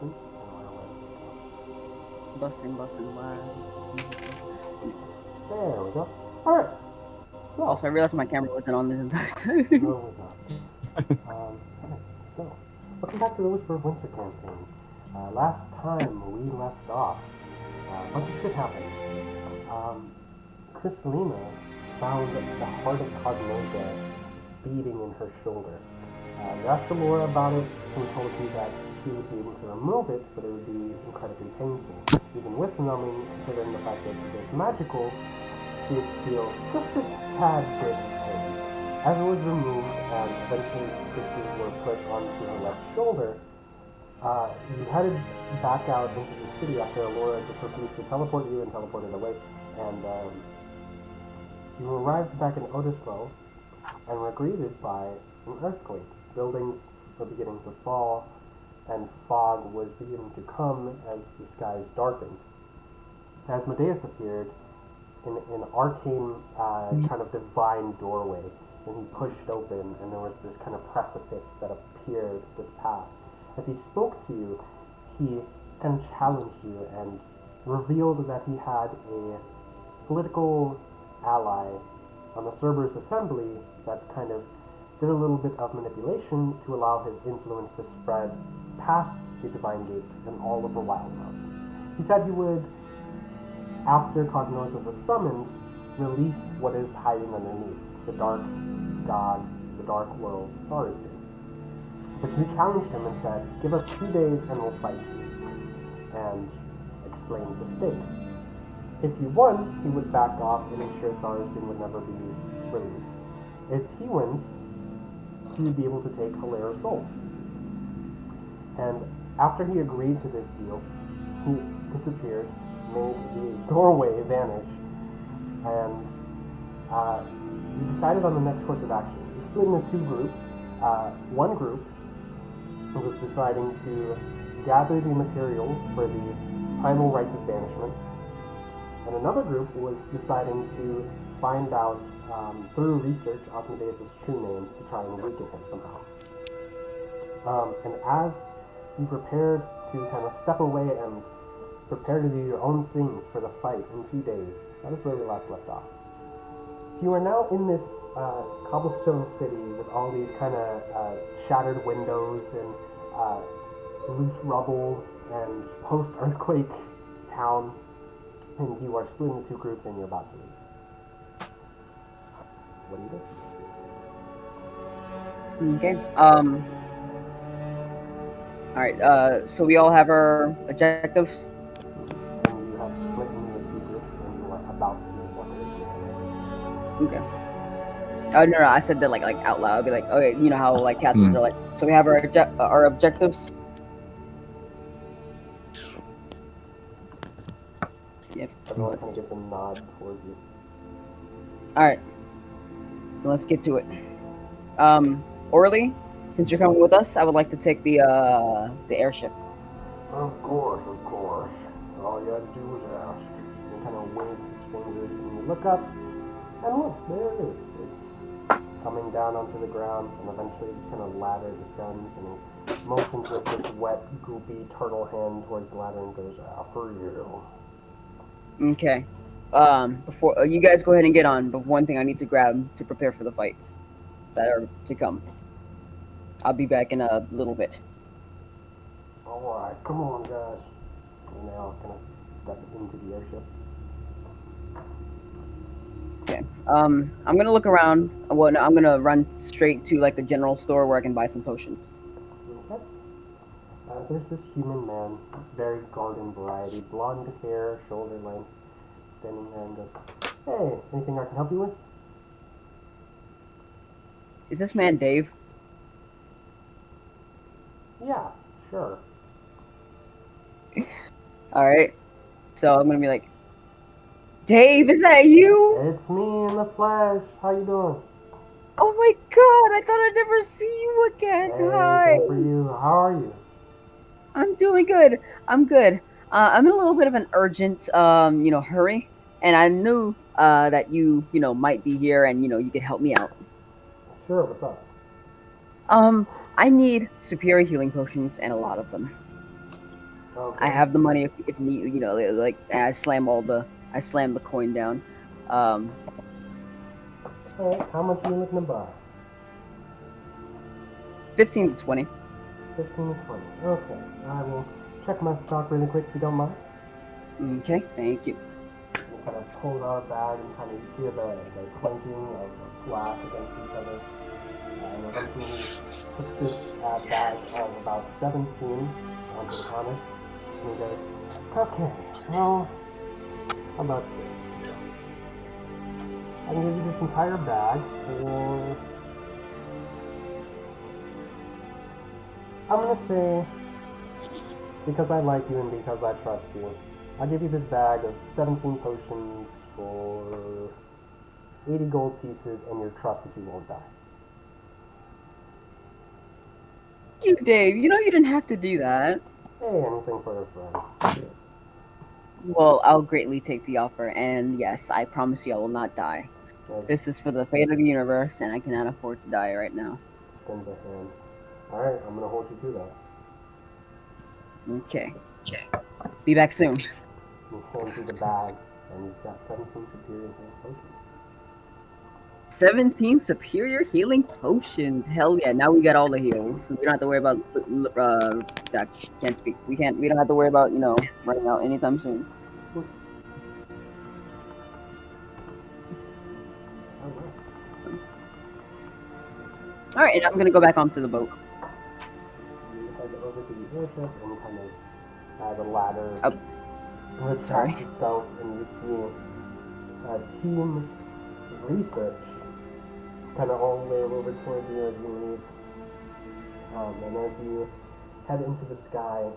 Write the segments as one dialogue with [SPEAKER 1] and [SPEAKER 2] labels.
[SPEAKER 1] bussin'? And
[SPEAKER 2] Busting, why?
[SPEAKER 1] there we go. All right. So,
[SPEAKER 2] Also, I realized my camera wasn't on this entire
[SPEAKER 1] no,
[SPEAKER 2] time.
[SPEAKER 1] it was not. Alright, so, welcome back to the Whisper of Winter campaign. Last time we left off, a bunch of shit happened. Crystalina found the heart of Cognosia beating in her shoulder. You asked Laura about it, and told you that she would be able to remove it, but it would be incredibly painful. Even with numbing, considering the fact that it is magical, she would feel just a tad bit pain. As it was removed and eventually stitches were put onto her left shoulder, you headed back out into the city after Laura just refused to teleport you and teleported away, and you arrived back in Odislo and were greeted by an earthquake. Buildings were beginning to fall, and fog was beginning to come as the skies darkened. As Medeus appeared in an arcane kind of divine doorway, and he pushed open, and there was this kind of precipice that appeared, this path. As he spoke to you, he kind of challenged you and revealed that he had a political ally on the Cerberus Assembly that kind of did a little bit of manipulation to allow his influence to spread past the Divine Gate and all over Wildemount. He said he would, after Cognosa was summoned, release what is hiding underneath, the Dark God, the Dark World, Tharsden. But you challenged him and said, give us 2 days and we'll fight you, and explained the stakes. If you won, he would back off and ensure Tharsden would never be released. If he wins, he would be able to take Hilara's soul. And after he agreed to this deal, he disappeared, made the doorway vanish, and you decided on the next course of action. You split into 2 groups. One group was deciding to gather the materials for the primal rites of banishment, and another group was deciding to find out through research Osmodeus' true name to try and weaken him somehow. And as you prepared to kind of step away and prepare to do your own things for the fight in 2 days, that is where we last left off. So you are now in this cobblestone city with all these kind of shattered windows and loose rubble and post-earthquake town, and you are split into 2 groups and you're about to leave. What do you do?
[SPEAKER 2] Okay. All right. So we all have our objectives.
[SPEAKER 1] And you have split into 2 groups and you are about to walk away.
[SPEAKER 2] Okay. Oh no, I said that like out loud. I'd be like, okay, you know how like captains are like. So we have our objectives. Yep.
[SPEAKER 1] Everyone kind of gives a nod towards you.
[SPEAKER 2] All right. Let's get to it. Orly, since you're coming with us, I would like to take the airship.
[SPEAKER 1] Of course. All you had to do was ask. He kind of waves his fingers, and you look up, and look, there it is. It's coming down onto the ground, and eventually this kind of ladder descends, and he motions with his wet, goopy turtle hand towards the ladder and goes, after you.
[SPEAKER 2] Okay. Before you guys go ahead and get on, but one thing I need to grab to prepare for the fights that are to come. I'll be back in a little bit.
[SPEAKER 1] Alright, come on, guys. And they all kind of step into the airship.
[SPEAKER 2] Okay. I'm gonna look around. Well, no, I'm gonna run straight to like the general store where I can buy some potions.
[SPEAKER 1] Okay. There's this human man, very garden variety, blonde hair, shoulder length, standing there and goes, hey, anything I can help you with?
[SPEAKER 2] Is this man Dave?
[SPEAKER 1] Yeah, sure.
[SPEAKER 2] All right. So I'm gonna be like, Dave, is that you?
[SPEAKER 1] It's me in the flesh. How you doing?
[SPEAKER 2] Oh my God! I thought I'd never see you again.
[SPEAKER 1] Hey,
[SPEAKER 2] Hi.
[SPEAKER 1] same for you. How are you?
[SPEAKER 2] I'm doing good. I'm good. I'm in a little bit of an urgent, hurry, and I knew that you might be here, and you could help me out.
[SPEAKER 1] Sure. What's up?
[SPEAKER 2] I need superior healing potions and a lot of them.
[SPEAKER 1] Okay.
[SPEAKER 2] I have the money if need, like and I slam the coin down. Um,
[SPEAKER 1] Alright, how much are you looking to buy?
[SPEAKER 2] 15 to 20.
[SPEAKER 1] 15 to 20. Okay. I will check my stock really quick if you don't mind.
[SPEAKER 2] Okay, thank you.
[SPEAKER 1] And kind of pulls out a bag and kind of hear the clinking of glass against each other. And eventually puts this bag of about 17 onto the counter. And he goes, okay, well, how about this? I can give you this entire bag for, I'm going to say, because I like you and because I trust you, I'll give you this bag of 17 potions for 80 gold pieces and your trust that you won't die.
[SPEAKER 2] Thank you, Dave. You know you didn't have to do that.
[SPEAKER 1] Hey, anything for a friend.
[SPEAKER 2] Well, I'll greatly take the offer, and yes, I promise you I will not die.
[SPEAKER 1] As
[SPEAKER 2] This is for the fate of the universe, and I cannot afford to die right now.
[SPEAKER 1] extends a hand. Alright, I'm gonna hold you to that.
[SPEAKER 2] Okay. Be back soon.
[SPEAKER 1] He hands you the bag, and you've got 17 superior health potions.
[SPEAKER 2] 17 superior healing potions. Hell yeah! Now we got all the heals. We don't have to worry about. That can't speak. We can't. We don't have to worry about running out anytime soon.
[SPEAKER 1] Alright.
[SPEAKER 2] All right, and I'm gonna go back onto the boat.
[SPEAKER 1] You head over to the airship, and kind of the ladder
[SPEAKER 2] Sorry.
[SPEAKER 1] retracts itself, and you see team research kind of all the way over towards you as you leave. And as you head into the sky,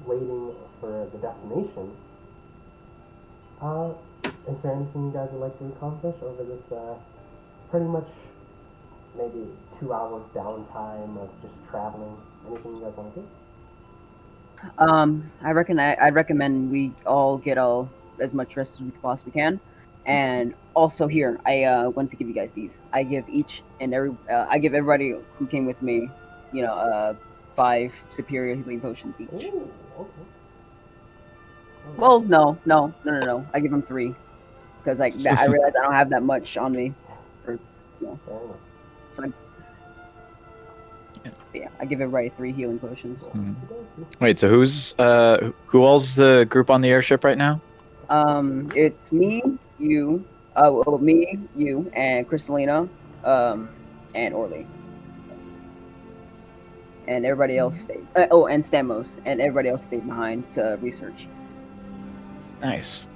[SPEAKER 1] waiting for the destination, is there anything you guys would like to accomplish over this pretty much maybe 2 hour downtime of just traveling? Anything you guys want to do?
[SPEAKER 2] I recommend we all get as much rest as we possibly can, and also here I want to give you guys these. I give everybody who came with me, 5 superior healing potions each.
[SPEAKER 1] Ooh, okay.
[SPEAKER 2] Well, no. I give them 3 because I realize I don't have that much on me.
[SPEAKER 1] Fair enough.
[SPEAKER 2] So yeah, I give everybody 3 healing potions.
[SPEAKER 3] Wait, so who all's the group on the airship right now?
[SPEAKER 2] It's me, you, and Crystalina, and Orly. And everybody else stayed. And Stamos, and everybody else stayed behind to research.
[SPEAKER 3] Nice.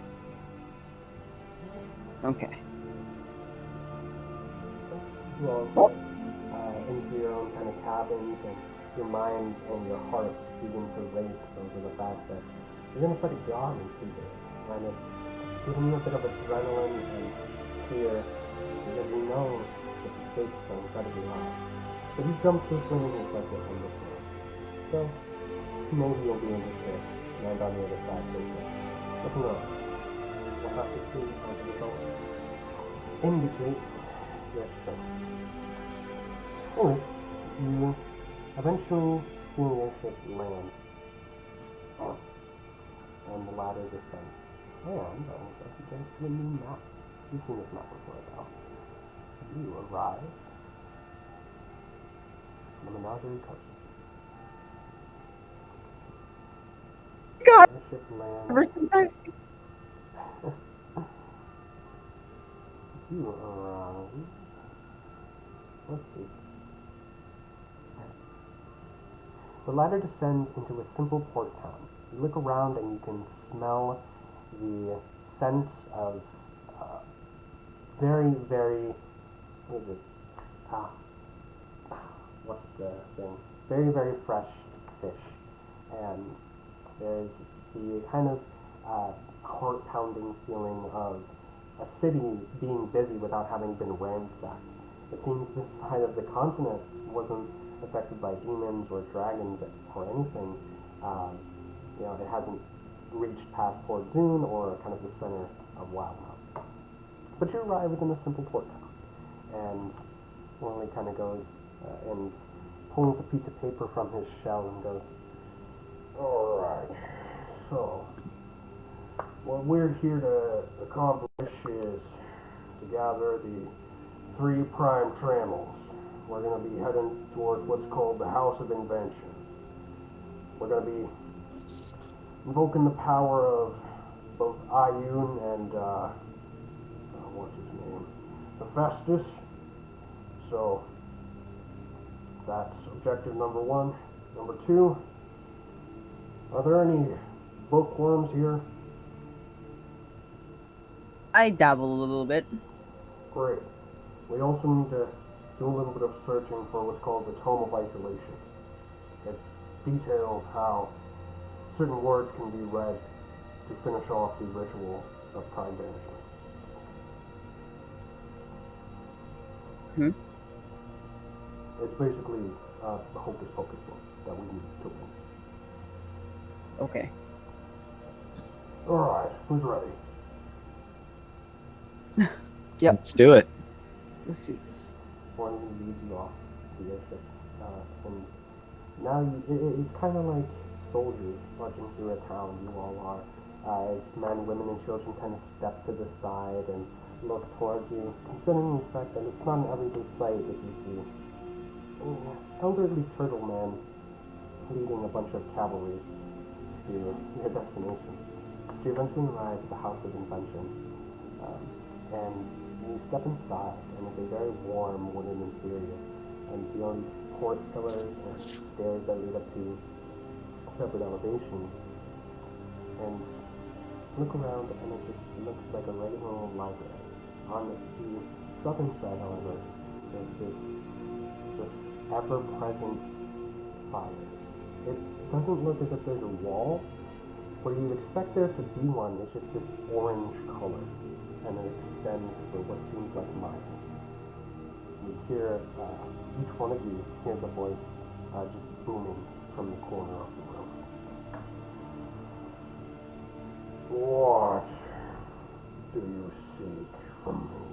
[SPEAKER 2] Okay.
[SPEAKER 1] You all get into your own kind of cabins, and your mind and your hearts begin to race over the fact that you're going to try to jog in 2 days. And it's giving you a bit of adrenaline and fear because you know that the stakes are incredibly high. But you've jumped through swimming hoops like this one before. So maybe you'll be able to land on the other side safely. But who knows? We'll have to see how the results indicate your strength. Anyway, you eventually see the airship land. And the ladder descends. And I will take you guys to a new map. You've seen this map before now. You arrive on the Menagerie Coast.
[SPEAKER 2] God,
[SPEAKER 1] Airship lands.
[SPEAKER 2] ever since I've seen.
[SPEAKER 1] You arrive. Let's see. The ladder descends into a simple port town. You look around and you can smell the scent of very, very, what is it? What's the thing? Very, very fresh fish. And there's the kind of heart-pounding feeling of a city being busy without having been ransacked. It seems this side of the continent wasn't affected by demons or dragons or anything. It hasn't reached past Port Zune or kind of the center of Wildmouth. But you arrive within a simple port town, and Orly kind of goes and pulls a piece of paper from his shell and goes, Alright, so what we're here to accomplish is to gather the three prime trammels. We're going to be heading towards what's called the House of Invention. We're going to be invoking the power of both Ayun and, what's his name? Hephaestus. So, that's objective number one. Number two, are there any bookworms here?
[SPEAKER 2] I dabble a little bit.
[SPEAKER 1] Great. We also need to do a little bit of searching for what's called the Tome of Isolation. It details how certain words can be read to finish off the ritual of prime banishment. It's basically a hocus pocus book that we need to win.
[SPEAKER 2] Okay.
[SPEAKER 1] Alright, who's ready?
[SPEAKER 2] Yep.
[SPEAKER 3] Let's do it.
[SPEAKER 2] Let's do this.
[SPEAKER 1] One leads you off the airship, and now it's kind of like soldiers marching through a town. You all are, as men, women, and children kind of step to the side and look towards you, considering the fact that it's not an everyday sight that you see an elderly turtle man leading a bunch of cavalry to your destination. You eventually arrive at the House of Invention, and you step inside, and it's a very warm wooden interior, and you see all these support pillars and stairs that lead up to separate elevations, and look around, and it just looks like a regular old library. On the southern side, however, there's this just ever-present fire. It doesn't look as if there's a wall. Where you'd expect there to be one, it's just this orange color, and it extends for what seems like miles. You hear, each one of you hears a voice just booming from the corner of the room. What do you seek from me?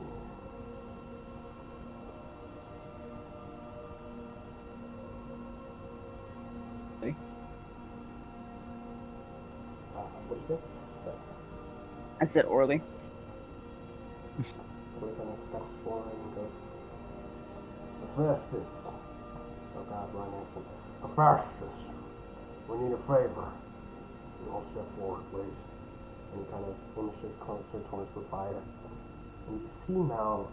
[SPEAKER 1] What is it? Sorry.
[SPEAKER 2] I said orally.
[SPEAKER 1] We're gonna steps forward and goes, Hephaestus. Oh god, wrong accent. Hephaestus. We need a favor. You all step forward, please. And he kind of inches closer towards the fire. And you see now,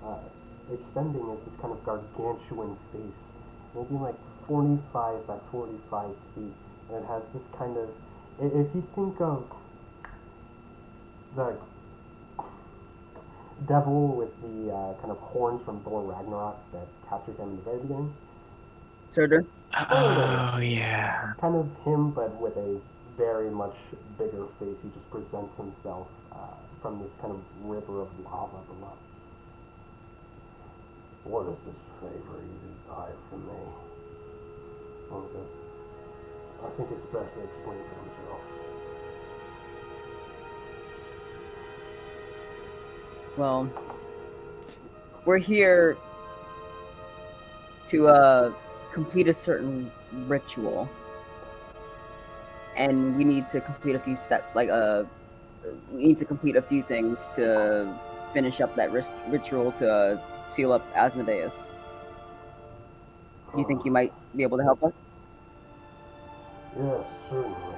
[SPEAKER 1] extending is this kind of gargantuan face. Maybe like 45 by 45 feet. And it has this kind of, if you think of the devil with the kind of horns from Thor Ragnarok that captured him in the very beginning.
[SPEAKER 2] Surtur?
[SPEAKER 3] Oh, yeah.
[SPEAKER 1] Kind of him, but with a very much bigger face. He just presents himself from this kind of river of lava below. What is this favor you desire from me? Okay. I think it's best to explain for themselves.
[SPEAKER 2] Well, we're here to complete a certain ritual, and we need to complete a few steps. Like we need to complete a few things to finish up that ritual to seal up Asmodeus. Do you think you might be able to help us?
[SPEAKER 1] Yes, certainly.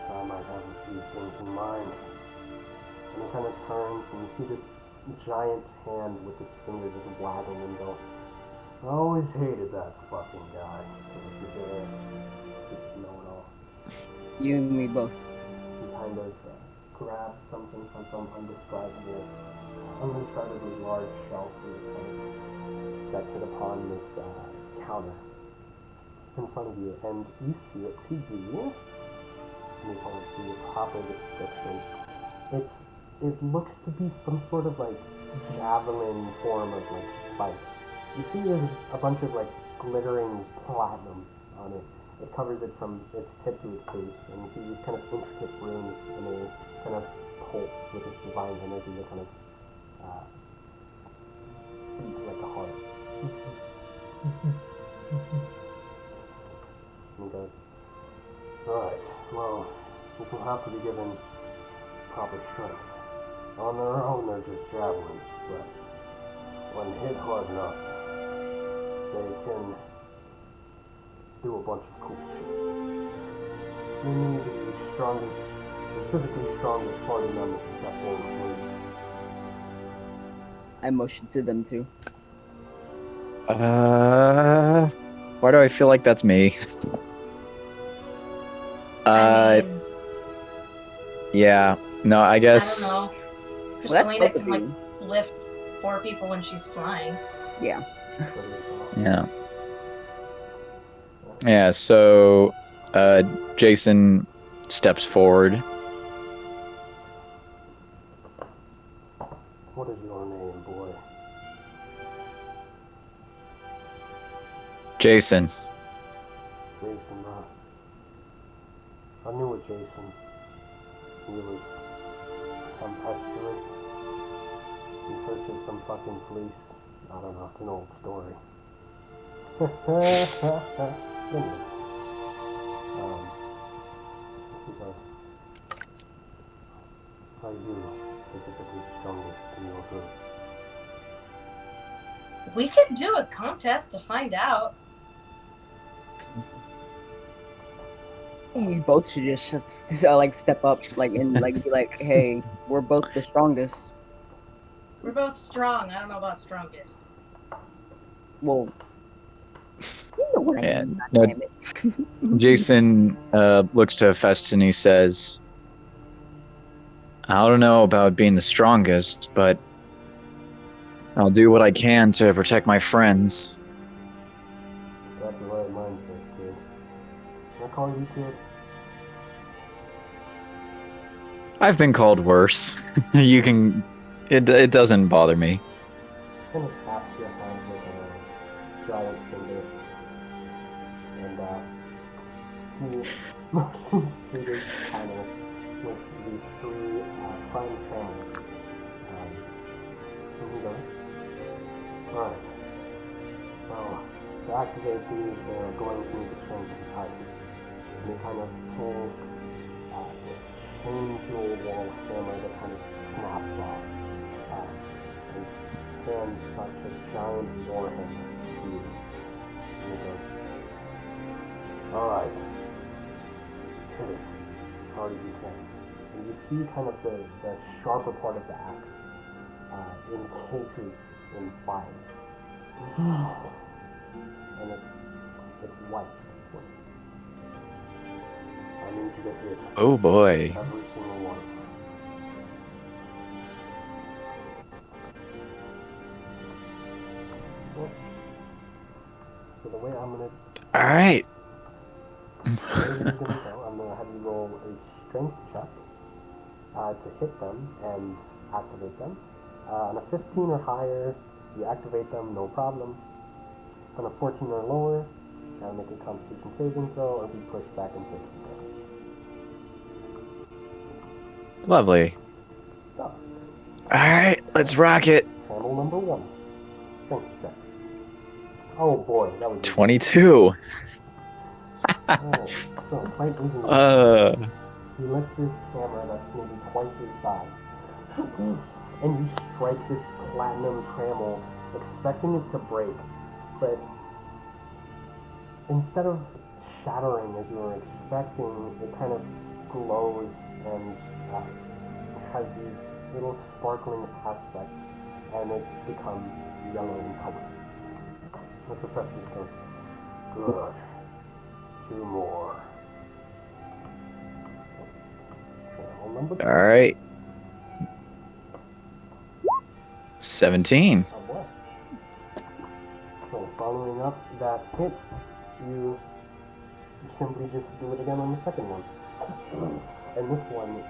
[SPEAKER 1] I might have a few things in mind. And he kind of turns, and you see this giant hand with his finger just wagging and go, I always hated that fucking guy. Mr. Darius. Know-it-all.
[SPEAKER 2] You and me both.
[SPEAKER 1] He kind of grabs something from some undescribably large shelf and just kind of sets it upon this counter in front of you, and you see it to be, let me kind of do a proper description. It looks to be some sort of like javelin form of like spike. You see there's a bunch of like glittering platinum on it. It covers it from its tip to its base, and you see these kind of intricate runes, and they kind of pulse with this divine energy that kind of beat like a heart. And he goes, alright, Well, this will have to be given proper strength. On their own, they're just javelins, but when hit hard enough, they can do a bunch of cool shit. We need the strongest, the physically strongest party members to step forward, please.
[SPEAKER 2] I motion to them too.
[SPEAKER 3] Why do I feel like that's me?
[SPEAKER 4] I mean,
[SPEAKER 3] Yeah. No, I
[SPEAKER 4] I
[SPEAKER 3] guess.
[SPEAKER 4] don't know.
[SPEAKER 2] Well, that's
[SPEAKER 4] Kristalina
[SPEAKER 2] both
[SPEAKER 4] can
[SPEAKER 2] of
[SPEAKER 4] like
[SPEAKER 2] you.
[SPEAKER 4] lift 4 people when she's flying.
[SPEAKER 2] Yeah.
[SPEAKER 3] Yeah. Yeah. So, Jason steps forward.
[SPEAKER 1] What is your name, boy?
[SPEAKER 3] Jason.
[SPEAKER 1] Jason, I knew a Jason. He was tempestuous, in search of some fucking police. I don't know, it's an old story. Anyway, let's see guys. Are you the physically strongest in your group?
[SPEAKER 4] We could do a contest to find out.
[SPEAKER 2] You both should just like step up, like and like be like, hey, we're both the strongest.
[SPEAKER 4] We're both strong. I don't know about strongest.
[SPEAKER 2] Well, you know what I
[SPEAKER 3] Yeah,
[SPEAKER 2] mean.
[SPEAKER 3] no.
[SPEAKER 2] Damn it.
[SPEAKER 3] Jason looks to Fest and he says, I don't know about being the strongest, but I'll do what I can to protect my friends.
[SPEAKER 1] Got the right mindset, kid. Can I call you kid?
[SPEAKER 3] I've been called worse. You can. It doesn't bother me.
[SPEAKER 1] Kind of taps your hand with a giant finger, and he motions to this panel with the 3 prime channels. And he goes, alright, well, to activate these, they're going to need the strength of the Titan. And he kind of pulls this chain jewel wall hammer that kind of snaps off. And hands such a giant warhammer to you. And he goes, alright, hit it as hard as you can. And you see kind of the sharper part of the axe encases in fire. And it's white flames. I need you to hit
[SPEAKER 3] Oh boy.
[SPEAKER 1] every single one of them. So the way I'm gonna
[SPEAKER 3] Alright.
[SPEAKER 1] I'm gonna have you roll a strength check to hit them and activate them. On a 15 or higher, you activate them, no problem. On a 14 or lower, make a Constitution saving throw or be pushed back and take some damage.
[SPEAKER 3] Lovely.
[SPEAKER 1] So,
[SPEAKER 3] Alright, let's rock it.
[SPEAKER 1] channel number 1, strength check. Oh boy, that was easy.
[SPEAKER 3] 22.
[SPEAKER 1] Oh, so quite easily. You lift this hammer that's maybe twice your size, and you strike this platinum trammel, expecting it to break, but instead of shattering as you were expecting, it kind of glows and has these little sparkling aspects, and it becomes yellow in color. Mr. Festus goes, good. 2 more. Channel number 2.
[SPEAKER 3] Alright. 17.
[SPEAKER 1] Oh boy. So following up that hit, you simply just do it again on the second one. And this one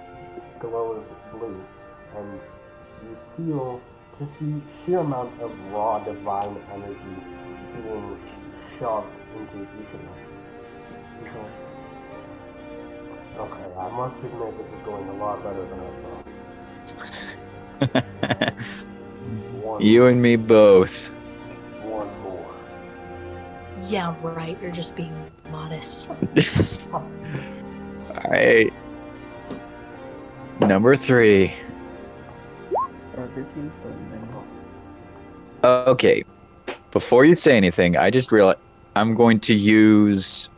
[SPEAKER 1] glows blue, and you feel just the sheer amount of raw divine energy being shoved into each of them. Because, okay, I must admit this is going a lot better than I thought.
[SPEAKER 3] You and me both.
[SPEAKER 1] One more.
[SPEAKER 4] Yeah, right. You're just being modest.
[SPEAKER 3] Alright. Number 3.
[SPEAKER 2] 13,
[SPEAKER 3] Okay. Before you say anything, I just realized I'm going to use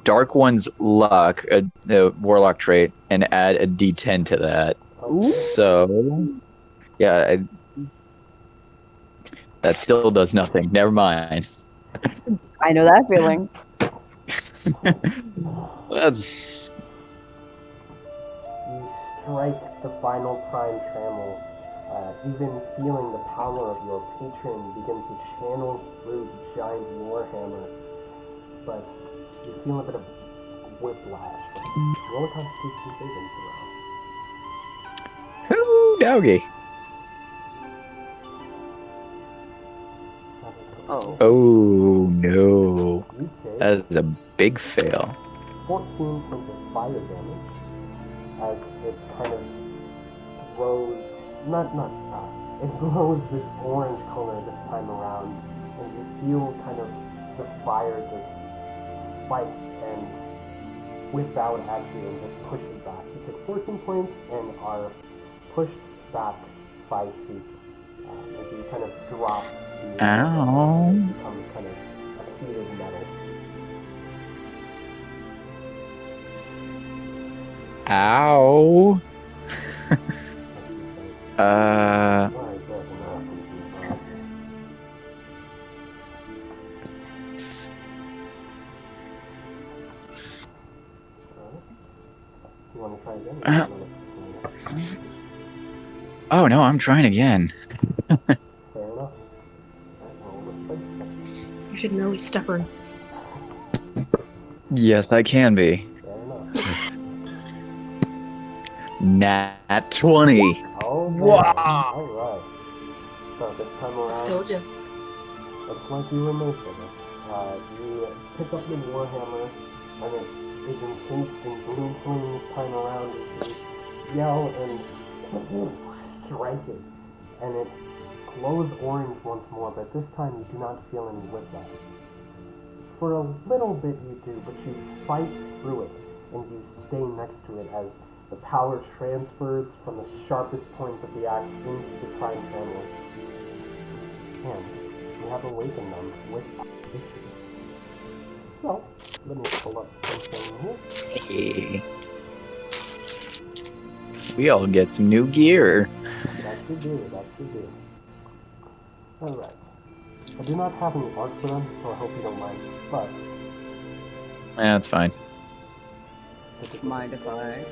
[SPEAKER 3] Dark One's luck, a warlock trait, and add a D10 to that.
[SPEAKER 2] Ooh.
[SPEAKER 3] So, yeah, that still does nothing. Never mind.
[SPEAKER 2] I know that feeling.
[SPEAKER 3] That's
[SPEAKER 1] You strike the final prime trammel, even feeling the power of your patron begin to channel through the giant warhammer, but you feel a bit of whiplash. Roll a Constitution saving throw.
[SPEAKER 3] Ooh, doggy.
[SPEAKER 1] That is
[SPEAKER 2] Oh.
[SPEAKER 1] okay.
[SPEAKER 3] Oh no.
[SPEAKER 1] You take
[SPEAKER 3] That is a big fail.
[SPEAKER 1] 14 points of fire damage as it kind of grows, it glows this orange color this time around, and you feel kind of the fire just spike and whip out at you and just push it back. You take 14 points and are pushed back 5 feet as you kind of drop the
[SPEAKER 3] Ow.
[SPEAKER 1] and it becomes kind of a heated metal.
[SPEAKER 3] Ow.
[SPEAKER 1] Alright, good. And now happens to be fine. Alright. You want to try again? Or you wanna continue?
[SPEAKER 3] Oh no, I'm trying again.
[SPEAKER 1] Fair enough. Alright, roll the strength check.
[SPEAKER 4] You should know he's stubborn.
[SPEAKER 3] Yes, I can be.
[SPEAKER 1] Fair enough.
[SPEAKER 3] Nat 20.
[SPEAKER 1] Oh,
[SPEAKER 2] Wow.
[SPEAKER 1] Alright. So this time around,
[SPEAKER 4] Told you.
[SPEAKER 1] it's like you were made for this. You pick up the warhammer, and it is encased in blue flame this time around as you yell and strike it. And it glows orange once more, but this time you do not feel any whiplash. For a little bit you do, but you fight through it, and you stay next to it as the power transfers from the sharpest points of the axe into the prime channel. And you have awakened them without issue. So, let me pull up something here.
[SPEAKER 3] Hey. We all get some new gear.
[SPEAKER 1] That you do. Alright. I do not have any art for them, so I hope you don't mind, but...
[SPEAKER 3] That's fine.
[SPEAKER 2] Mind if I?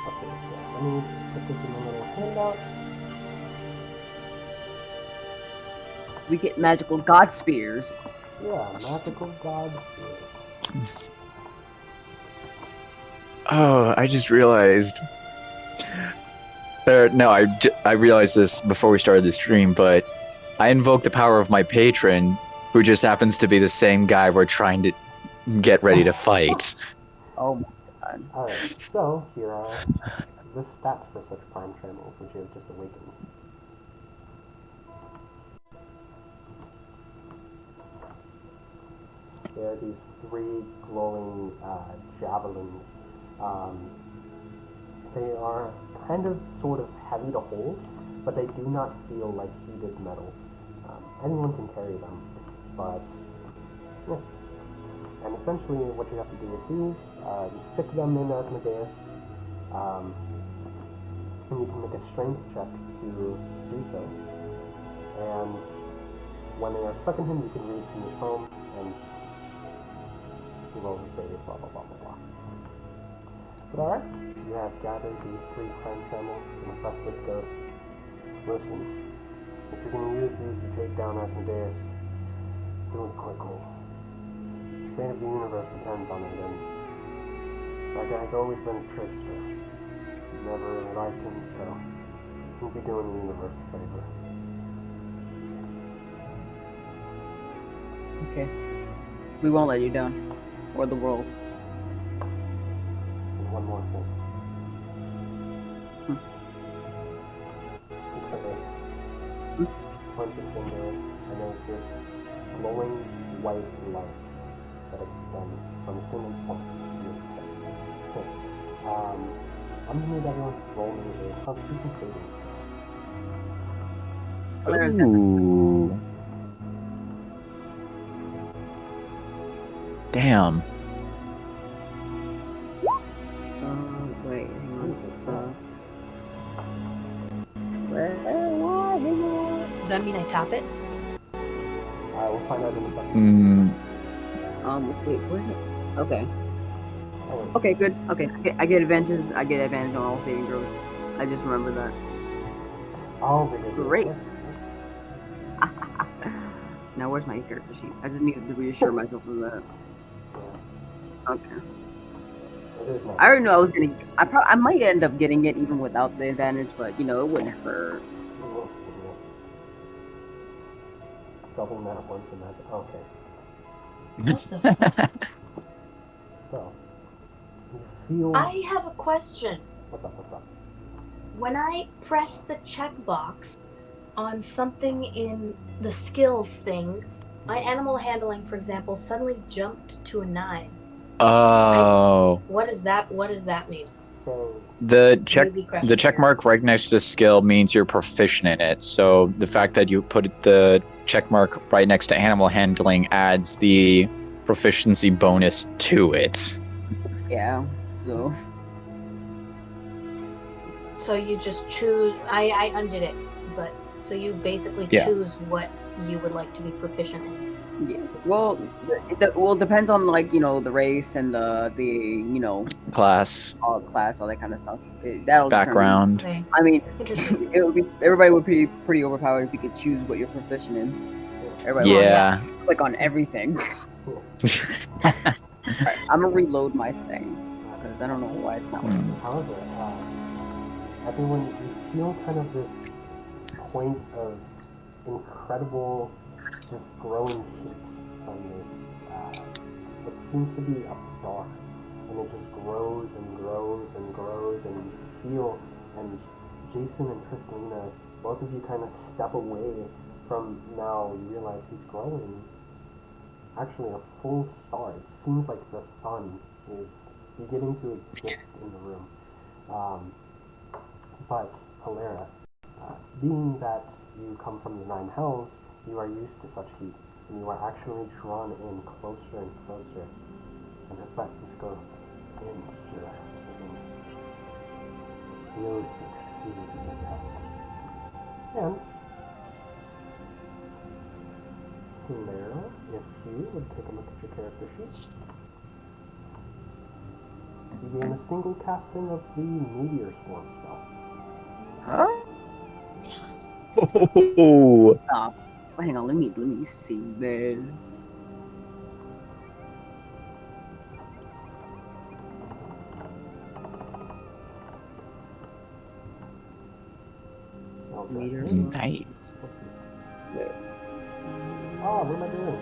[SPEAKER 1] Okay, so let me put this in a little handout.
[SPEAKER 2] We get magical god spears.
[SPEAKER 1] Yeah, magical god spears.
[SPEAKER 3] Oh, I just realized. No, I realized this before we started the stream, but I invoked the power of my patron, who just happens to be the same guy we're trying to get ready to fight.
[SPEAKER 2] Oh my god.
[SPEAKER 1] Alright, so here are the stats for such prime trammels, which you have just awakened. There are these 3 glowing javelins. They are kind of sort of heavy to hold, but they do not feel like heated metal. Anyone can carry them, but yeah. And essentially what you have to do with these, you stick them in Asmodeus, and you can make a strength check to do so. And when they are stuck in him, you can read from your tome, and he rolls a save, blah blah blah blah blah. But alright, you have gathered the 3 prime trammels and the Festus Ghost. Listen, if you're going to use these to take down Asmodeus, do it quickly. The fate of the universe depends on it, and that guy's always been a trickster. Never really liked him, so he'll be doing the universe a favor.
[SPEAKER 2] Okay. We won't let you down. Or the world.
[SPEAKER 1] And one more thing. Okay. Punch your finger, and there's this glowing white light that extends from a single point to this tip. Okay. I'm gonna need everyone's roll me a Constitution saving.
[SPEAKER 2] There's deficit.
[SPEAKER 3] Ooh. Damn.
[SPEAKER 2] Wait, hang on.
[SPEAKER 1] Success.
[SPEAKER 5] Does that mean I tap it?
[SPEAKER 1] We'll find out in a second.
[SPEAKER 2] Wait, what is it? Okay.
[SPEAKER 1] Oh, wait.
[SPEAKER 2] Okay, good. Okay, I get advantages. I get advantage on all saving throws. I just remember that.
[SPEAKER 1] Oh, because
[SPEAKER 2] Great. Now, where's my character sheet? I just needed to reassure myself of that.
[SPEAKER 1] Yeah,
[SPEAKER 2] Okay.
[SPEAKER 1] it is nice.
[SPEAKER 2] I already knew I was gonna. I might end up getting it even without the advantage, but you know it wouldn't hurt.
[SPEAKER 1] Double nat one for magic. Okay.
[SPEAKER 5] What the fuck?
[SPEAKER 1] So, you feel.
[SPEAKER 5] I have a question.
[SPEAKER 1] What's up? What's up?
[SPEAKER 5] When I press the checkbox on something in the skills thing, my animal handling, for example, suddenly jumped to a 9.
[SPEAKER 3] Oh.
[SPEAKER 5] What does that mean?
[SPEAKER 1] So,
[SPEAKER 3] The check
[SPEAKER 5] Maybe question
[SPEAKER 3] the check
[SPEAKER 5] here.
[SPEAKER 3] mark right next to skill means you're proficient in it. So the fact that you put the check mark right next to animal handling adds the proficiency bonus to it.
[SPEAKER 2] Yeah. So
[SPEAKER 5] So you just choose. I undid it, but so you basically
[SPEAKER 3] Yeah.
[SPEAKER 5] choose what you would like to be proficient in.
[SPEAKER 2] yeah. Well, it depends on like the race and the
[SPEAKER 3] Class,
[SPEAKER 2] all class, all that kind of stuff. That'll determine.
[SPEAKER 3] background.
[SPEAKER 5] Okay,
[SPEAKER 2] I mean,
[SPEAKER 5] interesting.
[SPEAKER 2] everybody would be pretty overpowered if you could choose what you're proficient in. Everybody would
[SPEAKER 3] Yeah.
[SPEAKER 2] click on everything. Alright, I'm gonna reload my thing because I don't know why it's not working.
[SPEAKER 1] however, everyone, you feel kind of this point of incredible, just growing heat from this, what seems to be a star. And it just grows and grows and grows, and you feel, and Jason and Christina, both of you kind of step away from now, you realize he's growing actually a full star. It seems like the sun is beginning to exist in the room. But, Hilera, being that you come from the Nine Hells, you are used to such heat, and you are actually drawn in closer and closer. And Hephaestus goes, interesting. You succeeded the test. And, Hilera, if you would take a look at your character sheet, you gain a single casting of the Meteor Swarm spell.
[SPEAKER 2] Huh?
[SPEAKER 3] Oh.
[SPEAKER 2] Oh, hang on. Let me see this.
[SPEAKER 1] Oh,
[SPEAKER 2] Meteor
[SPEAKER 1] exactly.
[SPEAKER 2] Swarm.
[SPEAKER 3] Nice.
[SPEAKER 1] What's this? Oh, what am I doing?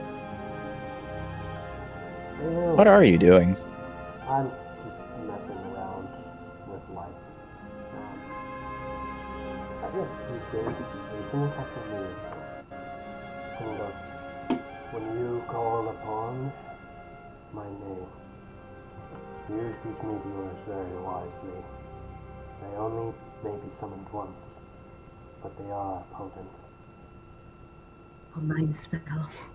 [SPEAKER 1] Ew.
[SPEAKER 3] What are you doing?
[SPEAKER 1] I'm just messing around with life. Yeah, he gained a single cast of meteors. And he goes, when you call upon my name, use these meteors very wisely. They only may be summoned once, but they are potent.
[SPEAKER 2] Oh, 9 spells.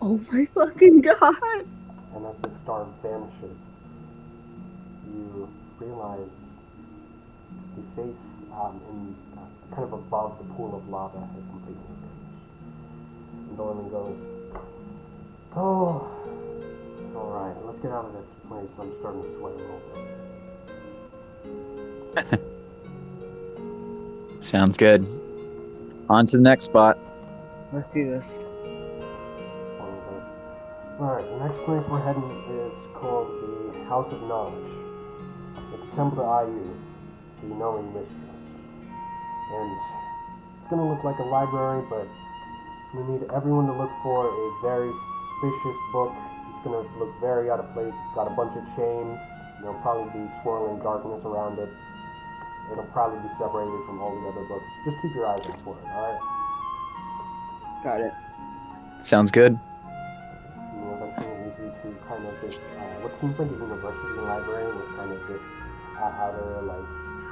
[SPEAKER 2] Oh my fucking god!
[SPEAKER 1] And as the star vanishes, you realize the face in kind of above the pool of lava has completely vanished. And Dorlan goes, oh, alright, let's get out of this place. I'm starting to sweat a little bit.
[SPEAKER 3] Sounds good. On to the next spot.
[SPEAKER 2] Let's do this.
[SPEAKER 1] Alright, the next place we're heading is called the House of Knowledge. It's a temple to Ayu, the knowing mistress. And it's going to look like a library, but we need everyone to look for a very suspicious book. It's going to look very out of place. It's got a bunch of chains. There'll probably be swirling darkness around it. It'll probably be separated from all the other books. Just keep your eyes out for it, alright?
[SPEAKER 2] Got it.
[SPEAKER 3] Sounds good.
[SPEAKER 1] seems like a university library with kind of this outer like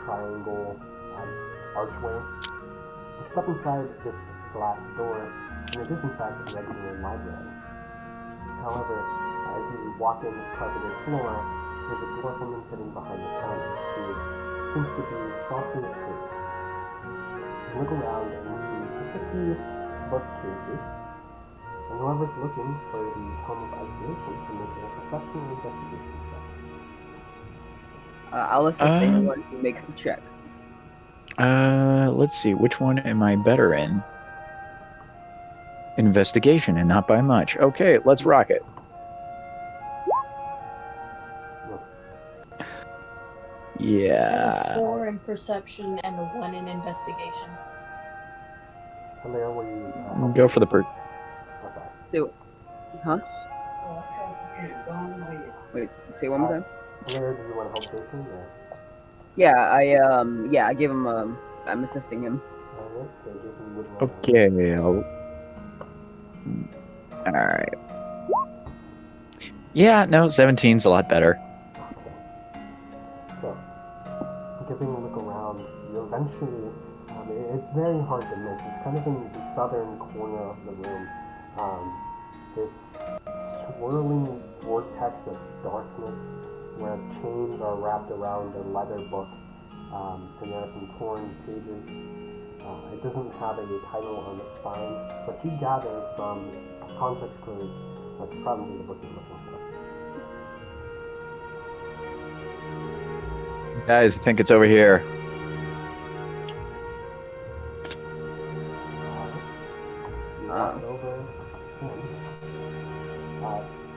[SPEAKER 1] triangle archway. You step inside this glass door, and it is in fact a regular library. However, as you walk in this carpeted floor, there's a dwarf woman sitting behind the counter who seems to be softly asleep. You look around and you see just a few bookcases, and whoever's looking for the Tome of Isolation can make a perception or investigation check.
[SPEAKER 2] I'll assist anyone who makes the check.
[SPEAKER 3] Let's see. Which one am I better in? Investigation, and not by much. Okay, let's rock it.
[SPEAKER 5] I have
[SPEAKER 3] Yeah.
[SPEAKER 5] a 4 in perception and a 1 in investigation.
[SPEAKER 1] Hilaire, were you...
[SPEAKER 3] Go for the
[SPEAKER 1] Oh, sorry.
[SPEAKER 2] So, huh? Wait, say one more time.
[SPEAKER 1] Hilaire, do you want to help Jason? Or...
[SPEAKER 2] Yeah, I gave him. I'm assisting him.
[SPEAKER 1] Alright, so Jason would roll.
[SPEAKER 3] Okay. Alright. Yeah, no, 17's a lot better.
[SPEAKER 1] So, giving a look around, you eventually, it's very hard to miss. It's kind of in the southern corner of the room. This swirling vortex of darkness where chains are wrapped around a leather book, and there are some torn pages. It doesn't have a title on the spine, but you gather from context clues that's probably the book you're looking for.
[SPEAKER 3] Guys, I think it's over here.
[SPEAKER 1] You walk over him.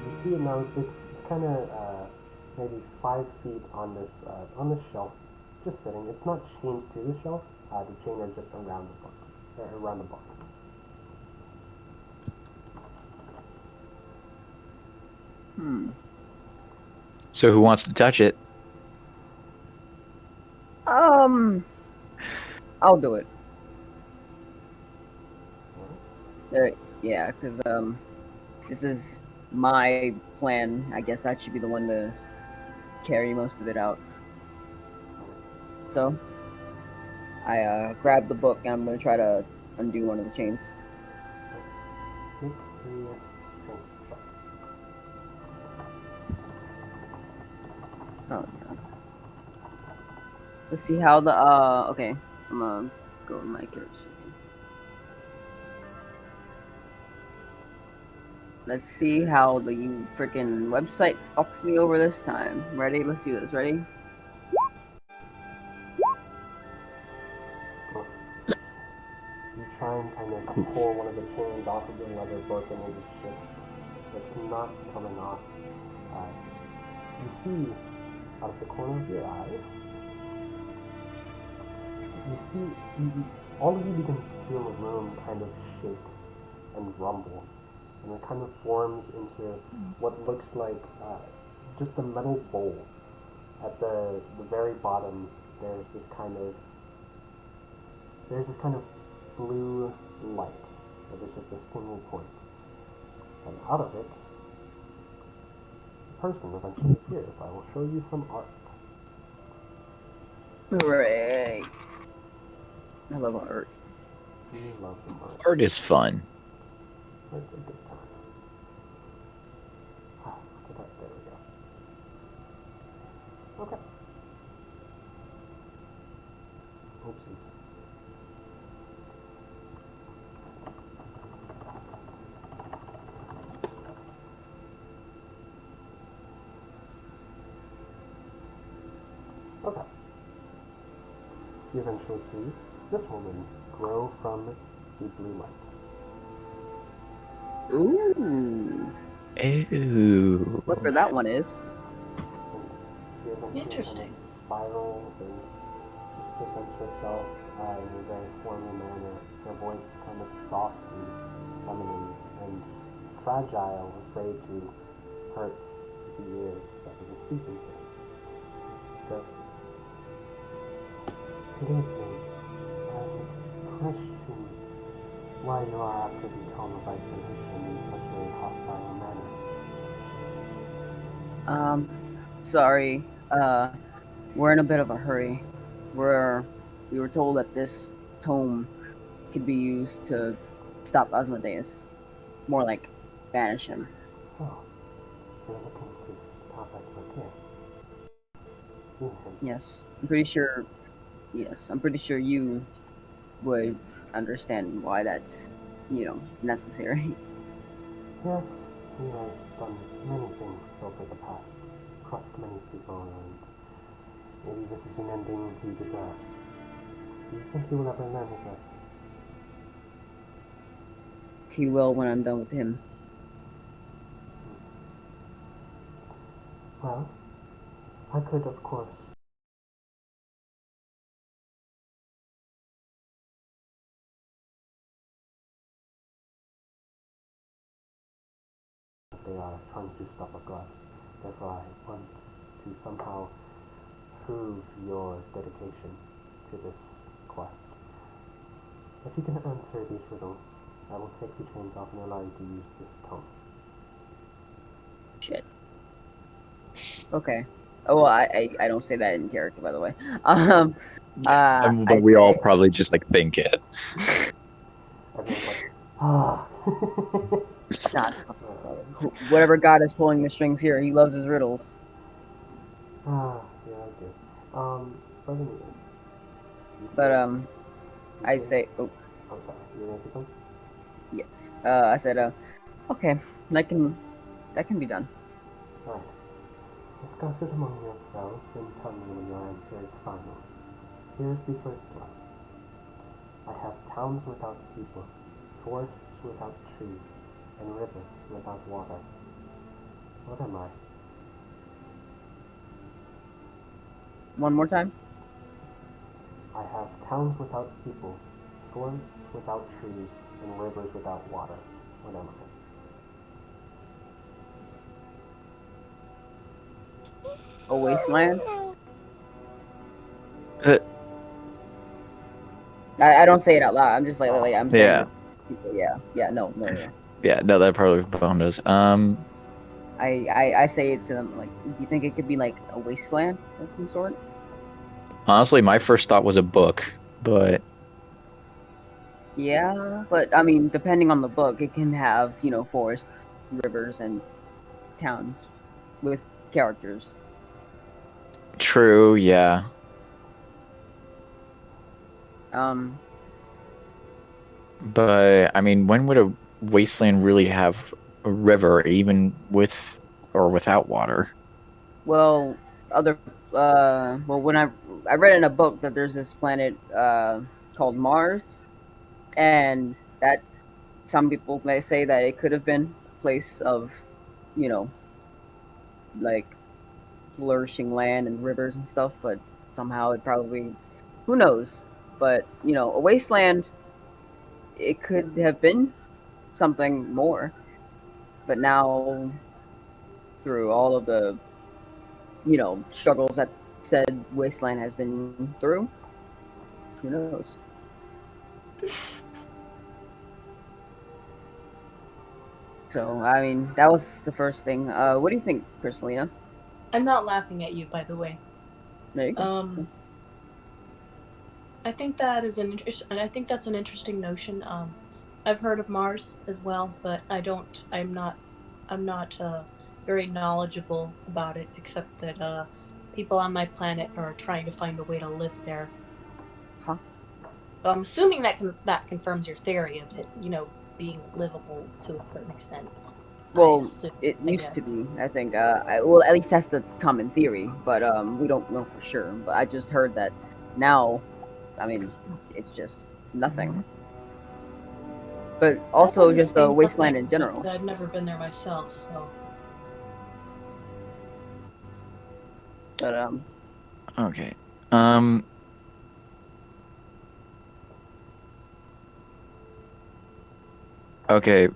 [SPEAKER 1] You see it now. It's kind of maybe 5 feet on this shelf, just sitting. It's not chained to the shelf. The chain are just around the books, around the book.
[SPEAKER 3] So who wants to touch it?
[SPEAKER 2] I'll do it. Yeah, because this is my plan. I guess I should be the one to carry most of it out. So I grab the book and I'm gonna try to undo one of the chains.
[SPEAKER 1] Make a strength check.
[SPEAKER 2] Oh yeah. Let's see how the okay. I'm gonna go with my character. Let's see how the freaking website fucks me over this time. Ready? Let's do this. Ready?
[SPEAKER 1] You try and kind of pull one of the chains off of the leather book, and it's not coming off. You see, out of the corner of your eye, all of you begin to feel the room kind of shake and rumble, and it kind of forms into what looks like just a metal bowl. At the very bottom, there's this kind of blue light that is just a single point, and out of it, a person eventually appears. I will show you some art.
[SPEAKER 2] Hooray! I love art.
[SPEAKER 1] You love some art.
[SPEAKER 3] Art is fun.
[SPEAKER 1] It's a good time. Look at that. There we go. Okay. Oopsies. Okay. You eventually see this woman grow from the blue light.
[SPEAKER 2] Ooh.
[SPEAKER 3] Ew.
[SPEAKER 2] Whatever that one is.
[SPEAKER 1] And she eventually
[SPEAKER 5] Interesting.
[SPEAKER 1] kind of spirals and just presents herself in a very formal manner. Her voice kind of soft and feminine and fragile, afraid to hurt the ears that it is speaking to. But, good evening. It's question why you are after the Tome of Isolation in such a hostile manner.
[SPEAKER 2] Um, sorry. We're in a bit of a hurry. We were told that this tome could be used to stop Asmodeus. More like banish him.
[SPEAKER 1] Oh, you're looking to stop us with this. Seen him.
[SPEAKER 2] Yes, I'm pretty sure. Yes, I'm pretty sure you would understand why that's, necessary.
[SPEAKER 1] Yes, he has done many things over the past, crossed many people, and maybe this is an ending he deserves. Do you think he will ever learn his lesson?
[SPEAKER 2] He will when I'm done with him.
[SPEAKER 1] Well, I could, of course, they are trying to stop a god. Therefore, I want to somehow prove your dedication to this quest. If you can answer these riddles, I will take the chains off and allow you to use this tome.
[SPEAKER 2] Shit. Okay. Oh, well, I don't say that in character, by the way. Um,
[SPEAKER 3] But
[SPEAKER 2] I
[SPEAKER 3] we all
[SPEAKER 2] say,
[SPEAKER 3] probably just like think it.
[SPEAKER 1] Everyone's like, ah.
[SPEAKER 2] God, whatever god is pulling the strings here, he loves his riddles.
[SPEAKER 1] Yeah, I do. But anyways, you
[SPEAKER 2] But
[SPEAKER 1] feel- you
[SPEAKER 2] I
[SPEAKER 1] feel-
[SPEAKER 2] say, oh
[SPEAKER 1] Oh, sorry. You were gonna say something?
[SPEAKER 2] yes. I said, okay, that can be done.
[SPEAKER 1] Right. Discuss it among yourselves and tell me when your answer is final. Here's the first one. I have towns without people, forests without trees, and rivers without water. What am I?
[SPEAKER 2] One more time.
[SPEAKER 1] I have towns without people, forests without trees, and rivers without water. What am I?
[SPEAKER 2] A wasteland.
[SPEAKER 3] Uh,
[SPEAKER 2] I don't say it out loud. I'm just like I'm saying.
[SPEAKER 3] yeah,
[SPEAKER 2] It. Yeah. No.
[SPEAKER 3] yeah. No, that probably Bone does.
[SPEAKER 2] I say it to them like, do you think it could be like a wasteland of some sort?
[SPEAKER 3] Honestly, my first thought was a book, but
[SPEAKER 2] Yeah, but I mean, depending on the book, it can have forests, rivers, and towns with characters.
[SPEAKER 3] true, yeah.
[SPEAKER 2] Um,
[SPEAKER 3] But I mean, when would a wasteland really have a river, even with or without water?
[SPEAKER 2] well, when I read in a book that there's this planet called Mars, and that some people may say that it could have been a place of, you know, like flourishing land and rivers and stuff, but somehow it probably, who knows? But a wasteland, it could have been something more, but now through all of the struggles that said wasteland has been through, who knows? So I mean, that was the first thing. What do you think, Kristalina?
[SPEAKER 5] I'm not laughing at you, by the way.
[SPEAKER 2] There you go.
[SPEAKER 5] I think that is I think that's an interesting notion. I've heard of Mars as well, but I'm not very knowledgeable about it, except that people on my planet are trying to find a way to live there.
[SPEAKER 2] Huh?
[SPEAKER 5] So I'm assuming that confirms your theory of it, being livable to a certain extent.
[SPEAKER 2] Well,
[SPEAKER 5] assume,
[SPEAKER 2] it
[SPEAKER 5] I
[SPEAKER 2] used to
[SPEAKER 5] guess.
[SPEAKER 2] be. I think. Well, at least that's the common theory, but we don't know for sure. But I just heard that now. I mean, it's just nothing. But also
[SPEAKER 5] That
[SPEAKER 2] just a
[SPEAKER 5] seems
[SPEAKER 2] wasteland
[SPEAKER 5] nothing,
[SPEAKER 2] in general.
[SPEAKER 5] but I've never been there myself, so.
[SPEAKER 2] But
[SPEAKER 3] Okay. Um. Okay.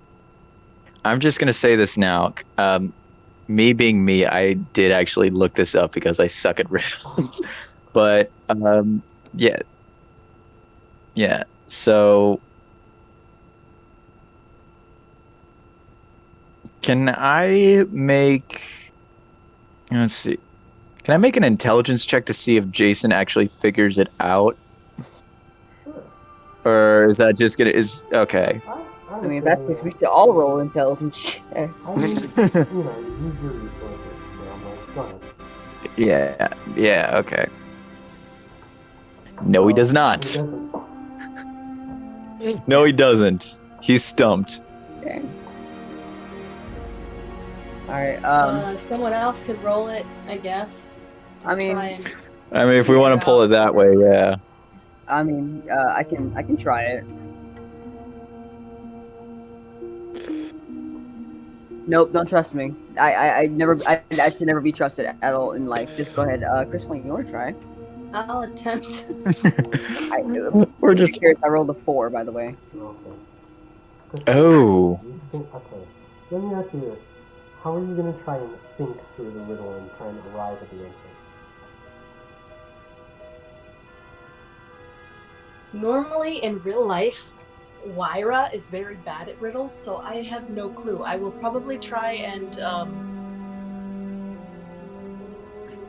[SPEAKER 3] I'm just gonna say this now. Me being me, I did actually look this up because I suck at riddles. But yeah, yeah. So can I make Let's see. Can I make an intelligence check to see if Jason actually figures it out?
[SPEAKER 1] Sure.
[SPEAKER 3] Or is that just gonna is okay.
[SPEAKER 1] I
[SPEAKER 2] I
[SPEAKER 1] would
[SPEAKER 2] mean, if
[SPEAKER 1] say,
[SPEAKER 2] that's the case, we should all roll intelligence. check.
[SPEAKER 1] I mean, use your resources. Go ahead.
[SPEAKER 3] Yeah, okay. No, he does
[SPEAKER 1] He
[SPEAKER 3] not.
[SPEAKER 1] doesn't.
[SPEAKER 3] No, he doesn't. He's stumped.
[SPEAKER 2] Dang. All right.
[SPEAKER 5] Someone else could roll it, I guess.
[SPEAKER 2] I mean,
[SPEAKER 5] Try and
[SPEAKER 3] I mean, if we
[SPEAKER 5] figure
[SPEAKER 3] want to pull
[SPEAKER 5] out.
[SPEAKER 3] it that way, yeah.
[SPEAKER 2] I can try it. Nope, don't trust me. I should never be trusted at all in life. Just go ahead, Crystalline, you want to try?
[SPEAKER 5] I'll attempt.
[SPEAKER 3] We're just.
[SPEAKER 2] Curious. I rolled a 4, by the way.
[SPEAKER 1] Okay.
[SPEAKER 3] Oh.
[SPEAKER 1] Okay. Let me ask you this. How are you going to try and think through the riddle and try and arrive at the answer?
[SPEAKER 5] Normally, in real life, Wyra is very bad at riddles, so I have no clue. I will probably try and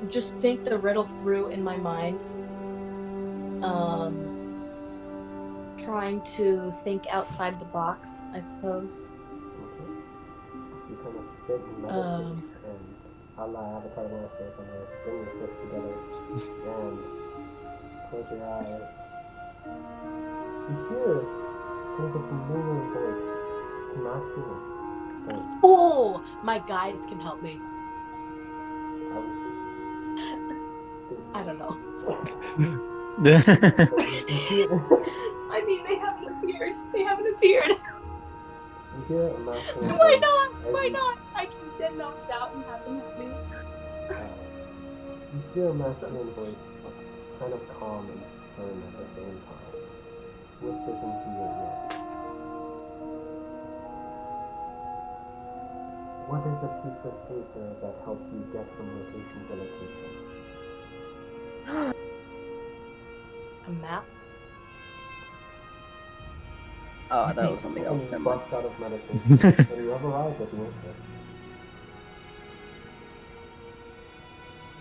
[SPEAKER 5] just think the riddle through in my mind. Trying to think outside the box, I suppose.
[SPEAKER 1] Okay. You kind of sit and meditate, and Allah Avatar Master kind of bring your fists together and close your eyes. You hear kind of a familiar voice. It's masculine. Strange.
[SPEAKER 5] Oh, my guides can help me. I don't know. I mean, they haven't appeared. They haven't appeared.
[SPEAKER 1] You hear a masculine
[SPEAKER 5] Why
[SPEAKER 1] voice
[SPEAKER 5] not?
[SPEAKER 1] as
[SPEAKER 5] Why
[SPEAKER 1] you-
[SPEAKER 5] not? I keep getting knocked out and have them help me.
[SPEAKER 1] You hear a masculine voice, kind of calm and stern at the same time, whispers into your ear. What is a piece of paper that helps you get from location to location?
[SPEAKER 5] A map?
[SPEAKER 2] Oh, that was something else.
[SPEAKER 1] You
[SPEAKER 2] Never mind.
[SPEAKER 1] bust out of meditation, and you have arrived at the answer.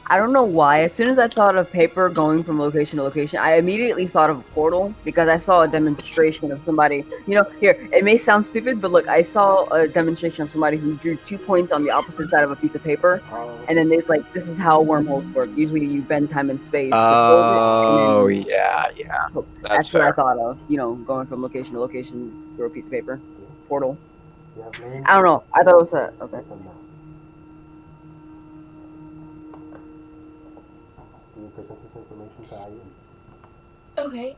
[SPEAKER 2] I don't know why. As soon as I thought of paper going from location to location, I immediately thought of a portal because I saw a demonstration of somebody. You know, here it may sound stupid, but look, I saw a demonstration of somebody who drew 2 points on the opposite side of a piece of paper, and then this is how wormholes work. Usually, you bend time and space to fold it,
[SPEAKER 3] Oh,
[SPEAKER 2] and then
[SPEAKER 3] yeah.
[SPEAKER 2] that's what I
[SPEAKER 3] fair.
[SPEAKER 2] thought of. You know, going from location to location through a piece of paper, portal.
[SPEAKER 1] You have learned
[SPEAKER 2] I don't know. I thought it was a okay.
[SPEAKER 1] it's a map. Do you present this information to Ayun?
[SPEAKER 5] Okay,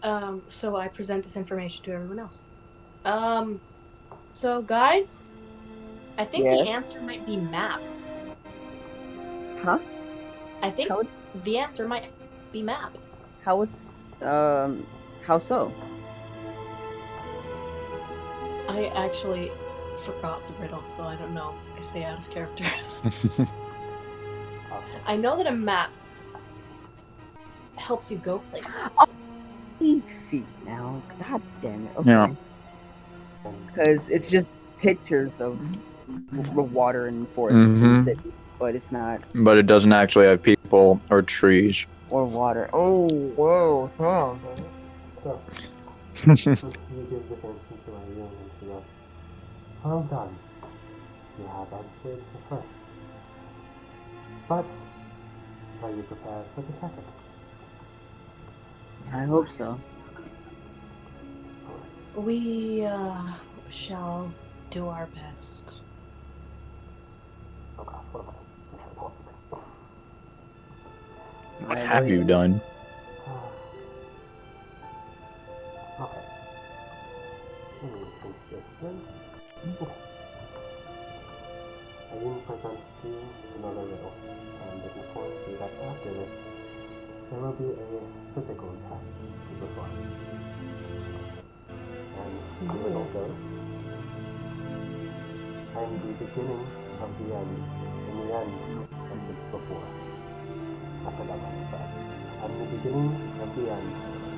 [SPEAKER 5] so I present this information to everyone else. So guys, I think
[SPEAKER 2] Yes.
[SPEAKER 5] the answer might be map.
[SPEAKER 2] Huh?
[SPEAKER 5] I think
[SPEAKER 2] How-
[SPEAKER 5] the answer might be map.
[SPEAKER 2] How it's how so?
[SPEAKER 5] I actually forgot the riddle, so I don't know. I say out of character. I know that a map helps you go places.
[SPEAKER 2] Easy now. God damn it. Okay.
[SPEAKER 3] Yeah.
[SPEAKER 2] Because it's just pictures of water and forests and
[SPEAKER 3] Mhm.
[SPEAKER 2] cities, but it's not
[SPEAKER 3] But it doesn't actually have people or trees.
[SPEAKER 2] or water. Oh, whoa. Huh.
[SPEAKER 1] So, you give this answer to Ayun, and she goes, well done. You have answered the first. But, are you prepared for the second?
[SPEAKER 2] I hope so.
[SPEAKER 5] We shall do our best.
[SPEAKER 1] Oh gosh, what am I? I'm trying to pull up the
[SPEAKER 3] What
[SPEAKER 2] I
[SPEAKER 3] have
[SPEAKER 2] really-
[SPEAKER 3] you done?
[SPEAKER 1] Okay. Let me think this then. Okay. Ayun presents to you another riddle, and it informs you that after this, there will be a physical test to perform. And the riddle goes, I am the beginning of the end, and the end of the before. I said that wrong, but I'm the beginning of the end,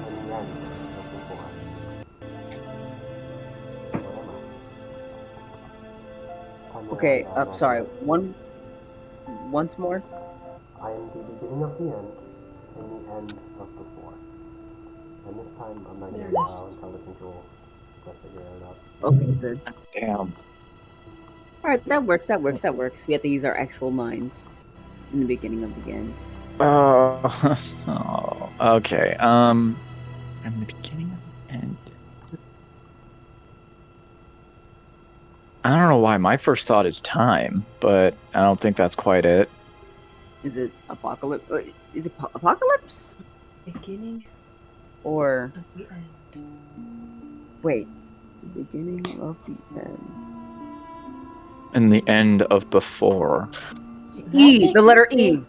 [SPEAKER 1] and the end of before. Where am I? It's time to
[SPEAKER 2] Okay,
[SPEAKER 1] wind down,
[SPEAKER 2] sorry.
[SPEAKER 1] right?
[SPEAKER 2] Once more.
[SPEAKER 1] I am the beginning of the end and the end of before. And this time I'm not going to yell and tell the controls to figure it out.
[SPEAKER 2] Okay, good.
[SPEAKER 3] Damn.
[SPEAKER 2] All right, that works. That works. That works. We have to use our actual minds in the beginning of the end.
[SPEAKER 3] Oh, okay. In the beginning of the end. I don't know why my first thought is time, but I don't think that's quite it.
[SPEAKER 2] Is it apocalypse? Is it apocalypse?
[SPEAKER 5] Beginning
[SPEAKER 2] Or
[SPEAKER 5] of the end.
[SPEAKER 2] wait, the beginning of the end.
[SPEAKER 3] In the end of before.
[SPEAKER 2] E, the letter E.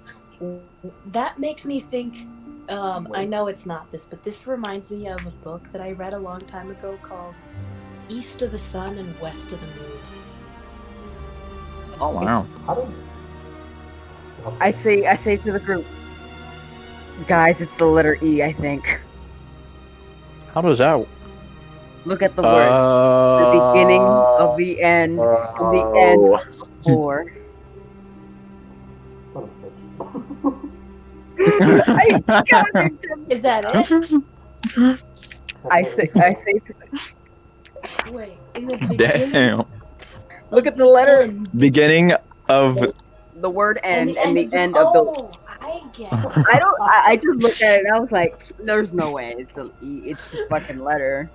[SPEAKER 5] That makes me think. I know it's not this, but this reminds me of a book that I read a long time ago called East of the Sun and West of the Moon.
[SPEAKER 3] Oh wow.
[SPEAKER 1] How did...
[SPEAKER 2] I say to the group, guys, it's the letter E. I think.
[SPEAKER 3] How does that?
[SPEAKER 2] Look at the word. The beginning of the end and the end of before.
[SPEAKER 1] Son of a bitch.
[SPEAKER 2] I got it.
[SPEAKER 5] Is that it?
[SPEAKER 2] I say to the,
[SPEAKER 5] Wait, in the beginning.
[SPEAKER 3] Damn.
[SPEAKER 2] look at the letter,
[SPEAKER 5] End.
[SPEAKER 3] Beginning of
[SPEAKER 2] the word end, and the
[SPEAKER 5] the
[SPEAKER 2] end of the.
[SPEAKER 5] Oh, I get it.
[SPEAKER 2] I don't. I just looked at it and I was like, "There's no way. It's an E. It's a fucking letter."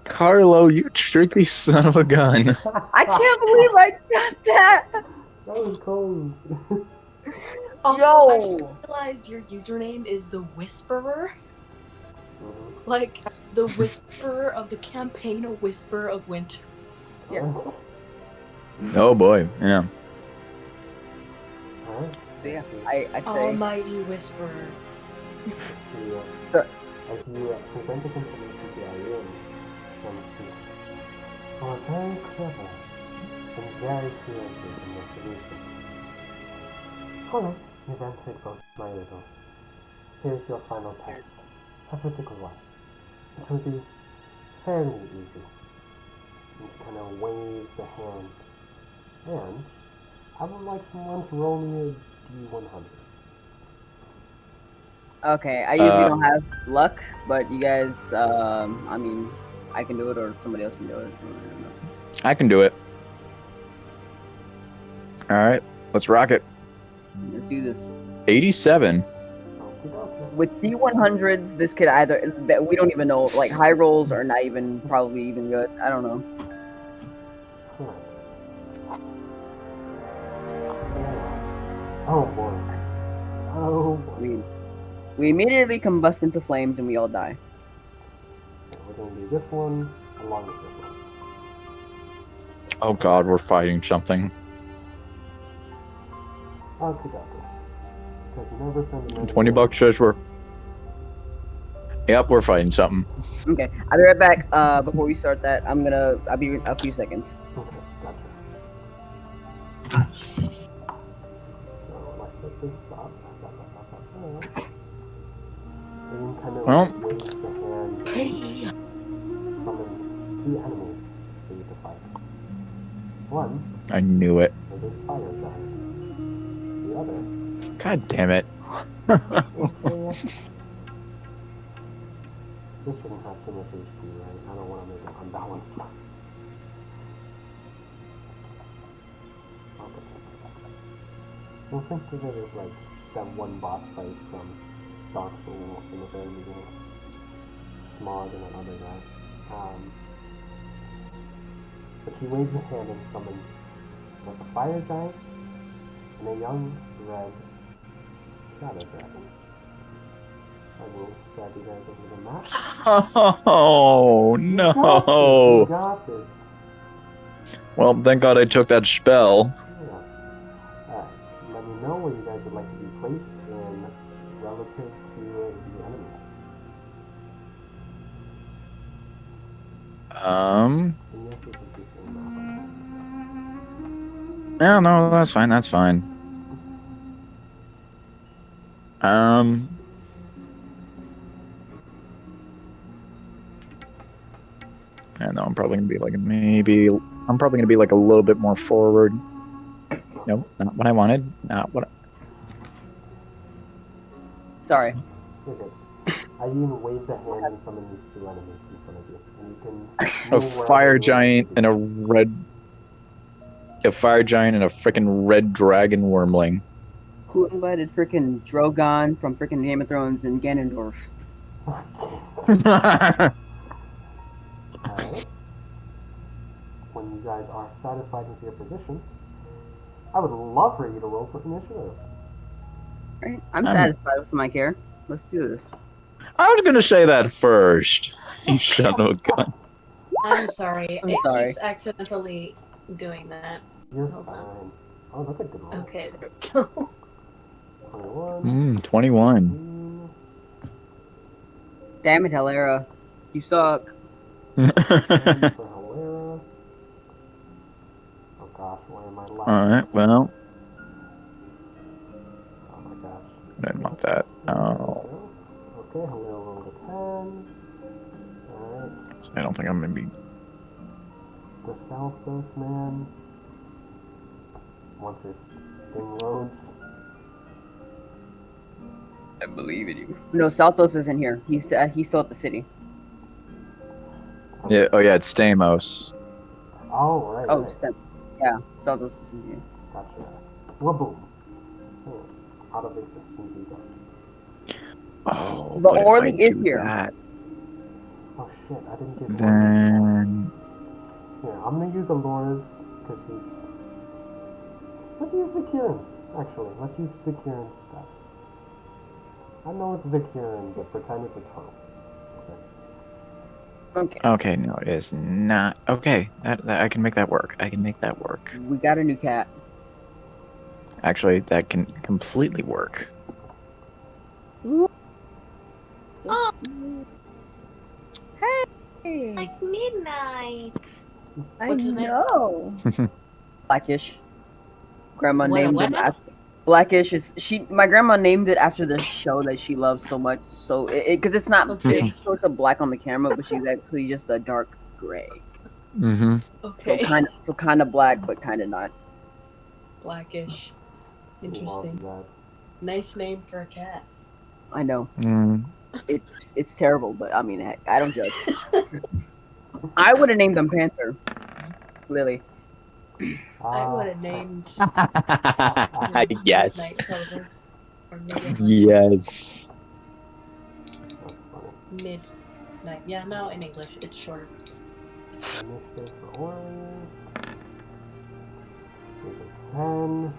[SPEAKER 3] Carlo, you tricky son of a gun.
[SPEAKER 2] I can't believe I got that.
[SPEAKER 1] That was cold.
[SPEAKER 5] Also,
[SPEAKER 2] Yo.
[SPEAKER 5] I just realized your username is the Whisperer. Like the Whisperer of the campaign, a Whisper of Winter.
[SPEAKER 2] Yeah.
[SPEAKER 3] Oh boy, yeah.
[SPEAKER 1] Alright.
[SPEAKER 2] So yeah, I say.
[SPEAKER 5] Almighty Whisperer.
[SPEAKER 2] Sir.
[SPEAKER 1] As you present this information to Ariane, one speaks. You are very clever and very creative in your solutions. Alright, you've answered both my riddles. Here's your final test, a physical one. It will be fairly easy. And she kind of waves a hand. And I would like someone to roll me a D100.
[SPEAKER 2] Okay, I usually don't have luck, but you guys, I mean, I can do it, or somebody else can do it.
[SPEAKER 3] I can do it. Alright, let's rock it.
[SPEAKER 2] Let's do this.
[SPEAKER 3] 87.
[SPEAKER 2] With D100s, this could either that we don't even know. Like high rolls are not even probably even good. I don't know.
[SPEAKER 1] Oh boy. Oh boy.
[SPEAKER 2] We immediately combust into flames and we all die.
[SPEAKER 1] We're gonna do this one along with this one.
[SPEAKER 3] Oh god, we're fighting something.
[SPEAKER 1] Okay, doctor. Because you never send an enemy.
[SPEAKER 3] $20 says we're. Yep, we're fighting something.
[SPEAKER 2] Okay, I'll be right back. Before we start that, I'll be a few seconds.
[SPEAKER 1] Okay, gotcha. So let's set this up. Aim kind of
[SPEAKER 3] Well.
[SPEAKER 1] waves a hand, summons two enemies for you to fight. One
[SPEAKER 3] I knew it.
[SPEAKER 1] is a fire giant. The other
[SPEAKER 3] God damn it.
[SPEAKER 1] is a... This shouldn't have too much HP, right? I don't want to make it unbalanced. Well, think of it as like that one boss fight from Dark Souls in the very beginning. Smog and another guy. But she waves a hand and summons like a fire giant and a young red shadow dragon. I will grab you guys over the map.
[SPEAKER 3] Oh
[SPEAKER 1] You
[SPEAKER 3] no.
[SPEAKER 1] got this.
[SPEAKER 3] Well, thank god I took that spell.
[SPEAKER 1] Yeah. Alright. Let me know where you guys would like to be placed in relative to the enemies. And yes, this is the same map.
[SPEAKER 3] Yeah, no, that's fine, that's fine. I know I'm probably gonna be like I'm probably gonna be like a little bit more forward. Nope, not what I wanted. Not what.
[SPEAKER 2] Sorry.
[SPEAKER 1] You're good. I even waved a hand and summoned these two enemies in front of you. And you can
[SPEAKER 3] A
[SPEAKER 1] move wherever
[SPEAKER 3] fire
[SPEAKER 1] you
[SPEAKER 3] giant
[SPEAKER 1] want to
[SPEAKER 3] and a fire giant and a freaking red dragon wormling.
[SPEAKER 2] Who invited freaking Drogon from freaking Game of Thrones and Ganondorf?
[SPEAKER 1] Alright. When you guys are satisfied with your positions, I would love for you to roll for initiative.
[SPEAKER 2] Right? I'm satisfied with my care. Let's do this.
[SPEAKER 3] I was gonna say that first. You son of a gun.
[SPEAKER 5] I'm sorry.
[SPEAKER 2] I'm
[SPEAKER 5] it
[SPEAKER 2] sorry.
[SPEAKER 5] keeps accidentally doing that.
[SPEAKER 1] You're
[SPEAKER 5] Hold
[SPEAKER 1] fine.
[SPEAKER 5] on.
[SPEAKER 1] Oh, that's a good roll.
[SPEAKER 5] Okay, there we go.
[SPEAKER 1] 21.
[SPEAKER 3] 21.
[SPEAKER 1] 18.
[SPEAKER 2] Damn it, Hilera. You suck.
[SPEAKER 1] 10 for Hilera. Oh gosh, why am I laughing?
[SPEAKER 3] Alright, well,
[SPEAKER 1] Oh my gosh.
[SPEAKER 3] I didn't want that. Oh,
[SPEAKER 1] Okay, Hilera rolled a 10. Alright.
[SPEAKER 3] I don't think I'm gonna be.
[SPEAKER 1] The Southwest man. Once his thing loads.
[SPEAKER 2] I believe in you. No, Saltos isn't here. He's still at the city.
[SPEAKER 3] Yeah. Oh yeah, it's Stamos.
[SPEAKER 1] Oh, right.
[SPEAKER 2] Oh,
[SPEAKER 1] right.
[SPEAKER 2] yeah, Saltos isn't here.
[SPEAKER 1] Gotcha. Waboom. Hey, out of existence you go.
[SPEAKER 3] Oh,
[SPEAKER 2] But
[SPEAKER 3] but if
[SPEAKER 2] Orly
[SPEAKER 3] I
[SPEAKER 2] is
[SPEAKER 3] do
[SPEAKER 2] here.
[SPEAKER 3] that,
[SPEAKER 1] Oh shit, I didn't give one.
[SPEAKER 3] then
[SPEAKER 1] Here, I'm gonna use Alora's because he's. Let's use Zakirin's, actually. Let's use Zakirin's stuff. I know it's Zakirin, but pretend it's a turtle.
[SPEAKER 2] Okay.
[SPEAKER 3] okay, no, it is not. Okay, that I can make that work. I can make that work.
[SPEAKER 2] We got a new cat.
[SPEAKER 3] Actually, that can completely work.
[SPEAKER 5] Oh,
[SPEAKER 2] Hey,
[SPEAKER 5] like midnight.
[SPEAKER 2] I
[SPEAKER 5] What's his name?
[SPEAKER 2] know. Blackish. Grandma
[SPEAKER 5] What,
[SPEAKER 2] named
[SPEAKER 5] what?
[SPEAKER 2] him after. Blackish is she. My grandma named it after the show that she loves so much. So because it's not
[SPEAKER 5] Okay.
[SPEAKER 2] it's sort of black on the camera, but she's actually just a dark gray.
[SPEAKER 3] Mm-hmm.
[SPEAKER 5] Okay.
[SPEAKER 2] So kind of black, but kind of not.
[SPEAKER 5] Blackish.
[SPEAKER 1] Love
[SPEAKER 5] Interesting.
[SPEAKER 1] that.
[SPEAKER 5] Nice name for a cat.
[SPEAKER 2] I know
[SPEAKER 3] Mm.
[SPEAKER 2] it's terrible, but I mean heck, I don't judge. I would have named them Panther. Lily.
[SPEAKER 5] I would have named him
[SPEAKER 3] Yes.
[SPEAKER 5] Midnight Clover. Or Midnight.
[SPEAKER 3] Yes.
[SPEAKER 1] That's funny.
[SPEAKER 5] Midnight. Yeah, no, in English. It's shorter.
[SPEAKER 1] Initiative for Orly. There's a 10.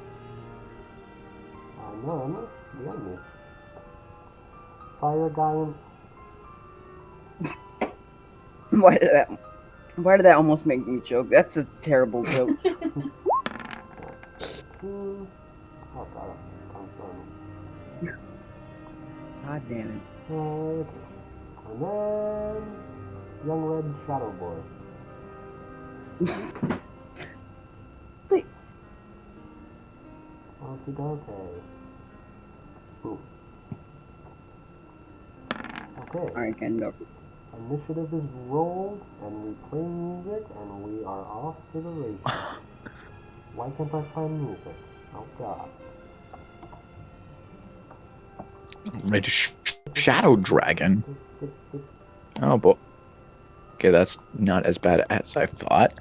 [SPEAKER 1] None. The enemies. Fire giants.
[SPEAKER 2] Why did that almost make me choke? That's a terrible joke.
[SPEAKER 1] That's 13. Oh god, I'm sorry.
[SPEAKER 2] God damn it.
[SPEAKER 1] Okay. And then young red shadow boy. Okie dokie. Boom. Okay.
[SPEAKER 2] Alright, Kendall.
[SPEAKER 1] Initiative is rolled, and we play music, and we are off to the races. Why can't I find music? Oh god.
[SPEAKER 3] Red shadow dragon. Oh boy. Okay, that's not as bad as I thought.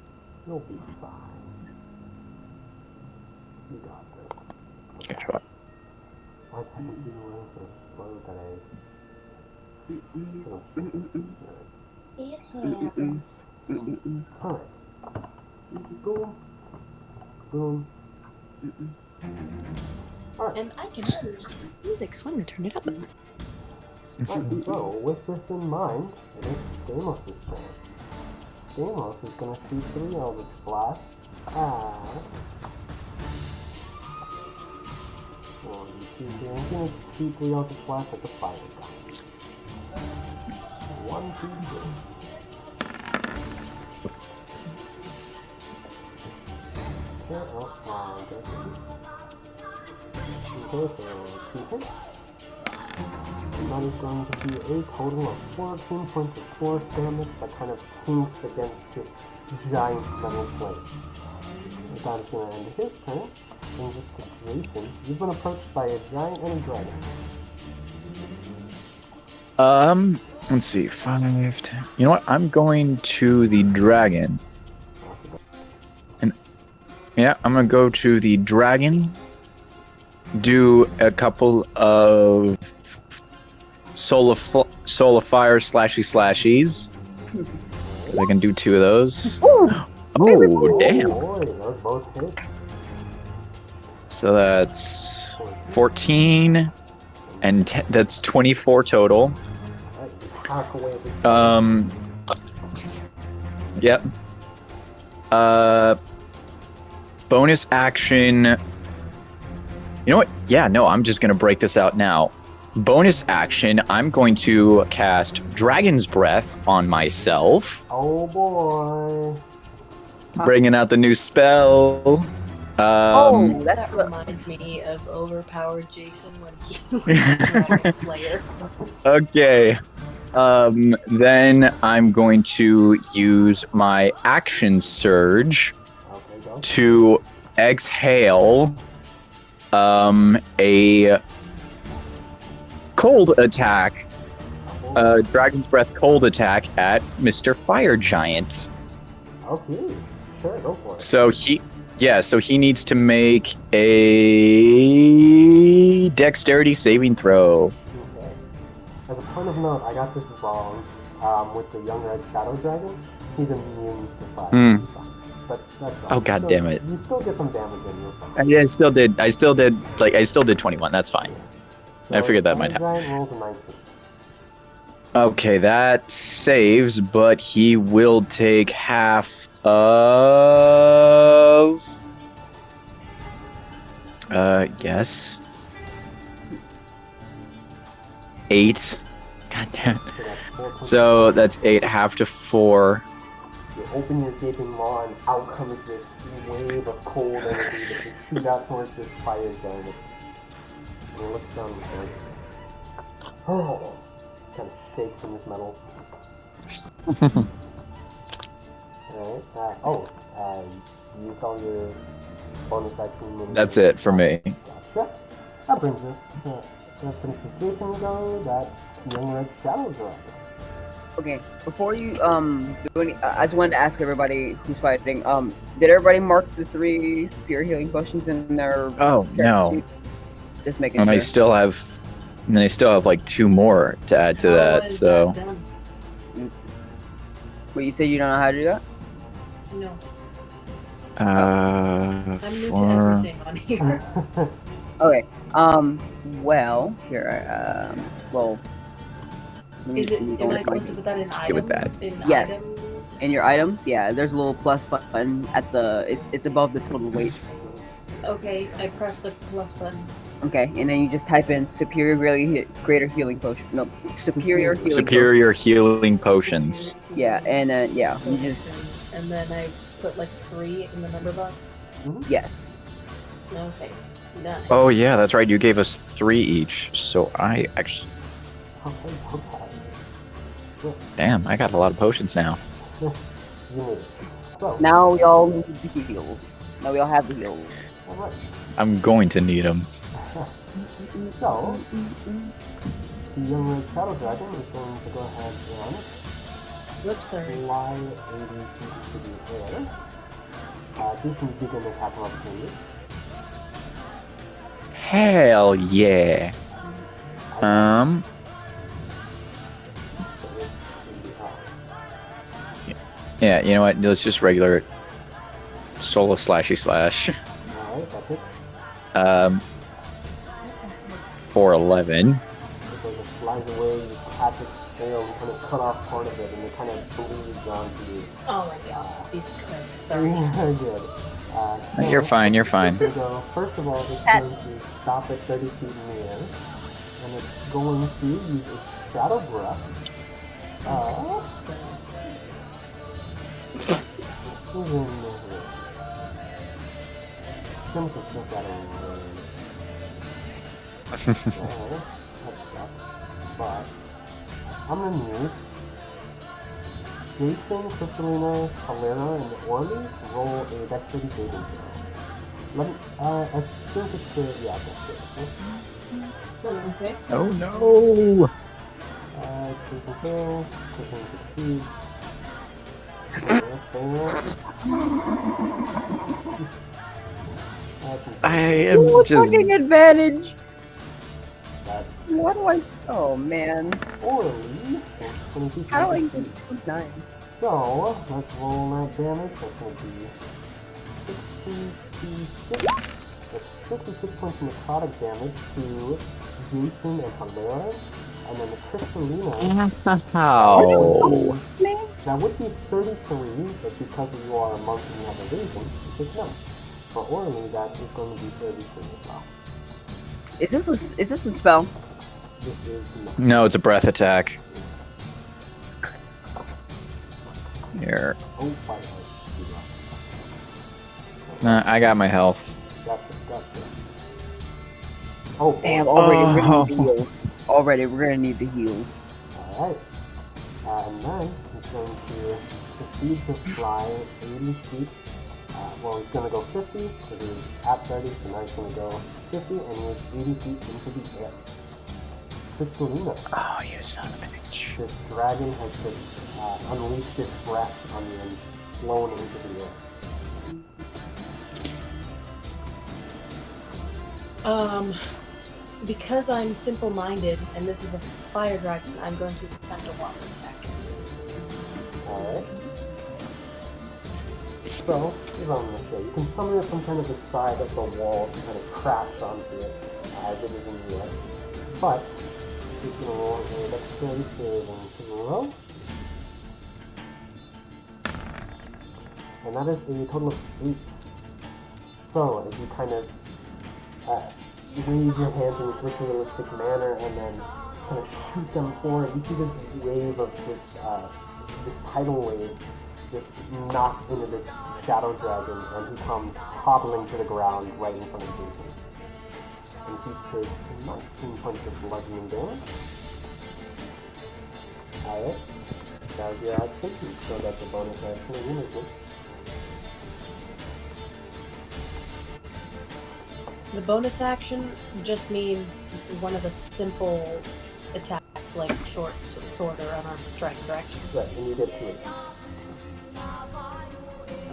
[SPEAKER 1] You'll be fine. You got this.
[SPEAKER 3] Okay, sure.
[SPEAKER 1] Why is my computer running so slow today?
[SPEAKER 5] It happens.
[SPEAKER 1] Alright. Boom. Boom. Alright.
[SPEAKER 5] And I can hear music, so I'm gonna turn it up.
[SPEAKER 1] Alright, so with this in mind, it is Stamos' turn. Stamos is gonna shoot 3 Eldritch Blasts at... Well, you see here, I'm gonna shoot 3 Eldritch Blasts at the fire guy. 1, 2, 3. Okay, oh, okay, so 2 hits. And that is going to be a total of 14 points of force damage that kind of tinks against this giant metal plate. And that is going to end his turn. Brings us to Jason. You've been approached by a giant and a dragon.
[SPEAKER 3] Let's see, 5, 10. You know what? I'm going to the dragon. And yeah, I'm gonna go to the dragon. Do a couple of soul of fire slashies. I can do 2 of those. Oh, damn.
[SPEAKER 1] Boy, those both hit.
[SPEAKER 3] So that's 14 and that's 24 total.
[SPEAKER 1] Alright, you hack away at this
[SPEAKER 3] Yep. Bonus action. You know what? Yeah, no, I'm just gonna break this out now. Bonus action, I'm going to cast Dragon's Breath on myself.
[SPEAKER 1] Oh boy.
[SPEAKER 3] Bringing out the new spell.
[SPEAKER 2] Oh, that's
[SPEAKER 5] that
[SPEAKER 2] the-
[SPEAKER 5] reminds me of overpowered Jason when he was Dragon Slayer.
[SPEAKER 3] Okay. Then I'm going to use my action surge
[SPEAKER 1] Okay, go.
[SPEAKER 3] to exhale a cold attack, Dragon's Breath cold attack at Mr. Fire Giant.
[SPEAKER 1] Okay, sure, go for it.
[SPEAKER 3] So he needs to make a dexterity saving throw.
[SPEAKER 1] Okay. As a point of note, I got this wrong with the young red shadow dragon. He's immune to fire.
[SPEAKER 3] Hmm.
[SPEAKER 1] But that's fine.
[SPEAKER 3] Oh, God damn it.
[SPEAKER 1] You still get some damage in your fire.
[SPEAKER 3] I still did 21. That's fine. I figured that might happen.
[SPEAKER 1] Giant rolls a 19.
[SPEAKER 3] Okay, that saves, but he will take half of... yes. 8. God damn it.
[SPEAKER 1] So that's 4 points.
[SPEAKER 3] So that's 8, half to 4.
[SPEAKER 1] You open your gaping maw and out comes this wave of cold energy that just shoots out towards this fire giant. And he looks down and says, "Oh," kind of shakes in this metal. Alright, you used all your bonus action. and-
[SPEAKER 3] That's it for me.
[SPEAKER 1] Gotcha. That brings us, that finishes Jason go, that's Young Red Shadow Dragon.
[SPEAKER 2] Okay, before you do any, I just wanted to ask everybody who's fighting. Did everybody mark the 3 superior healing potions in their?
[SPEAKER 3] Oh,
[SPEAKER 2] character
[SPEAKER 3] no.
[SPEAKER 2] sheet? Just making
[SPEAKER 3] And
[SPEAKER 2] sure.
[SPEAKER 3] I still have like 2 more to add to
[SPEAKER 5] How
[SPEAKER 3] that,
[SPEAKER 5] is
[SPEAKER 3] so...
[SPEAKER 5] that done?
[SPEAKER 2] But you said you don't know how to do that.
[SPEAKER 5] No, I'm new to
[SPEAKER 3] 4...
[SPEAKER 5] everything on here.
[SPEAKER 2] Okay. Well, here. Well. let me-
[SPEAKER 5] Is it?
[SPEAKER 2] let me
[SPEAKER 5] Am
[SPEAKER 2] go
[SPEAKER 5] I
[SPEAKER 2] with my-
[SPEAKER 5] supposed to put that in
[SPEAKER 3] Just give it
[SPEAKER 5] items?
[SPEAKER 3] that.
[SPEAKER 5] In
[SPEAKER 2] Yes.
[SPEAKER 5] items?
[SPEAKER 2] In your items, yeah. There's a little plus button at the. It's above the total weight.
[SPEAKER 5] Okay, I press the plus button.
[SPEAKER 2] Okay, and then you just type in greater healing potion. No, superior healing.
[SPEAKER 3] Superior healing potions.
[SPEAKER 2] Potion. Yeah, and yeah, you just
[SPEAKER 5] And then I put like 3 in the number box.
[SPEAKER 2] yes.
[SPEAKER 5] Okay, nice.
[SPEAKER 3] Oh yeah, that's right. You gave us 3 each, so I actually...
[SPEAKER 1] Okay.
[SPEAKER 3] Damn, I got a lot of potions now.
[SPEAKER 1] You made it. So,
[SPEAKER 2] Now we all need the heals. Now we all have the heals.
[SPEAKER 1] alright.
[SPEAKER 3] I'm going to need them.
[SPEAKER 1] So, the Young Red Shadow Dragon is going to go ahead and
[SPEAKER 5] Whoops, sorry.
[SPEAKER 1] fly 80 feet to the air. Jason's begin to attack him opportunity.
[SPEAKER 3] Hell yeah. Yeah, you know what? Let's just regular solo slashy slash.
[SPEAKER 1] Alright, that hits.
[SPEAKER 3] 411.
[SPEAKER 1] It just flies away, you catch its tail and kind of cut off part of it, and it kind of bleeds onto you.
[SPEAKER 5] Oh my god, Jesus Christ, sorry.
[SPEAKER 1] Very good.
[SPEAKER 3] You're fine, you're fine.
[SPEAKER 1] So, first of all, it's going to stop at 30 feet in the air, and it's going to use its Shadow Breath. Who's in here? Genesis just out of range. That sucks. But I'm gonna use Jason, Crystalina, Calera, and Orly roll a dexterity saving throw. Let me, I think it's the, yeah, dexterity.
[SPEAKER 5] Okay.
[SPEAKER 3] Oh no!
[SPEAKER 1] Christian fails. Christian succeeds. Fails.
[SPEAKER 3] I am
[SPEAKER 2] What
[SPEAKER 3] just.
[SPEAKER 2] fucking advantage?
[SPEAKER 1] That's
[SPEAKER 2] What do I? Oh man.
[SPEAKER 1] orally.
[SPEAKER 2] How do I get 9?
[SPEAKER 1] So, let's roll that damage. That's going to be 66. That's 66 points of necrotic damage to Jason and Hilaire. And then the Crystalina.
[SPEAKER 3] How?
[SPEAKER 2] Me?
[SPEAKER 1] That would be 33, but because you are a monk and you have evasion, it's no. For orally, that is going to be 33 as well.
[SPEAKER 2] Is this a spell?
[SPEAKER 1] This is not.
[SPEAKER 3] No, it's a breath attack. Here.
[SPEAKER 1] Oh, fire.
[SPEAKER 3] I got my health.
[SPEAKER 1] Gotcha. Oh,
[SPEAKER 2] Damn! Already, we're gonna need the
[SPEAKER 3] Oh.
[SPEAKER 2] heals. Already, we're gonna need the heals.
[SPEAKER 1] Alright. And then he's going to proceed to fly 80 feet. Well, he's going to go 50 because he was at 30, so now he's going to go 50 and he's 80 feet into the air. Crystalina,
[SPEAKER 3] Oh, you son of a bitch.
[SPEAKER 1] this dragon has just unleashed its breath on you and flown into the air.
[SPEAKER 5] Because I'm simple-minded and this is a fire dragon, I'm going to attempt a water attack.
[SPEAKER 1] Alright. So, here's what I'm going to say. You can summon it from kind of the side of the wall to kind of crash onto it as it is in the air. But, you can roll a dexterity saving throw. And that is a total of 8. So, as you kind of wave your hands in this ritualistic manner and then kind of shoot them forward, you see this wave of this tidal wave just knock into this shadow dragon, and he comes toppling to the ground right in front of Jason. And he takes 19 points of bludgeoning damage. Alright. That was your action, so that's a bonus action of your movement.
[SPEAKER 5] The bonus action just means one of the simple attacks, like short sword or unarmed strike, correct?
[SPEAKER 1] Right, and you get 2.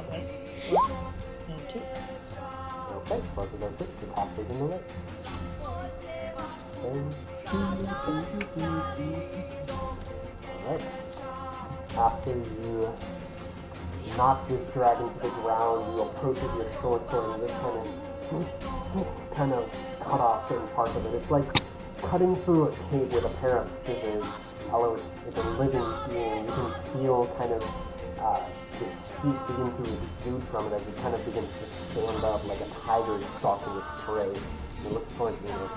[SPEAKER 5] Okay. 1 and 2.
[SPEAKER 1] Okay, both of those hits, the top is in the right. Alright. After you knock this dragon to the ground, you approach it with your short sword and just kind of cut off certain parts of it. It's like cutting through a cake with a pair of scissors, although it's a living being. You can feel kind of this heat begin to exude from it as it kind of begins to stand up like a tiger stalking its prey. And it looks towards you and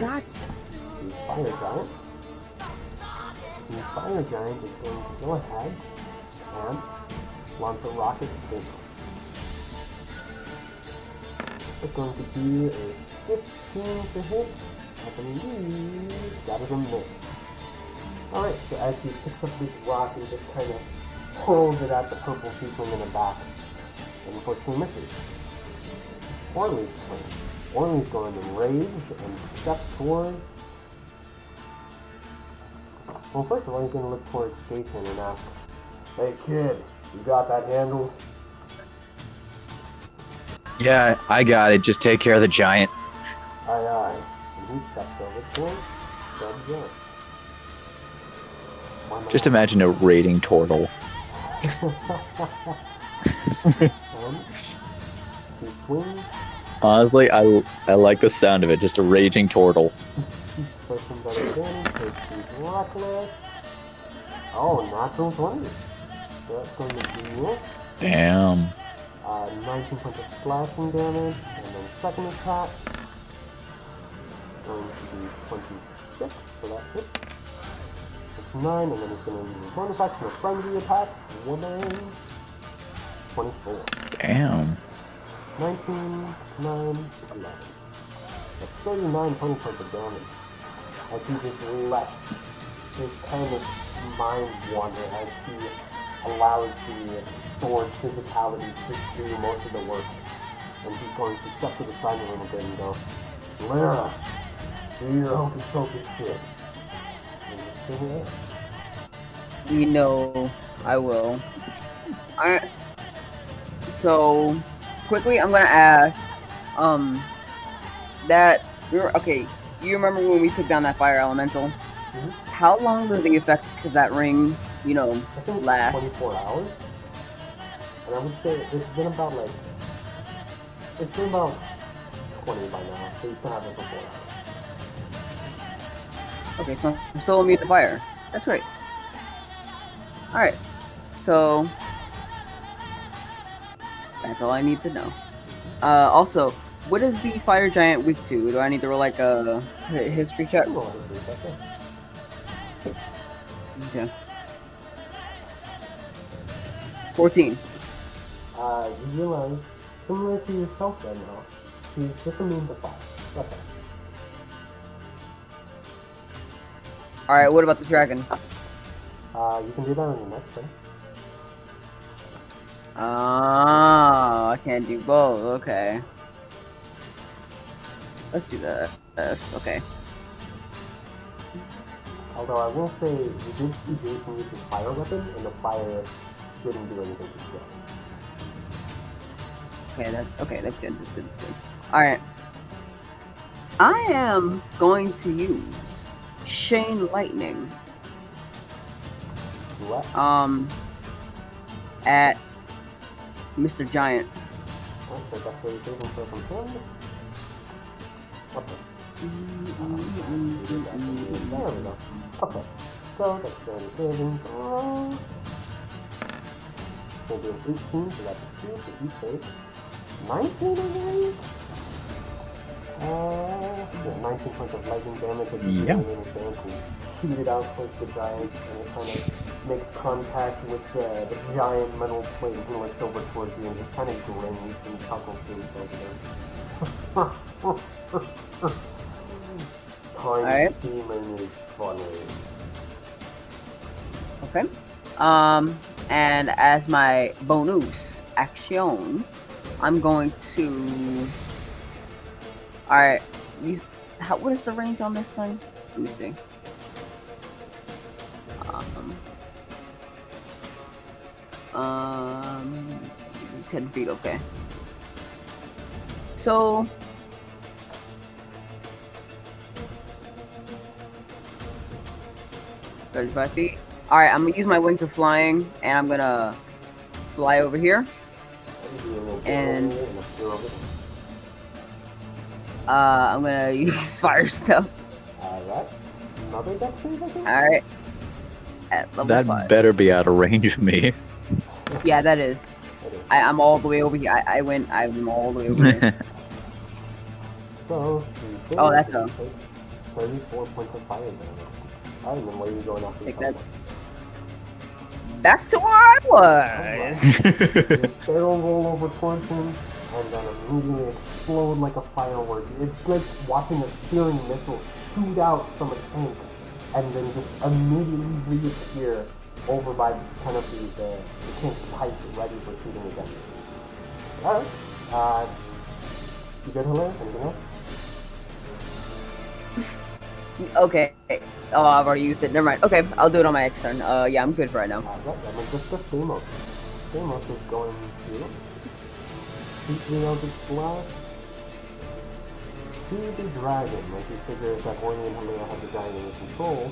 [SPEAKER 2] God.
[SPEAKER 1] the fire giant. The fire giant is going to go ahead and launch a rocket stimulus. It's going to be a 15 to hit. I believe that is a miss. Alright, so as he picks up this rock and just kind of hurls it at the purple tiefling in the back, and unfortunately misses. Orly's turn. Orly's going to rage and step towards... Well, first of all, he's going to look towards Jason and ask, "Hey kid, you got that handled?"
[SPEAKER 3] Yeah, I got it. Just take care of the giant.
[SPEAKER 1] Aye aye. And he steps over to him, grabs it.
[SPEAKER 3] Just imagine a raiding turtle.
[SPEAKER 1] And he swings.
[SPEAKER 3] Honestly, I like the sound of it. Just a raging turtle.
[SPEAKER 1] Person better advantage, because he's reckless. Oh, natural 20. So that's going to be
[SPEAKER 3] Damn.
[SPEAKER 1] 19 points of slashing damage, and then second attack going to be 26, so that hits. It's 9, and then he's going to use bonus action a frenzy attack. 24.
[SPEAKER 3] Damn.
[SPEAKER 1] 19, 9, 11. That's 39 points of damage. As he just lets his kind of mind wander as he allows the sword's physicality to do most of the work. And he's going to step to the side a little bit and go, Lara, do your hocus pocus shit. And just still there.
[SPEAKER 2] You know, I will. Alright. So, quickly, I'm gonna ask, okay, you remember when we took down that fire elemental?
[SPEAKER 1] Mhm.
[SPEAKER 2] How long do the effects of that ring,
[SPEAKER 1] I think
[SPEAKER 2] last?
[SPEAKER 1] 24 hours. And I would say it's been about 20 by now, so you still have it for 4 hours.
[SPEAKER 2] Okay, so I'm still immune to fire. That's great. Alright, so that's all I need to know. Also, what is the fire giant weak to? Do I need to roll like a history check?
[SPEAKER 1] You know what it is, okay?
[SPEAKER 2] Okay. 14.
[SPEAKER 1] You realize, similar to yourself right now, he's just immune to fire. That's all.
[SPEAKER 2] Alright, what about the dragon?
[SPEAKER 1] You can do that on the next turn.
[SPEAKER 2] Ah, I can't do both. Okay. Let's do that. That's okay.
[SPEAKER 1] Although I will say, you did see Jason use his fire weapon, and the fire didn't do anything to him.
[SPEAKER 2] Okay, that's good. That's good. Alright. I am going to use Chain Lightning.
[SPEAKER 1] What?
[SPEAKER 2] At Mr. Giant.
[SPEAKER 1] Oh, so that's where you're saving for from him? Okay. There we go. Okay. So that's where you're saving from. We'll do an 18, so that's a 2, so you save 19, I believe? Yeah, 19 points of lightning damage as you
[SPEAKER 3] Yeah.
[SPEAKER 1] advance and shoot it out towards the giant, and it kind of makes contact with the giant metal plate and looks over towards you and just kind of grins and chuckles to himself. Time
[SPEAKER 2] Alright.
[SPEAKER 1] demon is funny.
[SPEAKER 2] Okay. And as my bonus action, I'm going to. Alright. What is the range on this thing? Let me see. 10 feet, okay. So. 35 feet. Alright, I'm gonna use my wings of flying, and I'm gonna fly over here. And I'm gonna use fire stuff.
[SPEAKER 1] Alright. Another deck save, I think?
[SPEAKER 2] Alright. At level
[SPEAKER 3] That
[SPEAKER 2] 5.
[SPEAKER 3] better be out of range of me.
[SPEAKER 2] Yeah, that is. I'm all the way over here. I'm all the way over here.
[SPEAKER 1] So,
[SPEAKER 2] Oh, that's a.
[SPEAKER 1] 34 points of fire damage. Alright, then where are you going after
[SPEAKER 2] Take
[SPEAKER 1] this
[SPEAKER 2] that.
[SPEAKER 1] one?
[SPEAKER 2] Back to where I was.
[SPEAKER 1] You barrel roll over towards him, and then immediately explode like a firework. It's like watching a searing missile shoot out from a tank, and then just immediately reappear over by kind of the tank's pipe ready for shooting again. Alright, you good, Hilaire? Anything else?
[SPEAKER 2] Okay. Oh, I've already used it. Never mind. Okay, I'll do it on my next turn. Yeah, I'm good for right now.
[SPEAKER 1] Right, that means just Stamos. Stamos is going to shoot the Eldritch Blast to the dragon. Like he figures that Orny and Hilaire have the dragon under control.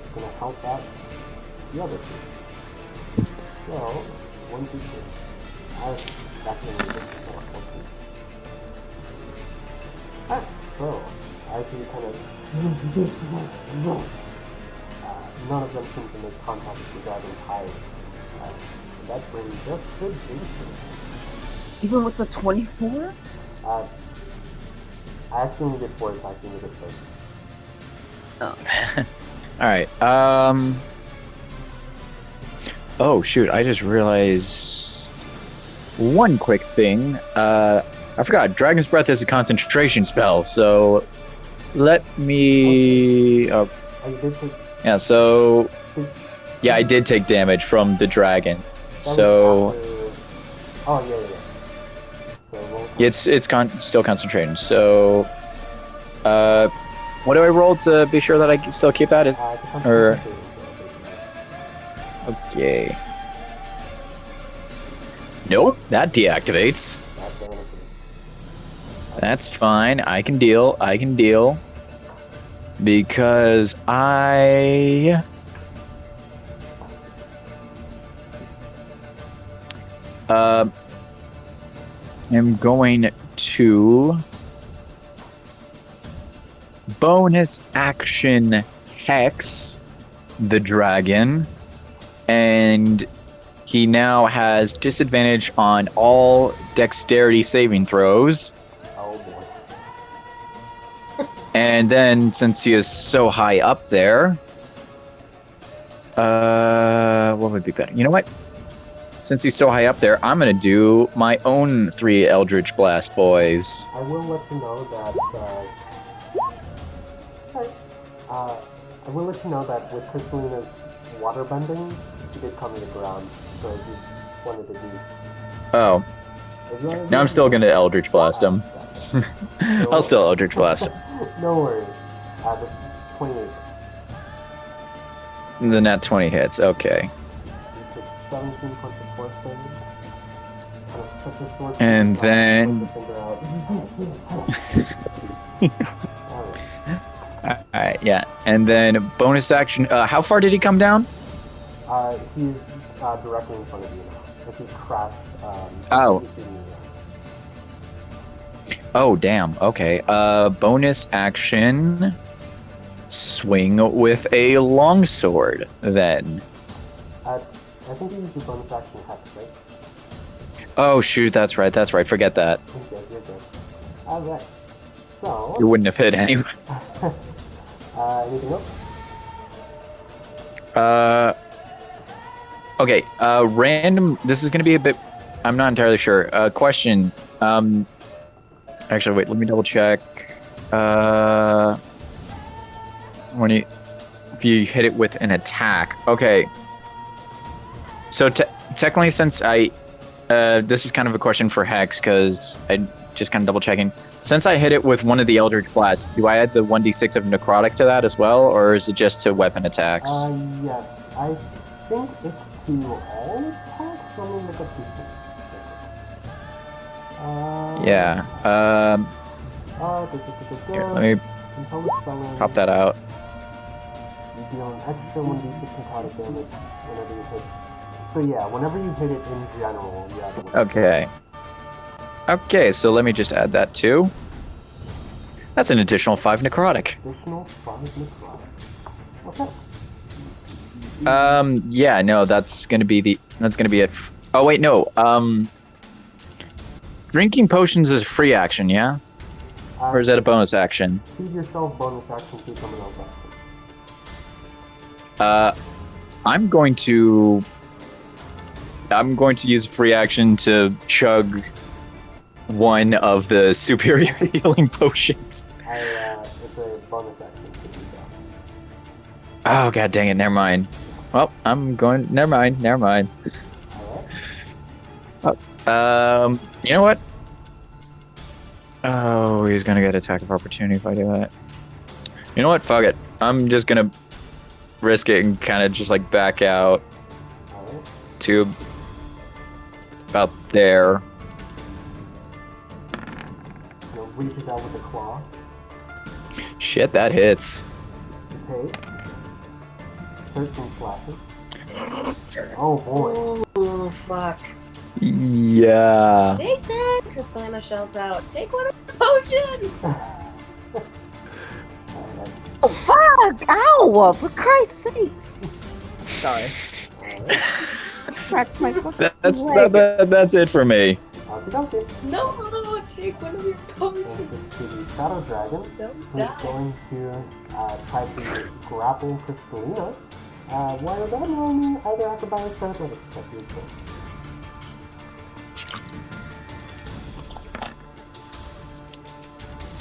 [SPEAKER 1] It's gonna help out the other two. So, 1, 2, 3. That's gonna be good. 4, 2. Alright, so as you kind of none of them seem to make contact with the dragon's hide. That brings us to Jason.
[SPEAKER 2] Even with the 24?
[SPEAKER 1] I actually needed 4 attacks, you needed 6.
[SPEAKER 2] Oh.
[SPEAKER 3] Alright, oh shoot, I just realized one quick thing. I forgot, Dragon's Breath is a concentration spell, so let me...
[SPEAKER 1] Oh, you did take...
[SPEAKER 3] Yeah, so... Yeah, I did take damage from the dragon,
[SPEAKER 1] that
[SPEAKER 3] so...
[SPEAKER 1] was after... Oh, yeah. So roll
[SPEAKER 3] It's still concentrating. So, what do I roll to be sure that I can still keep that?
[SPEAKER 1] It's a
[SPEAKER 3] Or-
[SPEAKER 1] concentration skill,
[SPEAKER 3] Okay. Nope, that deactivates.
[SPEAKER 1] basically. That's benefit.
[SPEAKER 3] That's fine. I can deal. I can deal. Because I am going to bonus action hex the dragon, and he now has disadvantage on all dexterity saving throws.
[SPEAKER 1] Oh boy.
[SPEAKER 3] And then, since he is so high up there, what would be better? You know what? Since he's so high up there, I'm gonna do my own 3 Eldritch Blast boys.
[SPEAKER 1] I will let you know that. I will let you know that with Crystallina's water bending, she did come to the ground. So if you wanted to do.
[SPEAKER 3] Oh,
[SPEAKER 1] If you wanted to
[SPEAKER 3] now I'm
[SPEAKER 1] do-
[SPEAKER 3] still gonna Eldritch Blast him. I'll still Eldritch Blast him.
[SPEAKER 1] No worries. The 28.
[SPEAKER 3] The nat 20 hits. Okay.
[SPEAKER 1] You took 17 points of force damage. And it's such a short
[SPEAKER 3] And
[SPEAKER 1] time,
[SPEAKER 3] then-
[SPEAKER 1] put the finger out. Alright.
[SPEAKER 3] Alright, yeah. And then bonus action. How far did he come down?
[SPEAKER 1] He's directly in front of you now. As he crashed.
[SPEAKER 3] Oh.
[SPEAKER 1] into you.
[SPEAKER 3] Oh, damn. Okay. Bonus action. Swing with a longsword, then.
[SPEAKER 1] I think you used your bonus action hex, right?
[SPEAKER 3] Oh, shoot. That's right. That's right. Forget that.
[SPEAKER 1] You're good. Alright. So.
[SPEAKER 3] You wouldn't have hit anyway.
[SPEAKER 1] Anything else?
[SPEAKER 3] Okay. Random. This is going to be a bit. I'm not entirely sure. Question. Actually, wait. Let me double check. When if you hit it with an attack. Okay. So technically, since this is kind of a question for Hex, because I just kind of double checking. Since I hit it with one of the Eldritch Blasts, do I add the 1d6 of necrotic to that as well, or is it just to weapon attacks?
[SPEAKER 1] Yes. I think it's to all attacks. Let me look up the specifics.
[SPEAKER 3] Yeah. Here, let me pop that out.
[SPEAKER 1] You deal an extra 1d6 necrotic damage whenever you hit. So yeah, whenever you hit it in general, you add the 1d6.
[SPEAKER 3] Okay. Okay, so let me just add that too. That's an additional 5 necrotic.
[SPEAKER 1] Additional 5 necrotic. What's that?
[SPEAKER 3] Yeah, no, that's gonna be it. Oh wait, no. Drinking potions is a free action, yeah? Or is that a bonus action?
[SPEAKER 1] Feed yourself bonus action to someone else action.
[SPEAKER 3] I'm going to use a free action to chug one of the superior healing potions.
[SPEAKER 1] It's a bonus action to do so.
[SPEAKER 3] Oh god dang it, never mind. Well, never mind.
[SPEAKER 1] Alright.
[SPEAKER 3] You know what? Oh, he's gonna get attack of opportunity if I do that. You know what? Fuck it. I'm just gonna risk it and kind of just like back out
[SPEAKER 1] Alright.
[SPEAKER 3] to about there.
[SPEAKER 1] Reaches out with a claw.
[SPEAKER 3] Shit, that hits.
[SPEAKER 1] Take 13 slashes. Oh boy.
[SPEAKER 4] Ooh, fuck.
[SPEAKER 3] Yeah.
[SPEAKER 4] Jason! Kristalina shouts out, take one of the potions!
[SPEAKER 1] Alright.
[SPEAKER 2] Oh, fuck! Ow! For Christ's sakes! Sorry. Cracked my fucking leg.
[SPEAKER 3] That's it for me.
[SPEAKER 1] Okay.
[SPEAKER 4] No, take one of your
[SPEAKER 1] And
[SPEAKER 4] potions.
[SPEAKER 1] this to the Shadow Dragon,
[SPEAKER 4] Don't
[SPEAKER 1] who's
[SPEAKER 4] die.
[SPEAKER 1] going to try to grapple Crystallina. While that rolling either acrobatics or athletics. That's your choice.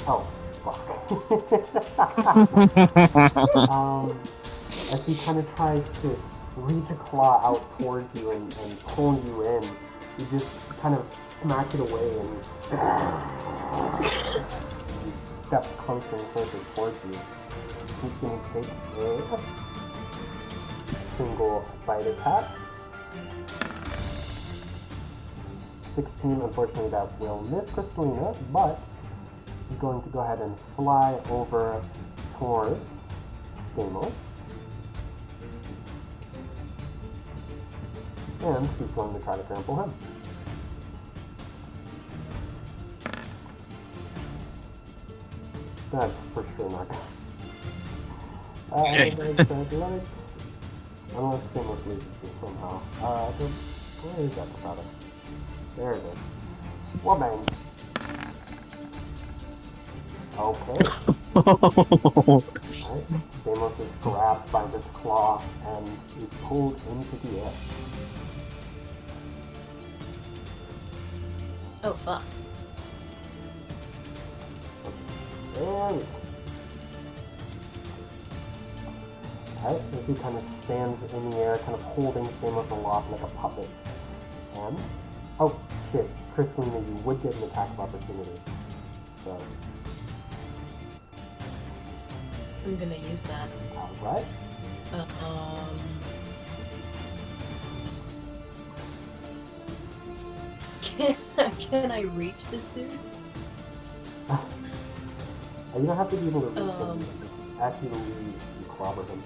[SPEAKER 1] Oh, fuck. As he kind of tries to reach a claw out towards you and pull you in, You just kind of smack it away and he steps closer and closer towards you. He's going to take a single bite attack. 16, unfortunately that will miss Crystalina, but he's going to go ahead and fly over towards Stamos. And he's going to try to trample him. That's for sure not good. Unless Stamos loses it somehow. Where is that product? There it is. Well, bang. Okay. Right. Stamos is grabbed by this claw and is pulled into the air.
[SPEAKER 5] Oh fuck.
[SPEAKER 1] There we go. Alright, as he kind of stands in the air, kind of holding Stamos aloft like a puppet. And, oh shit, Crystalina, you would get an attack of opportunity. So,
[SPEAKER 5] I'm gonna use that.
[SPEAKER 1] alright.
[SPEAKER 5] Can I reach this dude?
[SPEAKER 1] You don't have to be able to reach him. Just as he leaves, you clobber him.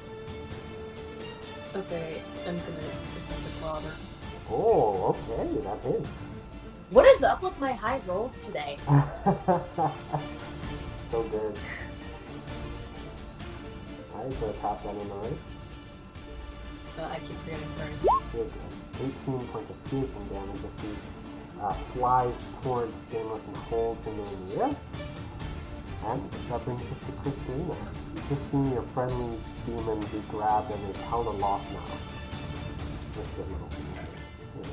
[SPEAKER 5] Okay, I'm gonna hit the clobber.
[SPEAKER 1] Oh, okay, that hits.
[SPEAKER 4] What is up with my high rolls today?
[SPEAKER 1] So good. Alright, so pass that in, alright?
[SPEAKER 5] I keep forgetting, sorry.
[SPEAKER 1] Good. 18 points of piercing damage as he flies towards Stamos and holds him in the air. And that brings us to Crystalina. You've just seen your friendly demon be grabbed and is held aloft now. Let's get little. There we go.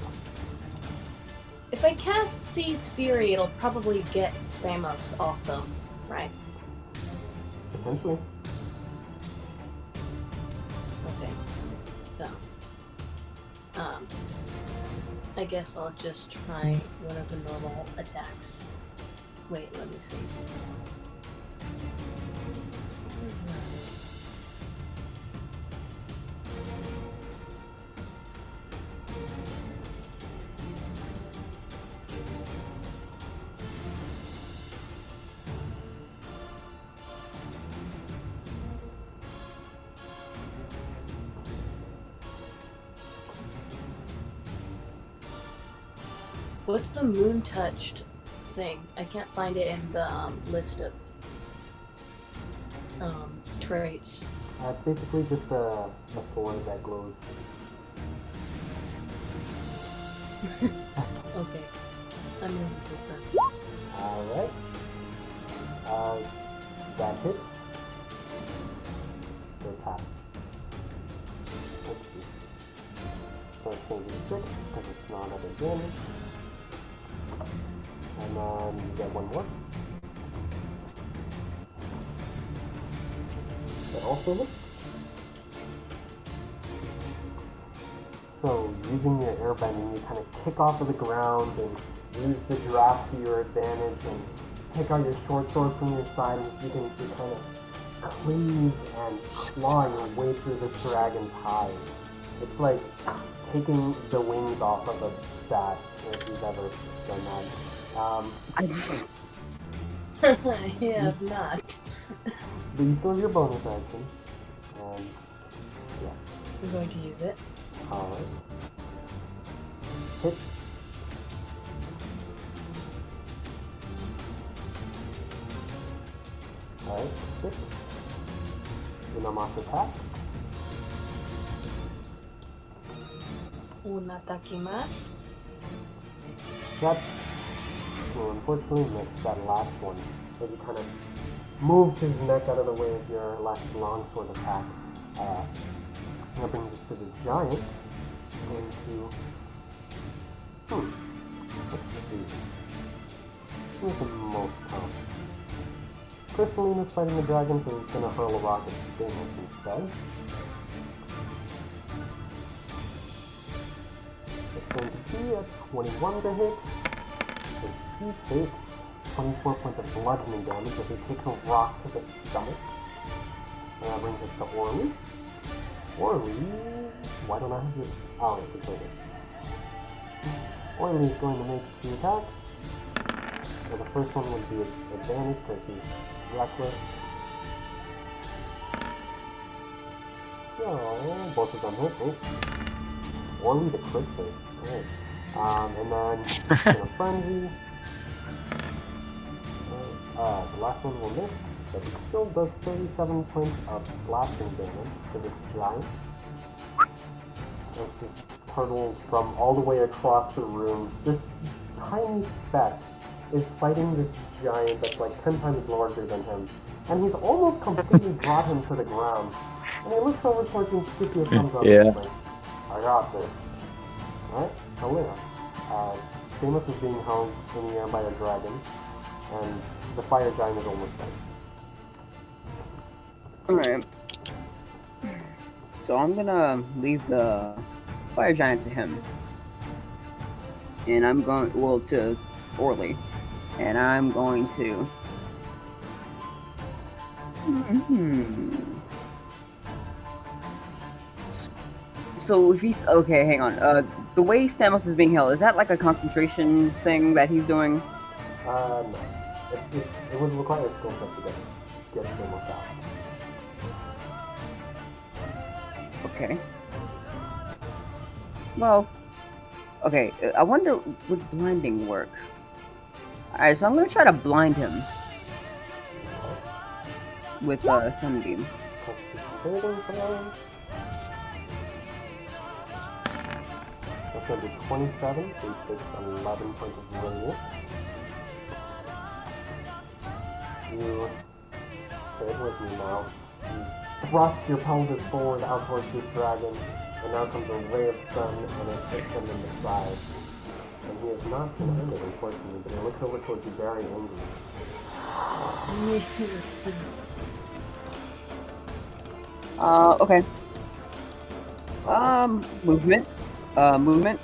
[SPEAKER 4] If I cast Seize Fury, it'll probably get Stamos also, right?
[SPEAKER 1] Potentially.
[SPEAKER 5] Okay. So, I guess I'll just try one of the normal attacks. Wait, let me see. What's the moon touched thing? I can't find it in the list of traits.
[SPEAKER 1] It's basically just a sword that glows.
[SPEAKER 5] Okay, I'm gonna use this then.
[SPEAKER 1] Alright. That hits. The attack. Let's see. So it's going to be 6 because it's not other damage. And then you get one more. That also hits. So using your airbending, you kind of kick off of the ground and use the draft to your advantage and take out your short sword from your side and you can kind of cleave and claw your way through this dragon's hide. It's like taking the wings off of a bat, if you've ever done that.
[SPEAKER 2] I just
[SPEAKER 5] I have not.
[SPEAKER 1] But you still have your bonus action. And yeah.
[SPEAKER 5] I'm going to use it.
[SPEAKER 1] Alright. Hit. Alright, 6. Unamas attack.
[SPEAKER 5] Un ataque más.
[SPEAKER 1] That will unfortunately miss that last one. So he kind of moves his neck out of the way of your last longsword attack. That brings us to the giant. Going to... Let's see. Who's the most common? Crystalina's fighting the dragon, so he's going to hurl a rock at Stamos instead. It's going to be a 21 to hit. So he takes 24 points of bludgeoning damage as he takes a rock to the stomach. And that brings us to Orly. Orly, why don't I have this? Oh, it's later. Orly is going to make 2 attacks. And the first one would be advantage because he's reckless. So, both of them hit. Oh. Orly the crit hit. Alright. And then, Frenzy. The last one will miss, but it still does 37 points of slashing damage to this giant. As this turtle from all the way across the room, this tiny speck is fighting this giant that's like 10 times larger than him. And he's almost completely brought him to the ground. And he looks over towards him, gives you a thumbs up, and he's like, I got this. Alright, Helena. Stamos is being held in the air by a dragon, and the fire giant is almost dead.
[SPEAKER 2] Alright. So I'm gonna leave the fire giant to him. And I'm going, to Orly. And I'm going to... So if he's... Okay, hang on. The way Stamos is being held, is that like a concentration thing that he's doing?
[SPEAKER 1] No. It would require a skill check to get Stamos out.
[SPEAKER 2] Okay. Well... Okay, I wonder, would blinding work? Alright, so I'm gonna try to blind him. With Sunbeam.
[SPEAKER 1] That's going to be 27, so he takes 11 points of radiant. You stay with me now. You thrust your pelvis forward out towards this dragon, and now comes a ray of sun, and it hits him in the side. And he is not going to end it, unfortunately, but he looks over towards you very angry.
[SPEAKER 2] Okay. Movement. Movement.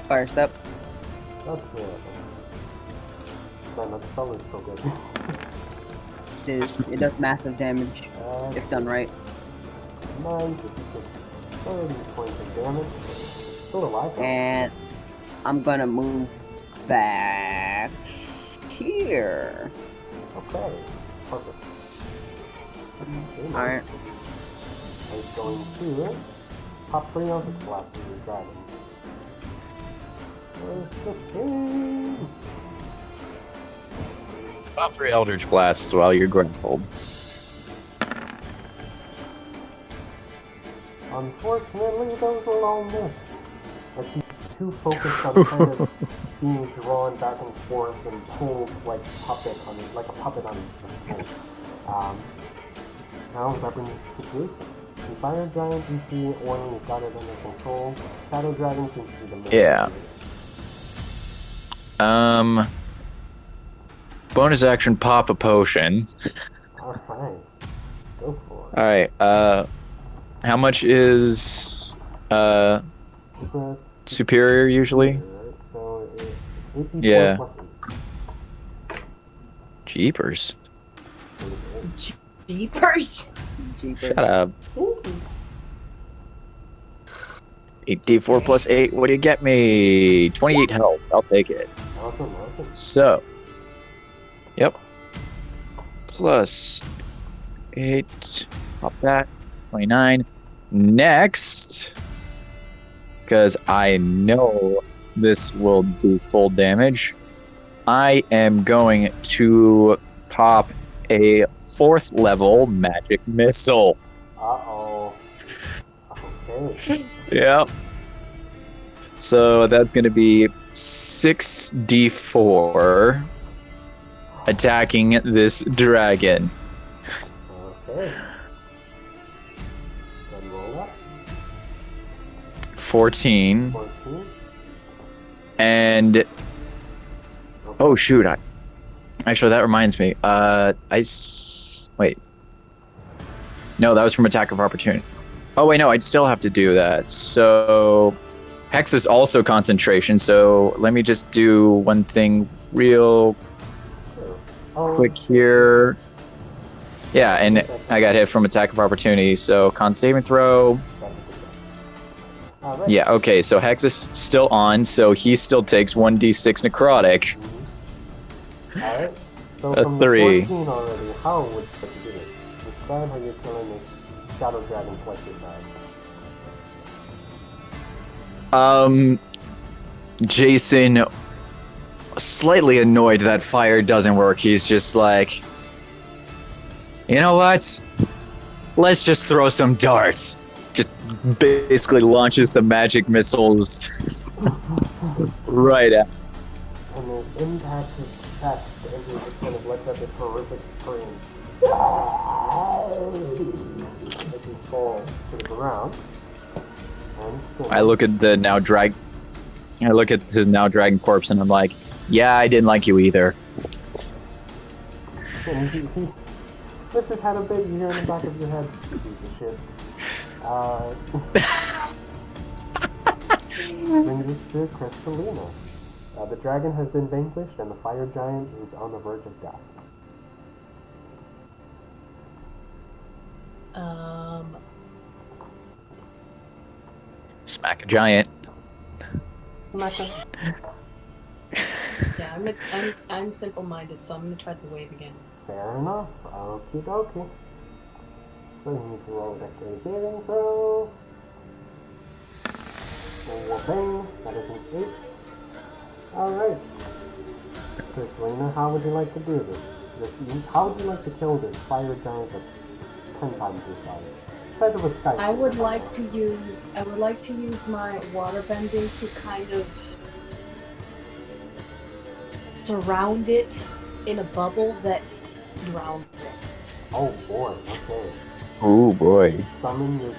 [SPEAKER 2] Fire step.
[SPEAKER 1] That's beautiful. Man, that spell is so good.
[SPEAKER 2] It does massive damage if done right.
[SPEAKER 1] Nice, it takes 30 points of damage. Still alive, though.
[SPEAKER 2] And I'm gonna move back here.
[SPEAKER 1] Okay, perfect.
[SPEAKER 2] Alright.
[SPEAKER 1] He's going to pop 3 Eldritch Blasts into the dragon. Where's the thing?
[SPEAKER 3] Pop 3 Eldritch Blasts while you're grappled.
[SPEAKER 1] Unfortunately, those will all miss. As he's too focused on kind of being drawn back and forth and pulled like a puppet on a string. Now that brings us to Bruce. The fire giant you see Orlin has got it under control. Shadow dragon seems to be the main
[SPEAKER 3] Yeah. Bonus action, pop a potion.
[SPEAKER 1] Alright. Go for it.
[SPEAKER 3] Alright, how much is
[SPEAKER 1] It's a
[SPEAKER 3] superior usually?
[SPEAKER 1] right? So it's 8d4
[SPEAKER 3] Yeah.
[SPEAKER 1] plus 8.
[SPEAKER 3] Jeepers.
[SPEAKER 5] Jeepers.
[SPEAKER 3] Shut up. 8d4 plus 8, what do you get me? 28 health, I'll take it.
[SPEAKER 1] Awesome.
[SPEAKER 3] So, yep. Plus 8, pop that, 29. Next, because I know this will do full damage, I am going to pop a 4th level magic missile.
[SPEAKER 1] Uh-oh. Okay.
[SPEAKER 3] Yep. So that's going to be 6d4 attacking this dragon.
[SPEAKER 1] Okay. Then roll up.
[SPEAKER 3] 14.
[SPEAKER 1] 14.
[SPEAKER 3] And oh shoot! Actually, that reminds me. Wait. No, that was from attack of opportunity. Oh wait, no, I'd still have to do that. So Hex is also concentration. So let me just do one thing real
[SPEAKER 1] Oh,
[SPEAKER 3] quick here. Yeah, and I got hit from attack of opportunity. So con saving throw.
[SPEAKER 1] All right.
[SPEAKER 3] Yeah, okay. So Hex is still on. So he still takes 1d6 necrotic.
[SPEAKER 1] All right. So
[SPEAKER 3] A
[SPEAKER 1] from
[SPEAKER 3] 3.
[SPEAKER 1] the 14 already, how would you do it? Describe how you're killing this shadow dragon collector guy.
[SPEAKER 3] Jason, slightly annoyed that fire doesn't work. He's just like, you know what? Let's just throw some darts. Just basically launches the magic missiles right at.
[SPEAKER 1] And then impacts his chest, and he just kind of lets out this horrific scream. As he falls to the ground. And
[SPEAKER 3] I look at the now dragon corpse and I'm like, yeah, I didn't like you either.
[SPEAKER 1] And he lifts his head a bit, you hear in the back of your head, piece of shit. Brings us to Crystalina. The dragon has been vanquished and the fire giant is on the verge of death.
[SPEAKER 3] Smack a giant.
[SPEAKER 1] Smack him.
[SPEAKER 5] Yeah, I'm simple-minded, so I'm gonna try the wave again.
[SPEAKER 1] Fair enough. Okie dokie. So you need to roll a dexterity saving throw. Bang. That is an 8. Alright. Crystalina, how would you like to do this? How would you like to kill this fire giant that's 10 times your size? Size of a sky.
[SPEAKER 5] I would like to use my water bending to kind of surround it in a bubble that drowns it.
[SPEAKER 1] Oh boy, okay.
[SPEAKER 3] Oh boy.
[SPEAKER 1] You summon this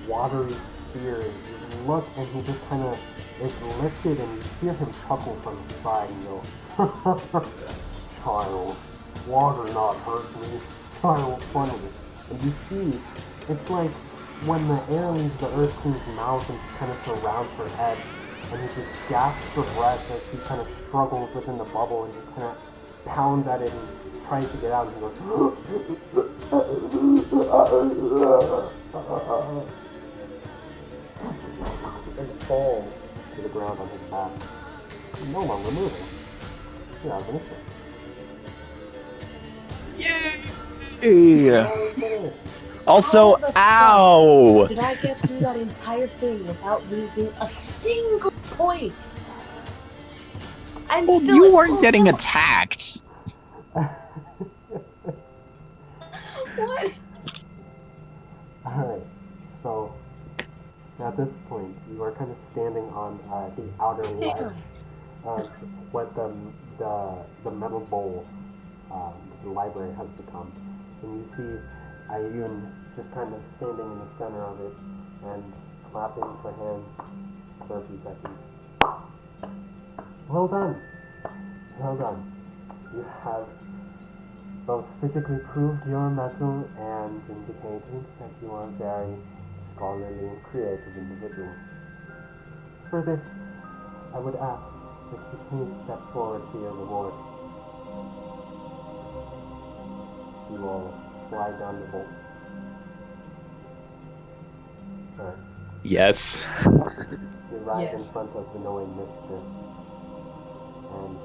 [SPEAKER 1] watery sphere, and you look and he just kind of is lifted and you hear him chuckle from the side and go, child, water not hurt me, child funny. And you see, it's like when the air leaves the Earth Queen's mouth and kind of surrounds her head, and he just gasps for breath as she kind of struggles within the bubble and just kind of pounds at it and tries to get out, and he goes, and falls to the ground on his back. No longer moving. You're out of initiative.
[SPEAKER 3] Yeah. Also, ow!
[SPEAKER 5] Did I get through that entire thing without losing a single point? I'm
[SPEAKER 3] Well,
[SPEAKER 5] still
[SPEAKER 3] you
[SPEAKER 5] at
[SPEAKER 3] weren't
[SPEAKER 5] full
[SPEAKER 3] getting
[SPEAKER 5] health.
[SPEAKER 3] attacked.
[SPEAKER 5] What?
[SPEAKER 1] Alright, so at this point, you are kind of standing on the outer ledge of what the metal bowl the library has become. And you see Ayun just kind of standing in the center of it and clapping her hands for a few seconds. Well done. Well done. You have both physically proved your mettle and indicated that you are a very scholarly and creative individual. For this, I would ask that you please step forward for your reward. You all slide down the bolt. Alright.
[SPEAKER 3] Yes.
[SPEAKER 1] You arrive in
[SPEAKER 5] Yes.
[SPEAKER 1] front of the knowing mistress and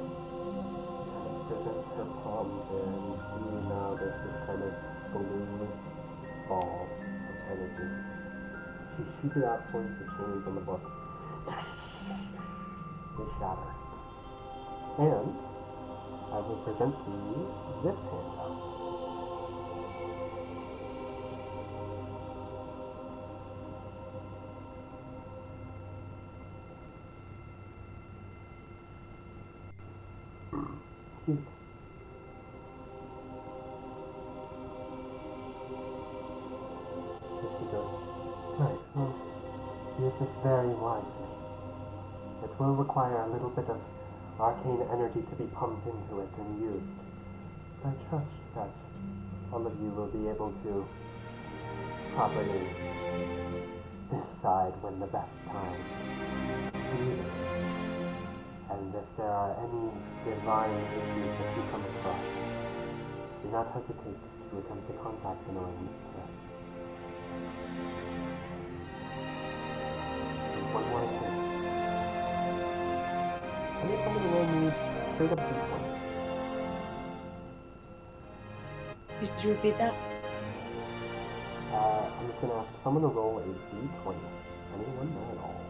[SPEAKER 1] presents her palm there, and you see now there's this kind of blue ball of energy. She shoots it out towards the chains on the book. They shatter. And I will present to you this handout. Excuse me. As she goes, right, well, use this very wisely. It will require a little bit of arcane energy to be pumped into it and used. I trust that all of you will be able to properly decide when the best time to use it is. And if there are any divine issues that you come across, do not hesitate to attempt to contact the knowing mistress. And one more thing. I need someone to roll me straight up D20.
[SPEAKER 5] Could you repeat that?
[SPEAKER 1] I'm just going to ask someone to roll a D20. Anyone at all?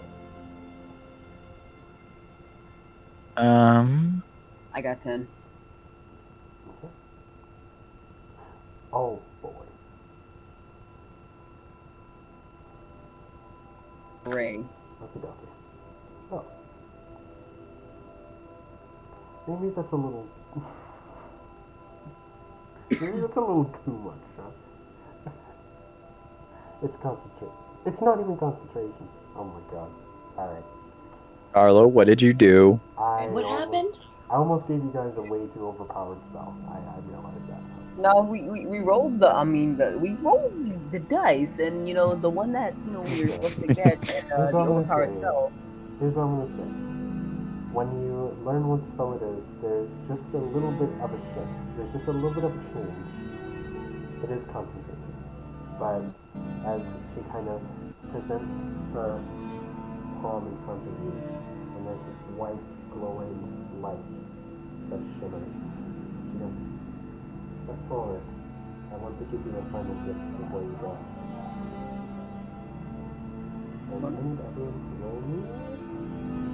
[SPEAKER 2] I got 10.
[SPEAKER 1] Okay. Oh boy.
[SPEAKER 2] Ray.
[SPEAKER 1] Okie dokie. So. Maybe that's a little. Maybe that's a little too much, huh? It's concentration. It's not even concentration. Oh my god. Alright.
[SPEAKER 3] Arlo, what did you do?
[SPEAKER 5] What happened?
[SPEAKER 1] I almost gave you guys a way too overpowered spell. I realized that.
[SPEAKER 2] No, we rolled the. I mean, we rolled the dice, and you know the one that we were supposed to get, and
[SPEAKER 1] Here's
[SPEAKER 2] the
[SPEAKER 1] what I'm gonna
[SPEAKER 2] overpowered
[SPEAKER 1] say.
[SPEAKER 2] spell.
[SPEAKER 1] Here's what I'm gonna say. When you learn what spell it is, there's just a little bit of a shift. There's just a little bit of a change. It is concentration. But as she kind of presents her palm in front of you, and there's this white glowing light that's shimmering, she goes, step forward. I want to give you a final gift before you go. And I need everyone to roll me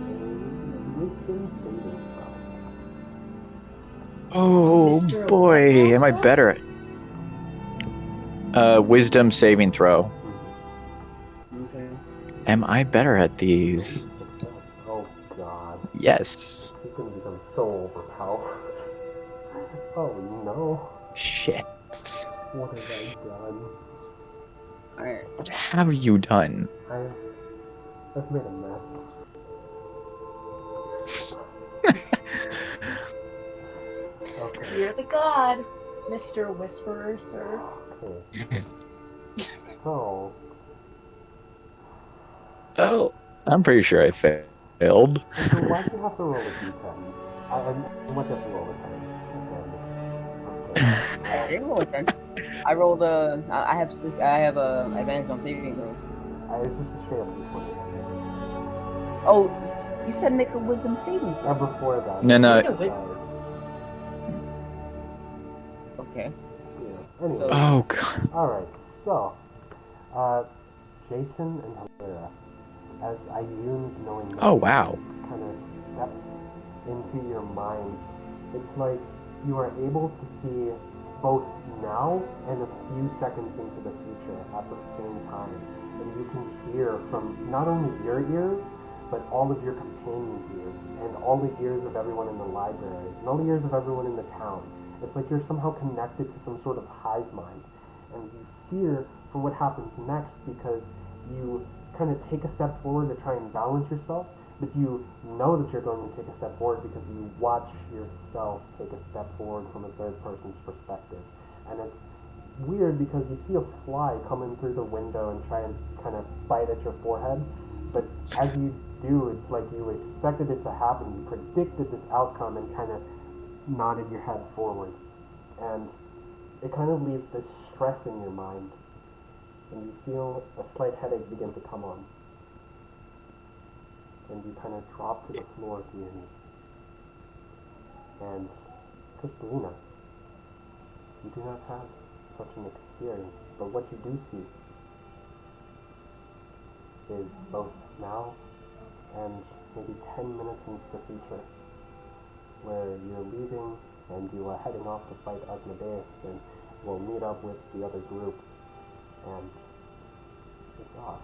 [SPEAKER 1] a wisdom saving throw.
[SPEAKER 3] Oh
[SPEAKER 5] Mr.
[SPEAKER 3] boy, am I
[SPEAKER 5] What?
[SPEAKER 3] better at wisdom saving throw?
[SPEAKER 2] Okay.
[SPEAKER 3] Am I better at these?
[SPEAKER 1] Success. Oh god.
[SPEAKER 3] Yes.
[SPEAKER 1] He's gonna become so overpowered. Oh no.
[SPEAKER 3] Shit.
[SPEAKER 1] What have I done?
[SPEAKER 2] All right.
[SPEAKER 3] What have you done?
[SPEAKER 1] I've made a mess. Okay.
[SPEAKER 5] You're the god, Mr. Whisperer, sir.
[SPEAKER 1] Okay. So,
[SPEAKER 3] Oh, I'm pretty sure I failed.
[SPEAKER 1] so why'd you have to roll a d10? Why'd you have to roll a 10? Okay.
[SPEAKER 2] I didn't roll a 10. I rolled a. I have advantage on saving throws.
[SPEAKER 1] It's just a straight up d20.
[SPEAKER 2] Oh, you said make a wisdom saving throw.
[SPEAKER 1] Before that.
[SPEAKER 3] No, no.
[SPEAKER 5] Make a wisdom.
[SPEAKER 2] Okay.
[SPEAKER 1] Yeah. Anyway.
[SPEAKER 2] So-
[SPEAKER 3] Oh god.
[SPEAKER 1] Alright, so, Jason and Hilera, as Ayun knowing
[SPEAKER 3] Oh wow.
[SPEAKER 1] kind of steps into your mind, it's like you are able to see both now and a few seconds into the future at the same time. And you can hear from not only your ears, but all of your companions' ears, and all the ears of everyone in the library, and all the ears of everyone in the town. It's like you're somehow connected to some sort of hive mind. And you fear for what happens next because you kind of take a step forward to try and balance yourself, but you know that you're going to take a step forward because you watch yourself take a step forward from a third person's perspective. And it's weird because you see a fly come in through the window and try and kind of bite at your forehead, but as you do, it's like you expected it to happen. You predicted this outcome and kind of nodded your head forward. And it kind of leaves this stress in your mind, and you feel a slight headache begin to come on. And you kind of drop to the floor to your knees. And Kristalina, you do not have such an experience, but what you do see is both now and maybe 10 minutes into the future, where you're leaving and you are heading off to fight Asmodeus and will meet up with the other group. And it's odd.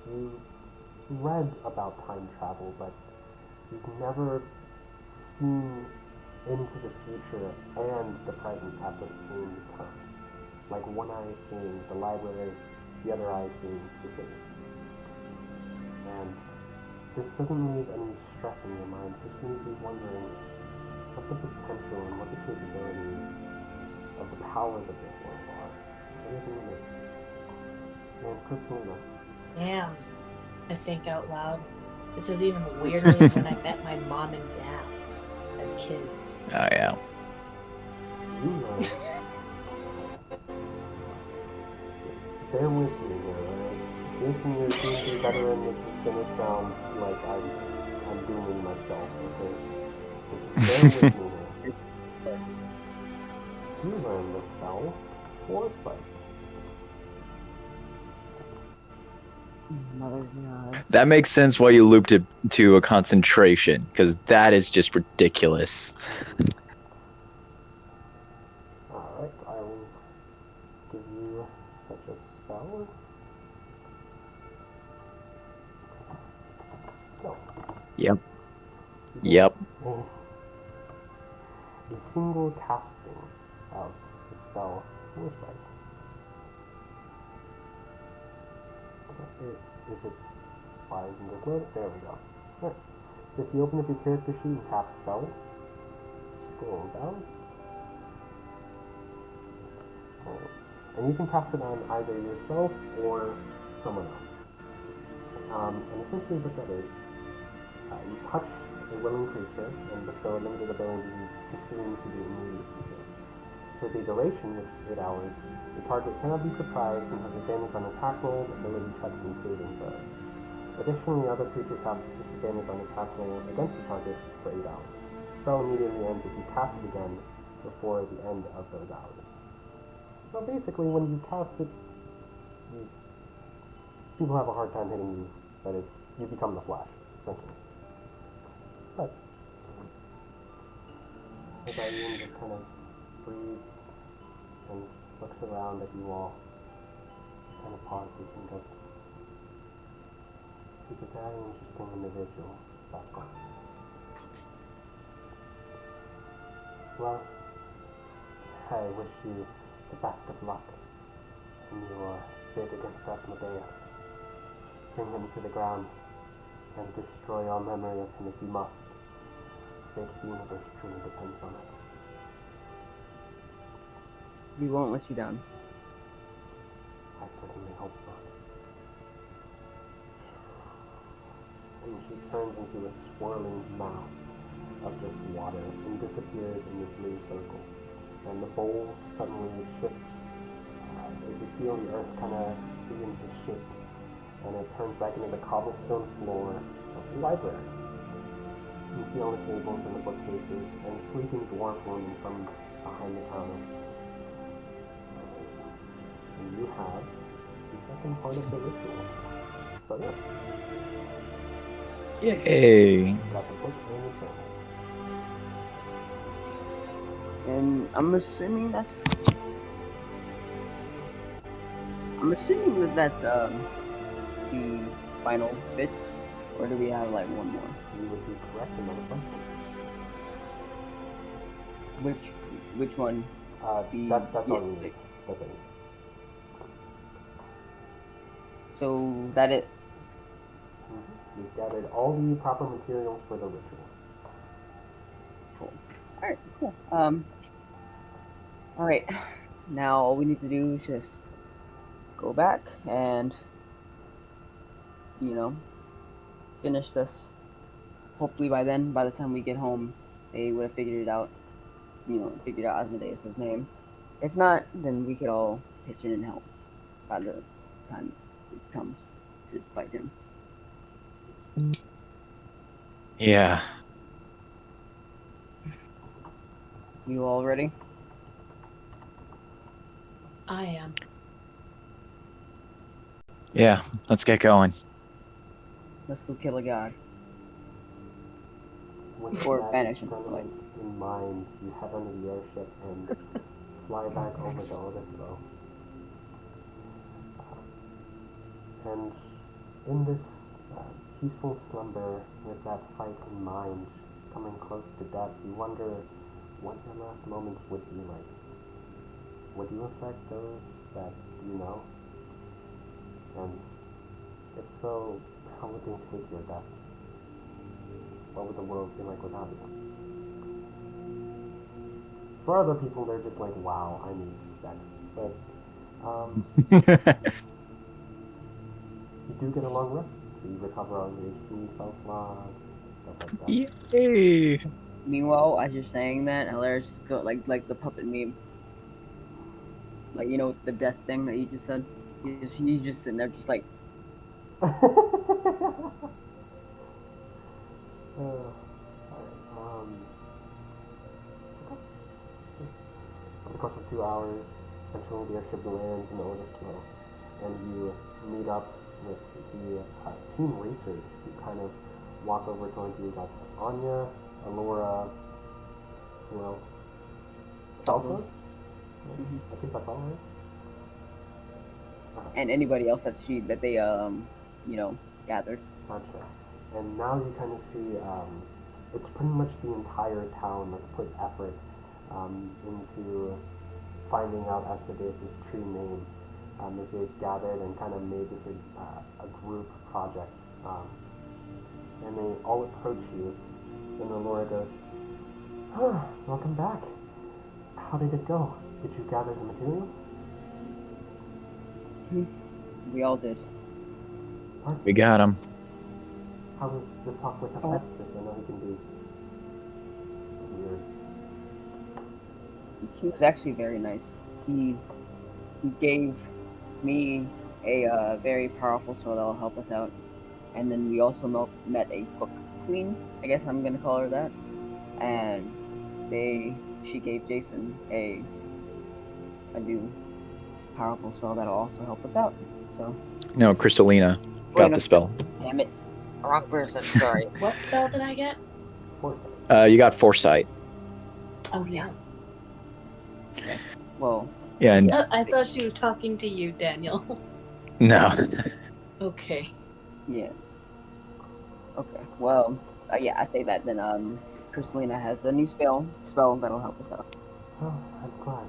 [SPEAKER 1] You read about time travel, but you've never seen into the future and the present at the same time. Like one eye is seeing the library, the other eye is seeing the city. And this doesn't leave any stress in your mind, it just leaves you wondering what the potential and what the capability of the powers of this world are. Anything that makes. And Kristalina,
[SPEAKER 5] Damn. I think out loud. This is even weirder than when I met my mom and dad as kids.
[SPEAKER 3] Oh yeah.
[SPEAKER 1] You learn. Bear with me here, alright? Jason, your D&D veteran, this is gonna sound like I'm dooming myself, okay? But just bear with me here. You learn the spell Foresight.
[SPEAKER 2] Mother God.
[SPEAKER 3] That makes sense why you looped it to a concentration, because that is just ridiculous.
[SPEAKER 1] Alright, I will give you such a spell. So,
[SPEAKER 3] Yep.
[SPEAKER 1] you
[SPEAKER 3] Yep.
[SPEAKER 1] get a single casting of the spell Foresight. Is it why isn't this loaded? There we go. Alright. So if you open up your character sheet and tap spells, scroll down. And you can cast it on either yourself or someone else. And essentially what that is, you touch a willing creature and bestow a limited ability to seem to the immediate future. For the duration, which is 8 hours, the target cannot be surprised and has advantage on attack rolls, ability checks, and saving throws. Additionally, other creatures have disadvantage on attack rolls against the target for 8 hours. The spell immediately ends if you cast it again before the end of those hours. So basically, when you cast it, people have a hard time hitting you, but you become the Flash, essentially. But the Guardian just kind of breathes and looks around at you all, kind of pauses and goes, "He's a very interesting individual, that guy. Well, I wish you the best of luck in your bid against Asmodeus. Bring him to the ground and destroy all memory of him if you must. The fate of the universe truly depends on it."
[SPEAKER 2] We won't let you down.
[SPEAKER 1] I certainly hope not. And she turns into a swirling mass of just water and disappears in the blue circle. And the bowl suddenly shifts as you feel the earth kind of begin to shake, and it turns back into the cobblestone floor of the library. You see all the tables and the bookcases, and a sleeping dwarf woman from behind the counter. And you have the second part of the ritual. So yeah,
[SPEAKER 3] Yay.
[SPEAKER 1] got the book and the journal.
[SPEAKER 2] And I'm assuming that's the final bits, or do we have like one more?
[SPEAKER 1] You would be correct in that assumption.
[SPEAKER 2] Which one?
[SPEAKER 1] That's
[SPEAKER 2] yeah,
[SPEAKER 1] all you need. That's it.
[SPEAKER 2] So that it.
[SPEAKER 1] You've gathered all the proper materials for the ritual.
[SPEAKER 2] Cool. All right. Cool. All right. Now all we need to do is just go back and finish this. Hopefully by then, by the time we get home, they would have figured it out. Figured out Asmodeus' name. If not, then we could all pitch in and help by the time it comes to fight him.
[SPEAKER 3] Yeah.
[SPEAKER 2] You all ready?
[SPEAKER 5] I am.
[SPEAKER 3] Yeah. Let's get going.
[SPEAKER 2] Let's go kill a god.
[SPEAKER 1] With
[SPEAKER 2] Or
[SPEAKER 1] that
[SPEAKER 2] banish him,
[SPEAKER 1] sentiment in mind, you head under the airship and fly back over to Odislo. And in this peaceful slumber, with that fight in mind, coming close to death, you wonder what your last moments would be like. Would you affect those that you know? And if so, how would they take your death? What would the world be like without you? For other people, they're just like, wow, I need sex. But you do get a long rest, so you recover all your HP, spell slots, stuff like that.
[SPEAKER 3] Yay!
[SPEAKER 2] Meanwhile, as you're saying that, Hilarious just go like the puppet meme. Like, you know, the death thing that you just said? He's just sitting there just like,
[SPEAKER 1] Alright, over the course of 2 hours, eventually the airship lands in the Otis Snow, and you meet up with the team racers who kind of walk over towards you. That's Anya, Alora, who else? Salva?
[SPEAKER 2] Mhm.
[SPEAKER 1] I think that's all right.
[SPEAKER 2] and anybody else that they gathered.
[SPEAKER 1] Gotcha. And now you kind of see it's pretty much the entire town that's put effort into finding out Asmodeus' true name as they've gathered and kind of made this a group project. And they all approach you, and Laura goes, welcome back. How did it go? Did you gather the materials?
[SPEAKER 2] We all did.
[SPEAKER 1] Perfect.
[SPEAKER 3] We got him.
[SPEAKER 1] How was the talk with Hephaestus? I know he can be weird.
[SPEAKER 2] He was actually very nice. He gave me a very powerful spell that will help us out. And then we also met a book queen, I guess I'm gonna call her that. And she gave Jason a new powerful spell that'll also help us out. So
[SPEAKER 3] No, Crystalina got the spell.
[SPEAKER 2] damn it. Wrong person, sorry.
[SPEAKER 5] What spell did I get?
[SPEAKER 1] Foresight.
[SPEAKER 3] You got Foresight.
[SPEAKER 5] Oh yeah.
[SPEAKER 2] Well,
[SPEAKER 3] Yeah, and
[SPEAKER 5] I thought she was talking to you, Daniel.
[SPEAKER 3] no.
[SPEAKER 5] Okay.
[SPEAKER 2] yeah. Okay. Well, yeah, I say that then Crystalina has a new spell that'll help us out.
[SPEAKER 1] Oh, I'm glad.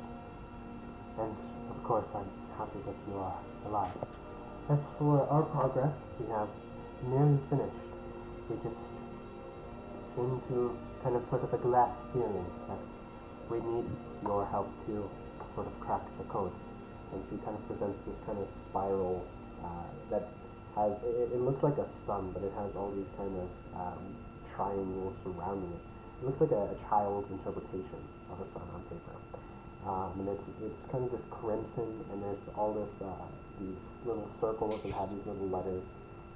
[SPEAKER 1] And of course, I'm happy that you are alive. As for our progress, we have nearly finished. We just came to kind of sort of a glass ceiling that we need your help to sort of crack the code. And she kind of presents this kind of spiral that has, it looks like a sun, but it has all these kind of triangles surrounding it. It looks like a child's interpretation of a sun on paper. And it's kind of this crimson, and there's all this, these little circles that have these little letters.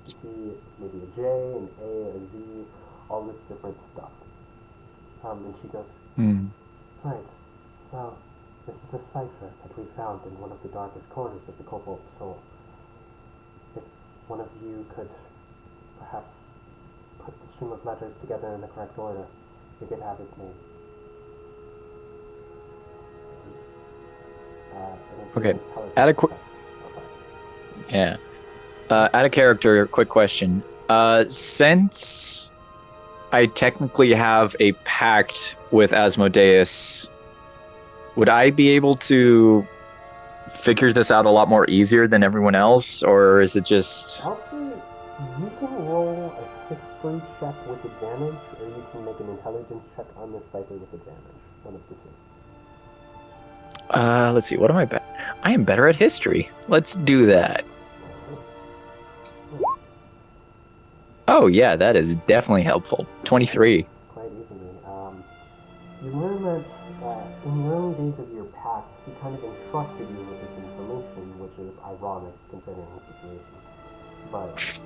[SPEAKER 1] You see maybe a J, an A, a Z, all this different stuff. And she goes, right, well, this is a cipher that we found in one of the darkest corners of the Cobalt Soul. If one of you could perhaps put the string of letters together in the correct order, we could have his name.
[SPEAKER 3] Okay. Yeah. Out of character, quick question. Since I technically have a pact with Asmodeus, would I be able to figure this out a lot more easier than everyone else, or is it just...
[SPEAKER 1] Also, you can roll a history check with advantage, or you can make an intelligence check on this cipher with advantage. One of the two.
[SPEAKER 3] Let's see, what am I better? I am better at history. Let's do that. Oh yeah, that is definitely helpful. 23.
[SPEAKER 1] Quite easily. You learn that in the early days of your pact, he kind of entrusted you with this information, which is ironic considering the situation. But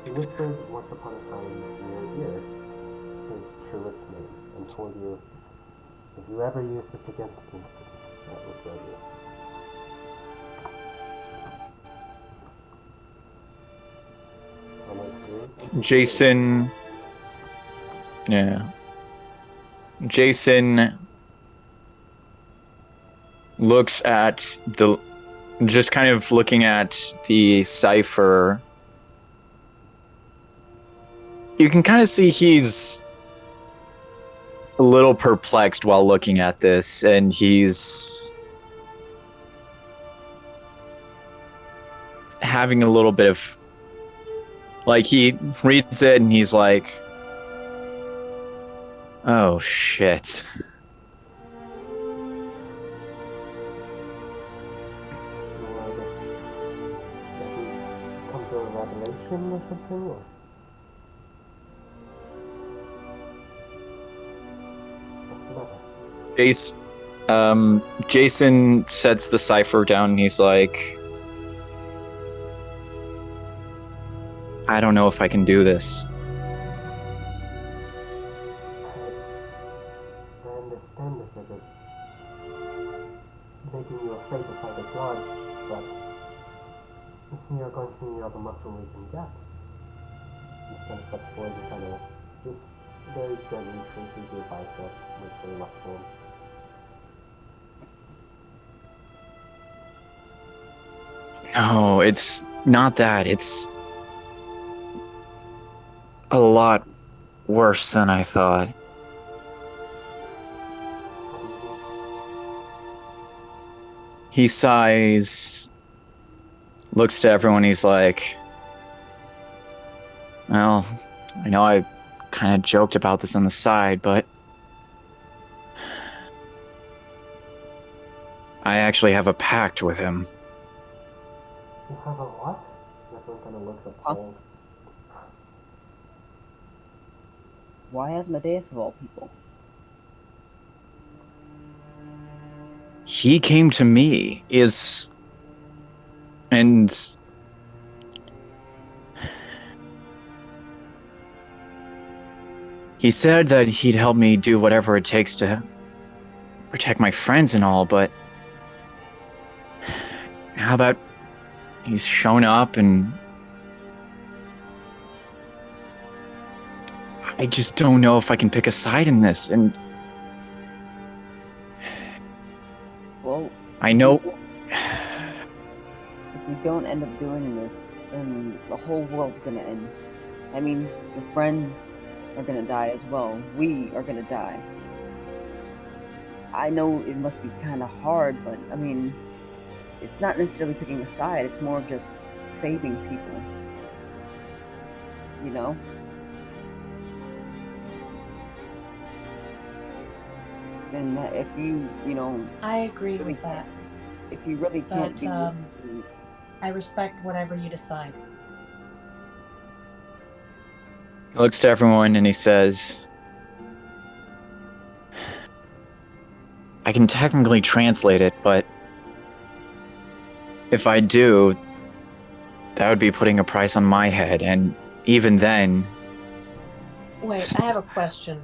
[SPEAKER 1] he whispered once upon a time in your ear his truest name and told you, if you ever use this against me, that will kill you. And it is
[SPEAKER 3] Jason... Yeah. Jason looks at the... Just kind of looking at the cipher. You can kind of see he's a little perplexed while looking at this, and he's having a little bit of... Like, he reads it and he's like, oh shit.
[SPEAKER 1] Come to a something, or? What's the matter?
[SPEAKER 3] Jason sets the cipher down and he's like, I don't know if I can do this.
[SPEAKER 1] I understand if it is making you afraid to fight a god, but we are going to need all the muscle we can get. He kind of steps forward and kind of just very gently traces your bicep with your left hand.
[SPEAKER 3] No, it's not that. It's a lot worse than I thought.
[SPEAKER 1] What do you mean?
[SPEAKER 3] He sighs, looks to everyone. He's like, well, I know I kind of joked about this on the side, but I actually have a pact with him.
[SPEAKER 1] You have a what? Everyone kind of looks appalled.
[SPEAKER 2] Why Asmodeus of all people?
[SPEAKER 3] He came to me, and he said that he'd help me do whatever it takes to protect my friends and all, but now that he's shown up and I just don't know if I can pick a side in this, and
[SPEAKER 2] Well,
[SPEAKER 3] I know
[SPEAKER 2] if we don't end up doing this, then the whole world's gonna end. That means your friends are gonna die as well. We are gonna die. I know it must be kind of hard, but I mean, it's not necessarily picking a side. It's more of just saving people. You know? And if you know,
[SPEAKER 5] I agree
[SPEAKER 2] really
[SPEAKER 5] with that.
[SPEAKER 2] if you really can't
[SPEAKER 5] But
[SPEAKER 2] do this,
[SPEAKER 5] I respect whatever you decide.
[SPEAKER 3] he looks to everyone and he says, I can technically translate it, but if I do, that would be putting a price on my head, and even then,
[SPEAKER 5] Wait, I have a question.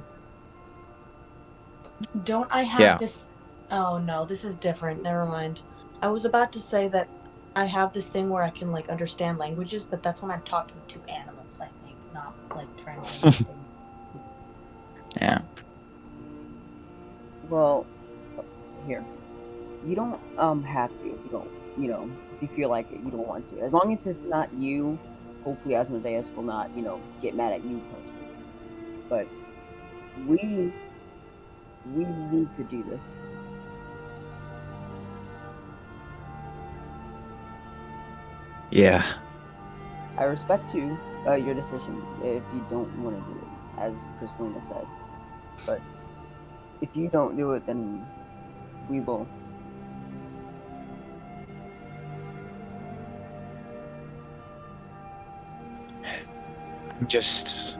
[SPEAKER 5] Don't I have
[SPEAKER 3] yeah.
[SPEAKER 5] this? Oh no, this is different. Never mind. I was about to say that I have this thing where I can like understand languages, but that's when I'm talking to animals, I think, not like translating things.
[SPEAKER 3] Yeah.
[SPEAKER 2] well, here, you don't have to if you don't, if you feel like it, you don't want to. As long as it's not you, hopefully Asmodeus will not, get mad at you personally. But we need to do this.
[SPEAKER 3] Yeah.
[SPEAKER 2] I respect your decision if you don't want to do it, as Christina said. But if you don't do it, then we will.
[SPEAKER 3] I'm just.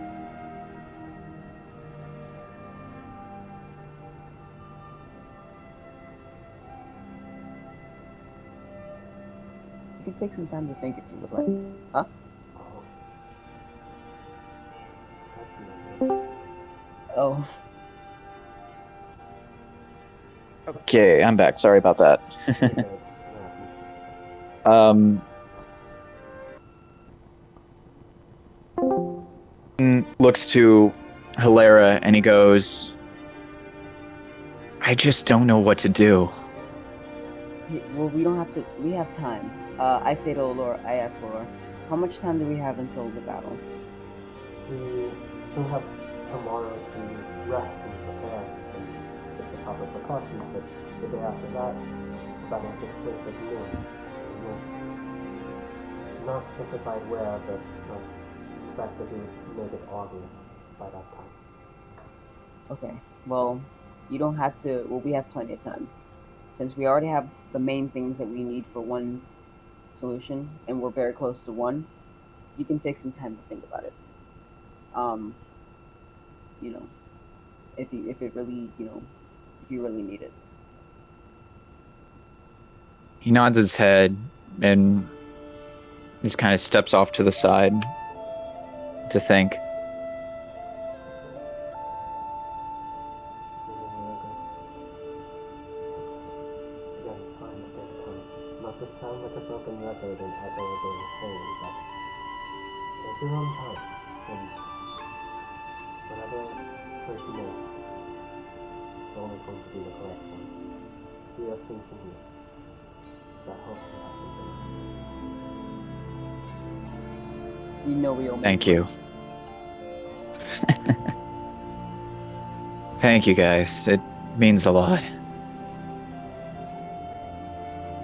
[SPEAKER 2] You can take some time to think if you would like. Huh?
[SPEAKER 1] Oh. That's no good.
[SPEAKER 2] Oh.
[SPEAKER 3] Okay, I'm back. Sorry about that.
[SPEAKER 1] Okay,
[SPEAKER 3] um, looks to Hilera and he goes, I just don't know what to do.
[SPEAKER 2] Well, we don't have to. We have time. I say to Laura, I ask Laura, how much time do we have until the battle?
[SPEAKER 1] we still have tomorrow to rest and prepare and take the proper precautions, but the day after that, the battle takes place at noon. It was not specified where, but I suspect that we would make it obvious by that time.
[SPEAKER 2] Okay. Well, you don't have to. Well, we have plenty of time, since we already have the main things that we need for one solution, and we're very close to one. you can take some time to think about it. You know, if it really, if you really need it.
[SPEAKER 3] He nods his head and just kind of steps off to the side to think.
[SPEAKER 1] Again, time to take time. Not to sound like a broken record and echo what they were saying, but take your own time. And whatever choice you make, it's only going to be the correct one. We have patience here. So I hope you have patience.
[SPEAKER 2] We know we owe.
[SPEAKER 3] Thank you. Thank you, guys. It means a lot.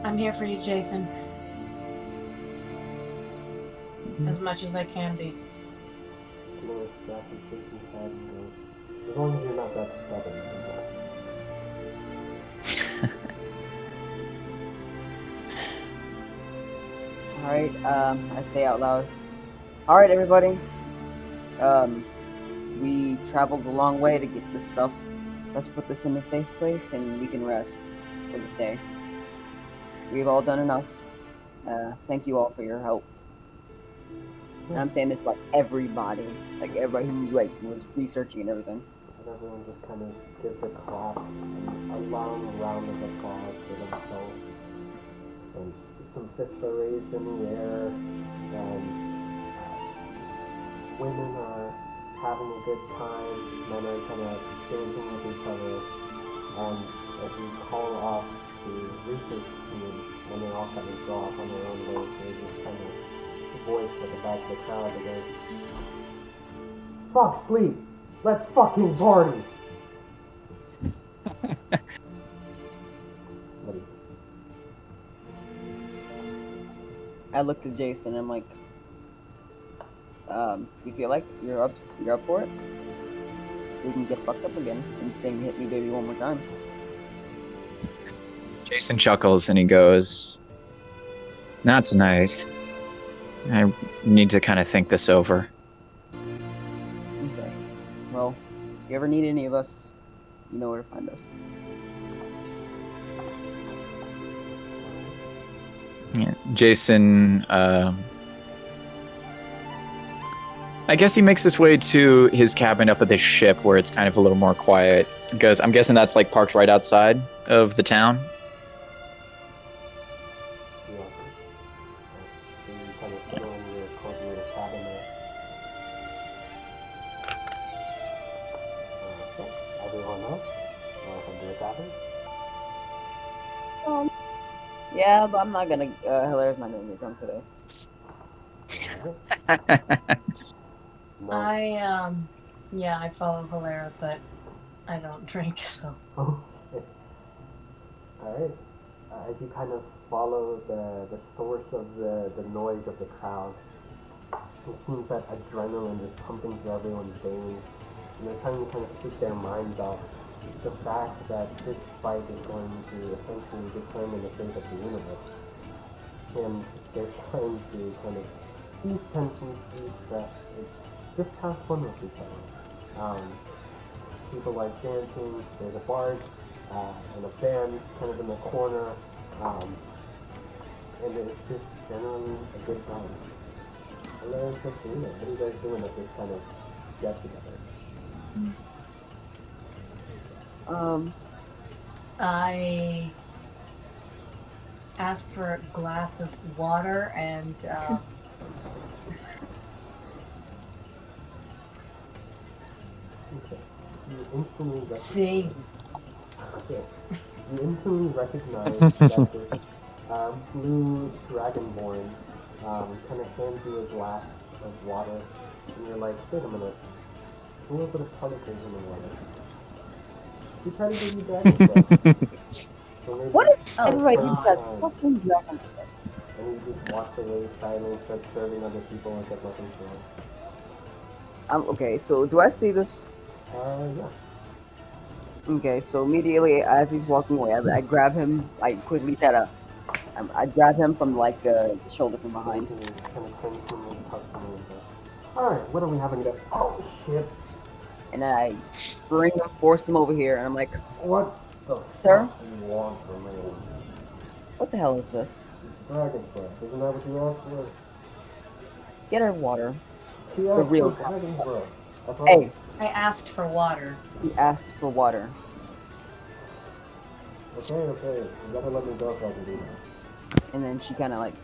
[SPEAKER 5] I'm here for you, Jason. As much as I can be.
[SPEAKER 1] Dolores scratches Jason's head and goes, as long as you're not that stubborn anymore.
[SPEAKER 2] All right. I say out loud. All right, everybody. We traveled a long way to get this stuff. Let's put this in a safe place and we can rest for the day. We've all done enough. Thank you all for your help. And I'm saying this like everybody who was researching and everything.
[SPEAKER 1] And everyone just kind of gives a clap and a long round of applause for themselves. And some fists are raised in the air, and women are having a good time. Men are kind of dancing with each other. And as you call off the research team, when they all kind of go off on their own ways, they just kind of voice at the back of the crowd that goes, "Fuck sleep! Let's fucking party!" What do you
[SPEAKER 2] I looked at Jason and I'm like, you feel like you're up for it? We can get fucked up again and sing "Hit Me Baby" one more time.
[SPEAKER 3] Jason chuckles and he goes, "Not tonight. I need to kind of think this over."
[SPEAKER 2] Okay. Well, if you ever need any of us, you know where to find us.
[SPEAKER 3] Yeah. Jason, I guess he makes his way to his cabin up at the ship where it's kind of a little more quiet. Because I'm guessing that's like parked right outside of the town.
[SPEAKER 1] Yeah. So you kind of settle in your cozy cabin there. So, everyone else, head to the cabin.
[SPEAKER 2] Yeah, but I'm not gonna. Hilaire's not gonna get drunk today.
[SPEAKER 1] No.
[SPEAKER 5] I follow Hilaire, but I don't drink, so.
[SPEAKER 1] Okay. Alright. As you kind of follow the source of the noise of the crowd, it seems that adrenaline is pumping through everyone's veins, and they're trying to kind of speak their minds off the fact that this fight is going to essentially determine the fate of the universe. And they're trying to kind of ease tensions, ease stress, and just have fun with each other. People like dancing, there's a bard, and a band kind of in the corner, and it's just generally a good time. Hello, Christina, what are you guys doing at this kind of get-together?
[SPEAKER 5] I asked for a glass of water and
[SPEAKER 1] Okay. You instantly recognize.
[SPEAKER 5] see.
[SPEAKER 1] Okay. You instantly recognize that this blue dragonborn kind of hands you a glass of water, and you're like, wait a minute, a little bit of particles in the water. He tried to give you dragon breath. So maybe
[SPEAKER 2] What is everybody
[SPEAKER 1] first
[SPEAKER 2] eats that
[SPEAKER 1] time,
[SPEAKER 2] fucking dragon?
[SPEAKER 1] and you just walk away silently and start serving other people like that nothing's wrong.
[SPEAKER 2] Okay, so do I see this?
[SPEAKER 1] Yeah.
[SPEAKER 2] Okay, so immediately as he's walking away, I grab him, I quickly try to I grab him from like the shoulder from behind,
[SPEAKER 1] Jason kind of turns to me and tucks me and says, "Alright, what are we having today?" Oh shit!
[SPEAKER 2] and then I bring him, force him over here, and I'm like,
[SPEAKER 1] What the
[SPEAKER 2] Sir?
[SPEAKER 1] fuck do you want from me?
[SPEAKER 2] "What the hell is this?
[SPEAKER 1] It's dragon's breath. Isn't that what you asked for?
[SPEAKER 2] Get her water."
[SPEAKER 1] She
[SPEAKER 2] The
[SPEAKER 1] asked
[SPEAKER 2] real
[SPEAKER 1] for dragon's breath. That's all.
[SPEAKER 2] Hey,
[SPEAKER 4] I asked for water.
[SPEAKER 2] he asked for water,
[SPEAKER 1] Okay. You gotta let me go so I can do that.
[SPEAKER 2] and then she kind of like,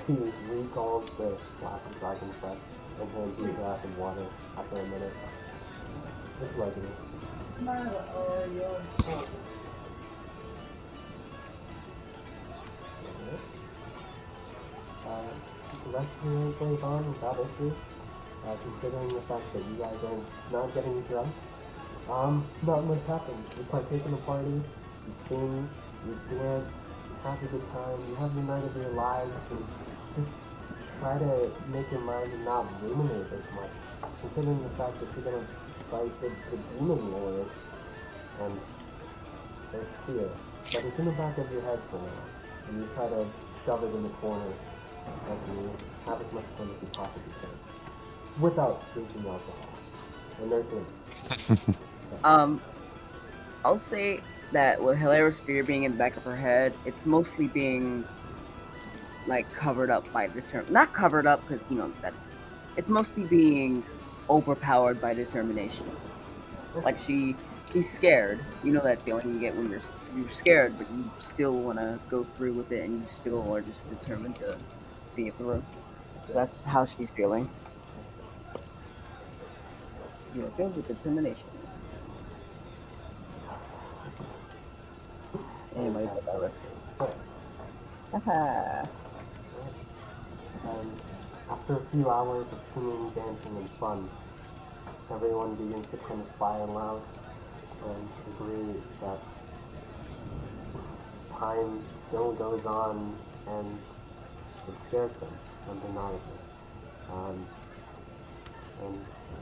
[SPEAKER 1] She recalls the glass of dragon's breath and hands you a glass of water after a minute. Just like it. The rest of the night goes on without issue, considering the fact that you guys are not getting drunk. Not much happens. You partake in the party, you sing, you dance, you have a good time, you have the night of your lives, and just try to make your mind not ruminate as much, considering the fact that you're gonna fight the demon lord, and there's fear. But it's in the back of your head for now, and you try to shove it in the corner as you have as much fun as you possibly can, without drinking alcohol. And there's limits.
[SPEAKER 2] I'll say that with hilarious fear being in the back of her head, it's mostly being like covered up by not covered up because it's mostly being overpowered by determination. Like she's scared. You know that feeling you get when you're scared, but you still want to go through with it, and you still are just determined to see it through. So that's how she's feeling. You're filled with determination. Anyways, whatever. Haha.
[SPEAKER 1] And after a few hours of singing, dancing, and fun, everyone begins to kind of cry aloud and agree that time still goes on and it scares them undeniably. And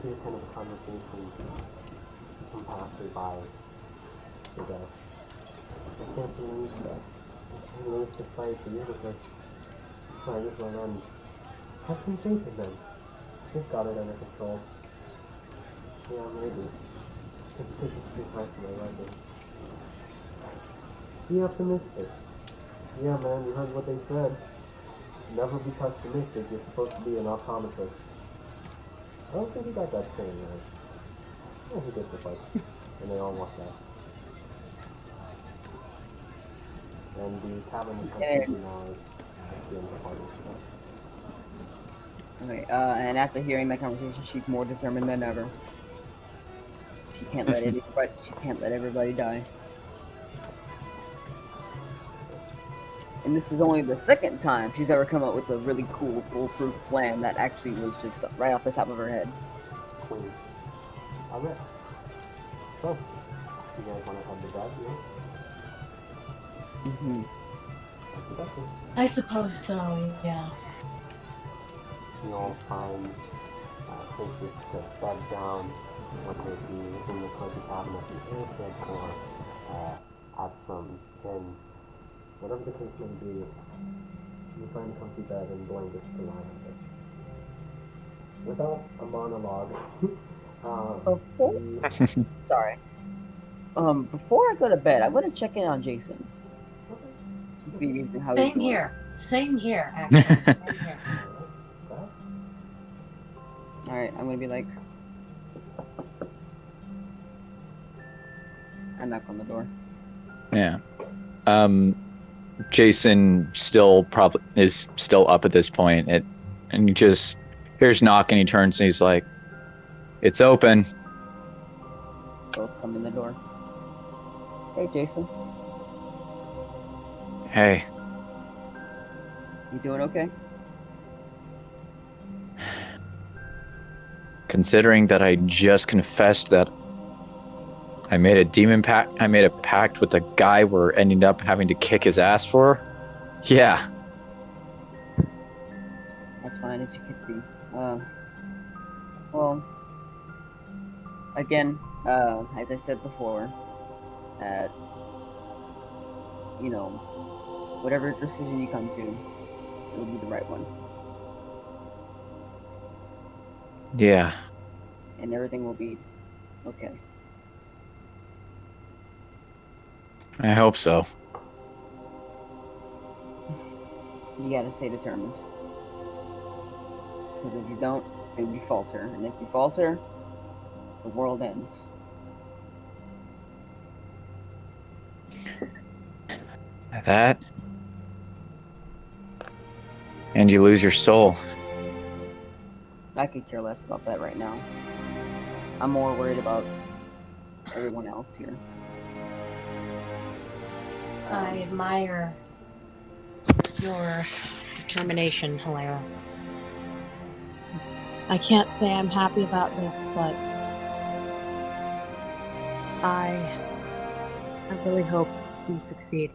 [SPEAKER 1] hear kind of a conversation with some passerby today. I can't believe that we lose to fight the universe. Fighters will end. Have some faith in them. They've got it under control. Yeah, maybe. It's gonna take us too hard for my liking. Be optimistic. Yeah, man, you heard what they said. Never be pessimistic. You're supposed to be an optometrist. I don't think he got that saying right. Yeah, he did look like. And they all walked out. And the tavern is completely now is the end of the party.
[SPEAKER 2] Okay, and after hearing that conversation, she's more determined than ever. She can't let everybody die. And this is only the second time she's ever come up with a really cool, foolproof plan that actually was just right off the top of her head.
[SPEAKER 1] Queen. Alright. So, you guys want to head to bed, yeah?
[SPEAKER 2] Mm-hmm.
[SPEAKER 5] I suppose so, yeah.
[SPEAKER 1] You all find places to bed down, whether it be in the cozy cabin at the airship or at some inn. Whatever the case may be, you find a comfy bed and blankets to lie under. Without a monologue,
[SPEAKER 2] Sorry. Before I go to bed, I'm gonna check in on Jason. See how he's
[SPEAKER 4] Same
[SPEAKER 2] doing.
[SPEAKER 4] here. Same here, actually. Same here.
[SPEAKER 2] Alright, I'm gonna be like, I knock on the door.
[SPEAKER 3] Yeah. Jason is still up at this point, and he just hears knock, and he turns and he's like, "It's open."
[SPEAKER 2] Both come in the door. Hey, Jason.
[SPEAKER 3] Hey.
[SPEAKER 2] You doing okay?
[SPEAKER 3] Considering that I just confessed that I made a pact with the guy we're ending up having to kick his ass for. Yeah.
[SPEAKER 2] As fine as you could be. Well, again, as I said before, that you know, whatever decision you come to, it'll be the right one,
[SPEAKER 3] Yeah.
[SPEAKER 2] and everything will be okay.
[SPEAKER 3] I hope so.
[SPEAKER 2] You gotta stay determined. Because if you don't, maybe you falter. And if you falter, the world ends.
[SPEAKER 3] That. And you lose your soul.
[SPEAKER 2] I could care less about that right now. I'm more worried about everyone else here.
[SPEAKER 5] I admire your determination, Hilara. I can't say I'm happy about this, but I really hope you succeed.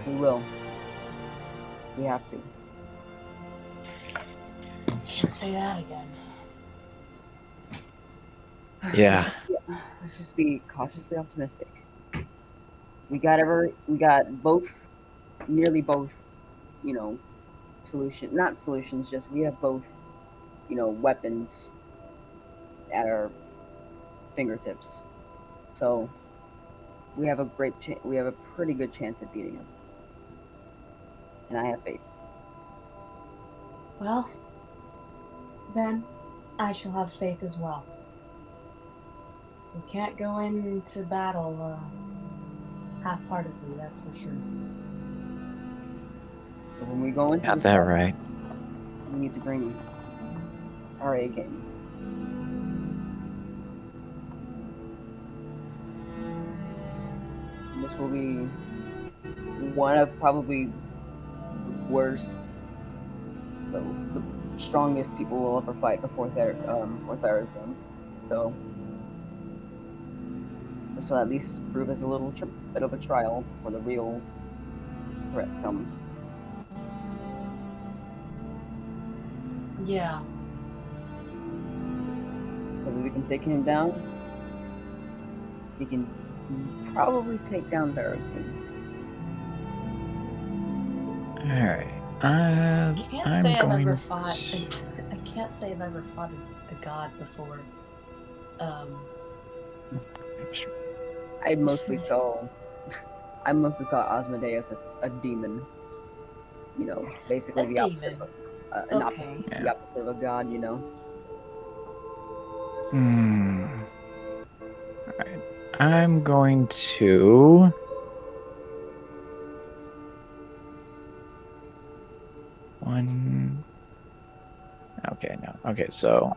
[SPEAKER 2] We will. We have to.
[SPEAKER 5] Can't say that again.
[SPEAKER 3] Yeah.
[SPEAKER 2] Let's just be cautiously optimistic. We got both, nearly both, you know, not solutions, just we have both, you know, weapons at our fingertips. So we have a pretty good chance at beating him. And I have faith.
[SPEAKER 5] Well, then I shall have faith as well. We can't go into battle half-heartedly, that's for sure.
[SPEAKER 2] So when we go into
[SPEAKER 3] Got
[SPEAKER 2] this
[SPEAKER 3] that
[SPEAKER 2] battle,
[SPEAKER 3] right.
[SPEAKER 2] we need to bring our A game. This will be one of probably the worst, the strongest people will ever fight before Therazone. So this will at least prove as a little bit of a trial before the real threat comes.
[SPEAKER 5] Yeah.
[SPEAKER 2] Because if we can take him down, we can probably take down Therazone.
[SPEAKER 3] Alright.
[SPEAKER 5] I can't
[SPEAKER 3] I'm
[SPEAKER 5] say I've
[SPEAKER 3] going
[SPEAKER 5] ever fought. I can't say I've ever fought a god before.
[SPEAKER 2] I mostly call Asmodeus a demon. You know, basically
[SPEAKER 5] A
[SPEAKER 2] the opposite
[SPEAKER 5] demon.
[SPEAKER 2] of
[SPEAKER 5] Okay.
[SPEAKER 2] the opposite of a god. You know.
[SPEAKER 3] Alright. I'm going to... One... Okay, no. Okay, so...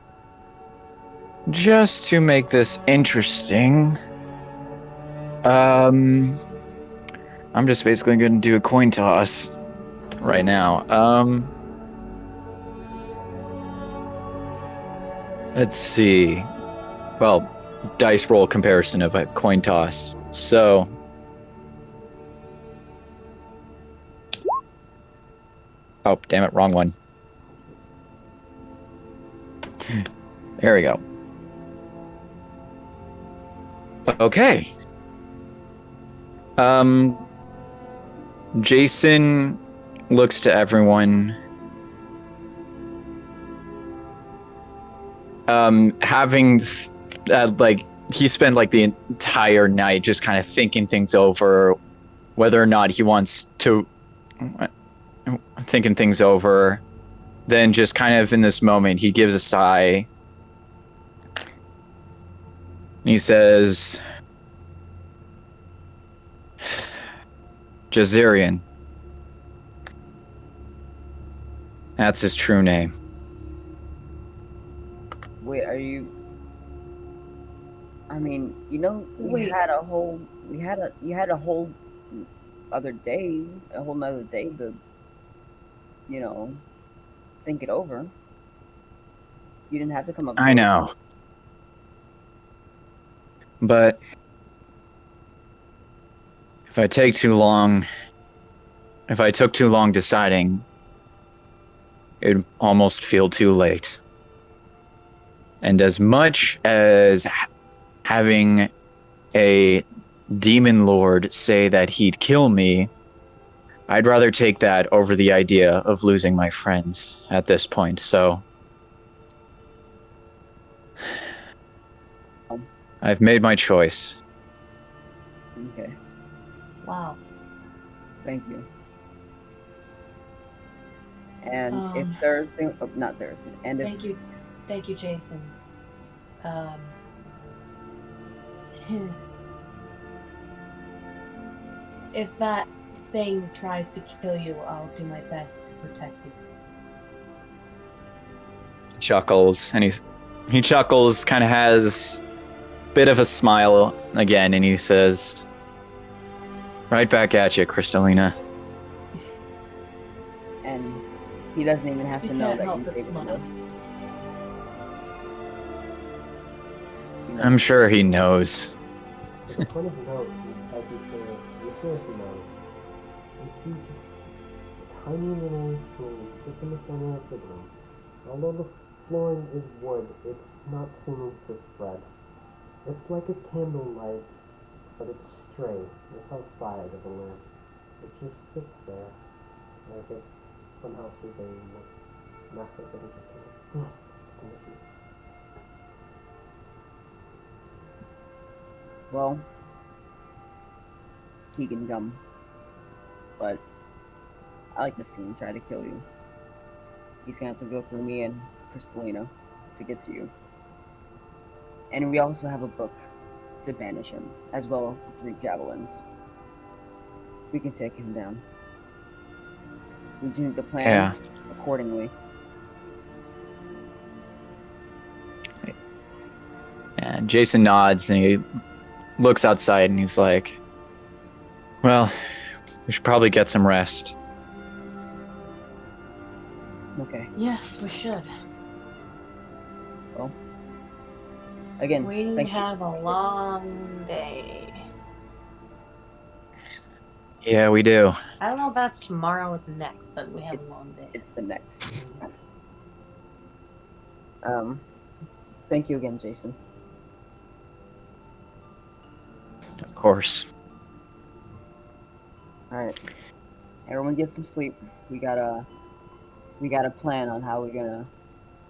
[SPEAKER 3] Just to make this interesting... I'm just basically going to do a coin toss right now. Let's see. Well, dice roll comparison of a coin toss. So... Oh, damn it, wrong one. There we go. Okay. Jason looks to everyone. Having like he spent like the entire night just kind of thinking things over, whether or not he wants to thinking things over. Then just kind of in this moment, he gives a sigh. He says, Jazarian. That's his true name.
[SPEAKER 2] Wait, are you? I mean, you know,
[SPEAKER 5] Wait.
[SPEAKER 2] you had a whole other day, a whole nother day to, you know, think it over. You didn't have to come up.
[SPEAKER 3] I know. But if I took too long deciding, it'd almost feel too late. And as much as having a demon lord say that he'd kill me, I'd rather take that over the idea of losing my friends at this point. So I've made my choice.
[SPEAKER 2] Okay,
[SPEAKER 5] Wow.
[SPEAKER 2] thank you. And if
[SPEAKER 5] Um,
[SPEAKER 2] Thursday, oh, not Thursday, and if
[SPEAKER 5] Thank you, Jason. Um, if that thing tries to kill you, I'll do my best to protect you.
[SPEAKER 3] Chuckles, and he chuckles, kind of has a bit of a smile again, and he says, "Right back at you, Crystalina."
[SPEAKER 2] and he doesn't even have
[SPEAKER 5] She
[SPEAKER 2] to know
[SPEAKER 5] can't
[SPEAKER 2] that
[SPEAKER 5] help
[SPEAKER 2] you
[SPEAKER 5] but
[SPEAKER 2] gave it to
[SPEAKER 5] smile.
[SPEAKER 2] us. He knows.
[SPEAKER 3] I'm sure he knows.
[SPEAKER 1] As a point of note, as you say, you're sure he knows. You see just a tiny little flame just in the center of the room. Although the flooring is wood, it's not seeming to spread. It's like a candlelight, but it's stray. It's outside of the lamp. It just sits there, as if somehow surveying the method that it just kind of extinguishes.
[SPEAKER 2] Well, he can come, but I like to see him try to kill you. He's gonna have to go through me and Crystalina to get to you. And we also have a book to banish him, as well as the 3 javelins. We can take him down. We just need to plan
[SPEAKER 3] Yeah.
[SPEAKER 2] accordingly.
[SPEAKER 3] And Jason nods and he looks outside and he's like, "Well, we should probably get some rest."
[SPEAKER 2] Okay.
[SPEAKER 5] Yes, we should.
[SPEAKER 2] Well, again,
[SPEAKER 5] We
[SPEAKER 2] thank you.
[SPEAKER 5] have a long day.
[SPEAKER 3] Yeah, we do.
[SPEAKER 5] I don't know if that's tomorrow or the next, but we have a long day.
[SPEAKER 2] It's the next. Thank you again, Jason.
[SPEAKER 3] Of course.
[SPEAKER 2] All right, everyone get some sleep. We got a plan on how we're gonna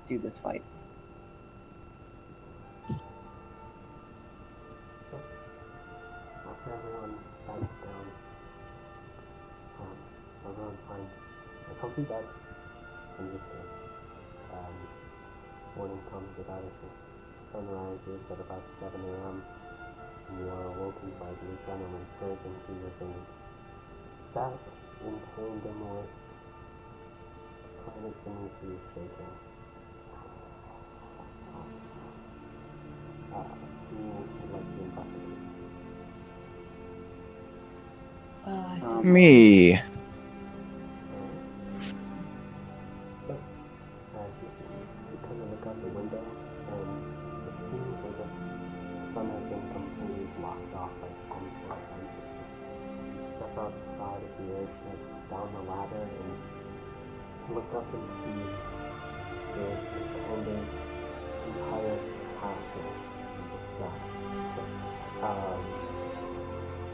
[SPEAKER 2] do this fight.
[SPEAKER 1] So, after everyone beds down, everyone finds a comfy bed and just sleep. Um, Morning comes about as the sun rises at about 7 a.m. and you are awoken by the adrenaline surging through your veins. That, in tandem with the planet beneath you shaking, who would like to investigate?
[SPEAKER 5] I
[SPEAKER 2] Um,
[SPEAKER 5] suppose.
[SPEAKER 3] Me.
[SPEAKER 1] Alright. So, you kind of look out the window, and it seems as if the sun has been completely blocked off by some sort of entity. You step outside of the airship, down the ladder, and look up and see there's this kind of entire castle in the sky. Um,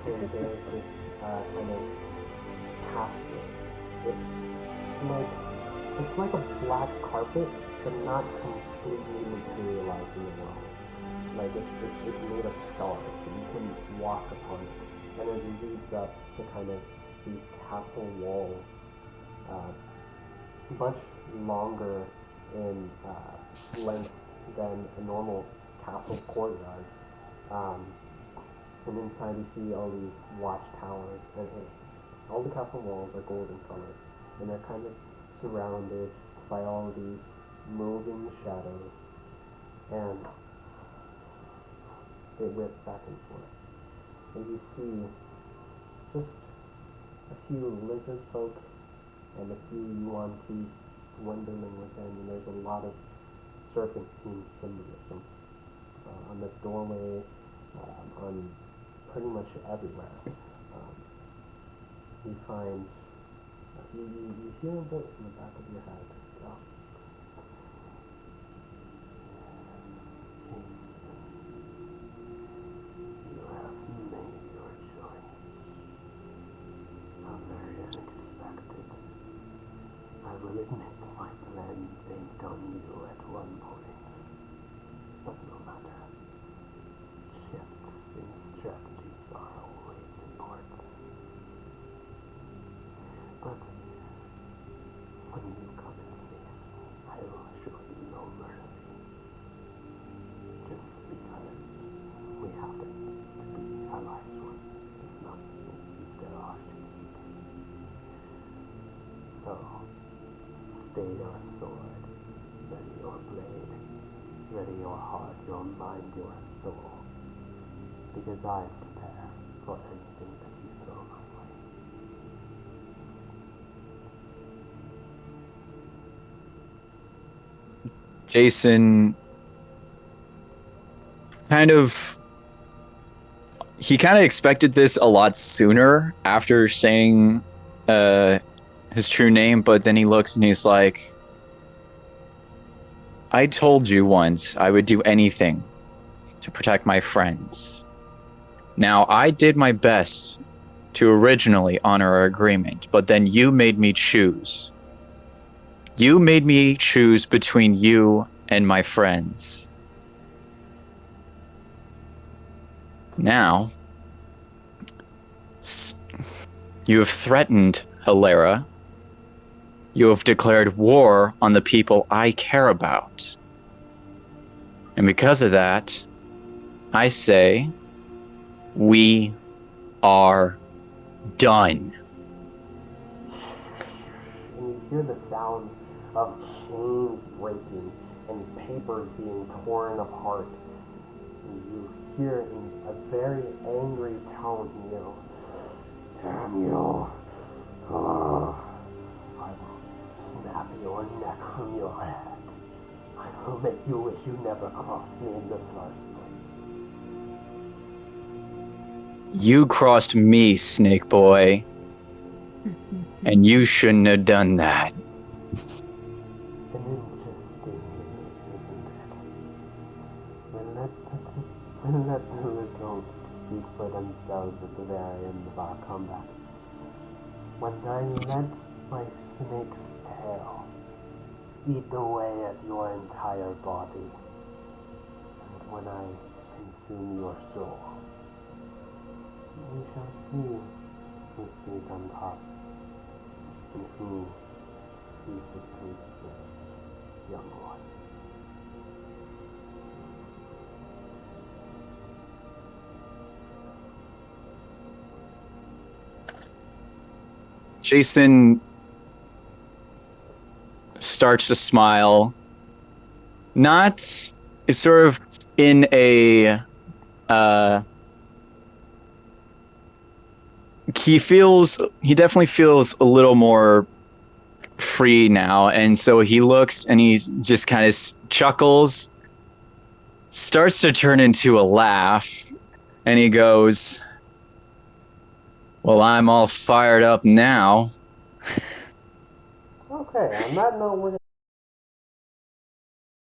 [SPEAKER 2] Is
[SPEAKER 1] and
[SPEAKER 2] it
[SPEAKER 1] there's
[SPEAKER 2] the-
[SPEAKER 1] this kind of pathway. It's like it's like a black carpet, but not completely materialized in the world. Like it's made of stars, but you can walk upon it, and it leads up to kind of these castle walls, much longer in length than a normal castle courtyard. Um, and inside you see all these watchtowers, and all the castle walls are golden colored, and they're kind of surrounded by all these moving shadows, and they whip back and forth. And you see just a few lizard folk and a few yuan-keys dwindling within, and there's a lot of serpentine symbolism on the doorway, on pretty much everywhere. You find, you hear a voice in the back of your head go, Chase, you have made your Stay your sword, ready your blade, ready your heart, your mind, your soul, because I am prepared for anything that you throw my way.
[SPEAKER 3] Jason kind of he kind of expected this a lot sooner after saying his true name, but then he looks and he's like, I told you once I would do anything to protect my friends. Now, I did my best to originally honor our agreement, but then you made me choose. You made me choose between you and my friends. Now, you have threatened Hilera. You have declared war on the people I care about. And because of that, I say, we are done.
[SPEAKER 1] And you hear the sounds of chains breaking and papers being torn apart. And you hear in a very angry tone, he yells, "Damn you! I will snap your neck from your head. I will make you wish you never crossed me in the first place."
[SPEAKER 3] You crossed me, Snake Boy, and you shouldn't have done that.
[SPEAKER 1] An interesting, isn't it? We'll let the results speak for themselves at the very end of our combat. When I let my snake's tail eat away at your entire body, and when I consume your soul, we shall see who stays on top and who ceases to exist, young one.
[SPEAKER 3] Jason starts to smile. Not is sort of in a he definitely feels a little more free now, and so he looks and he just kind of chuckles, starts to turn into a laugh, and he goes, well, I'm all fired up now.
[SPEAKER 1] Okay, on that note, we're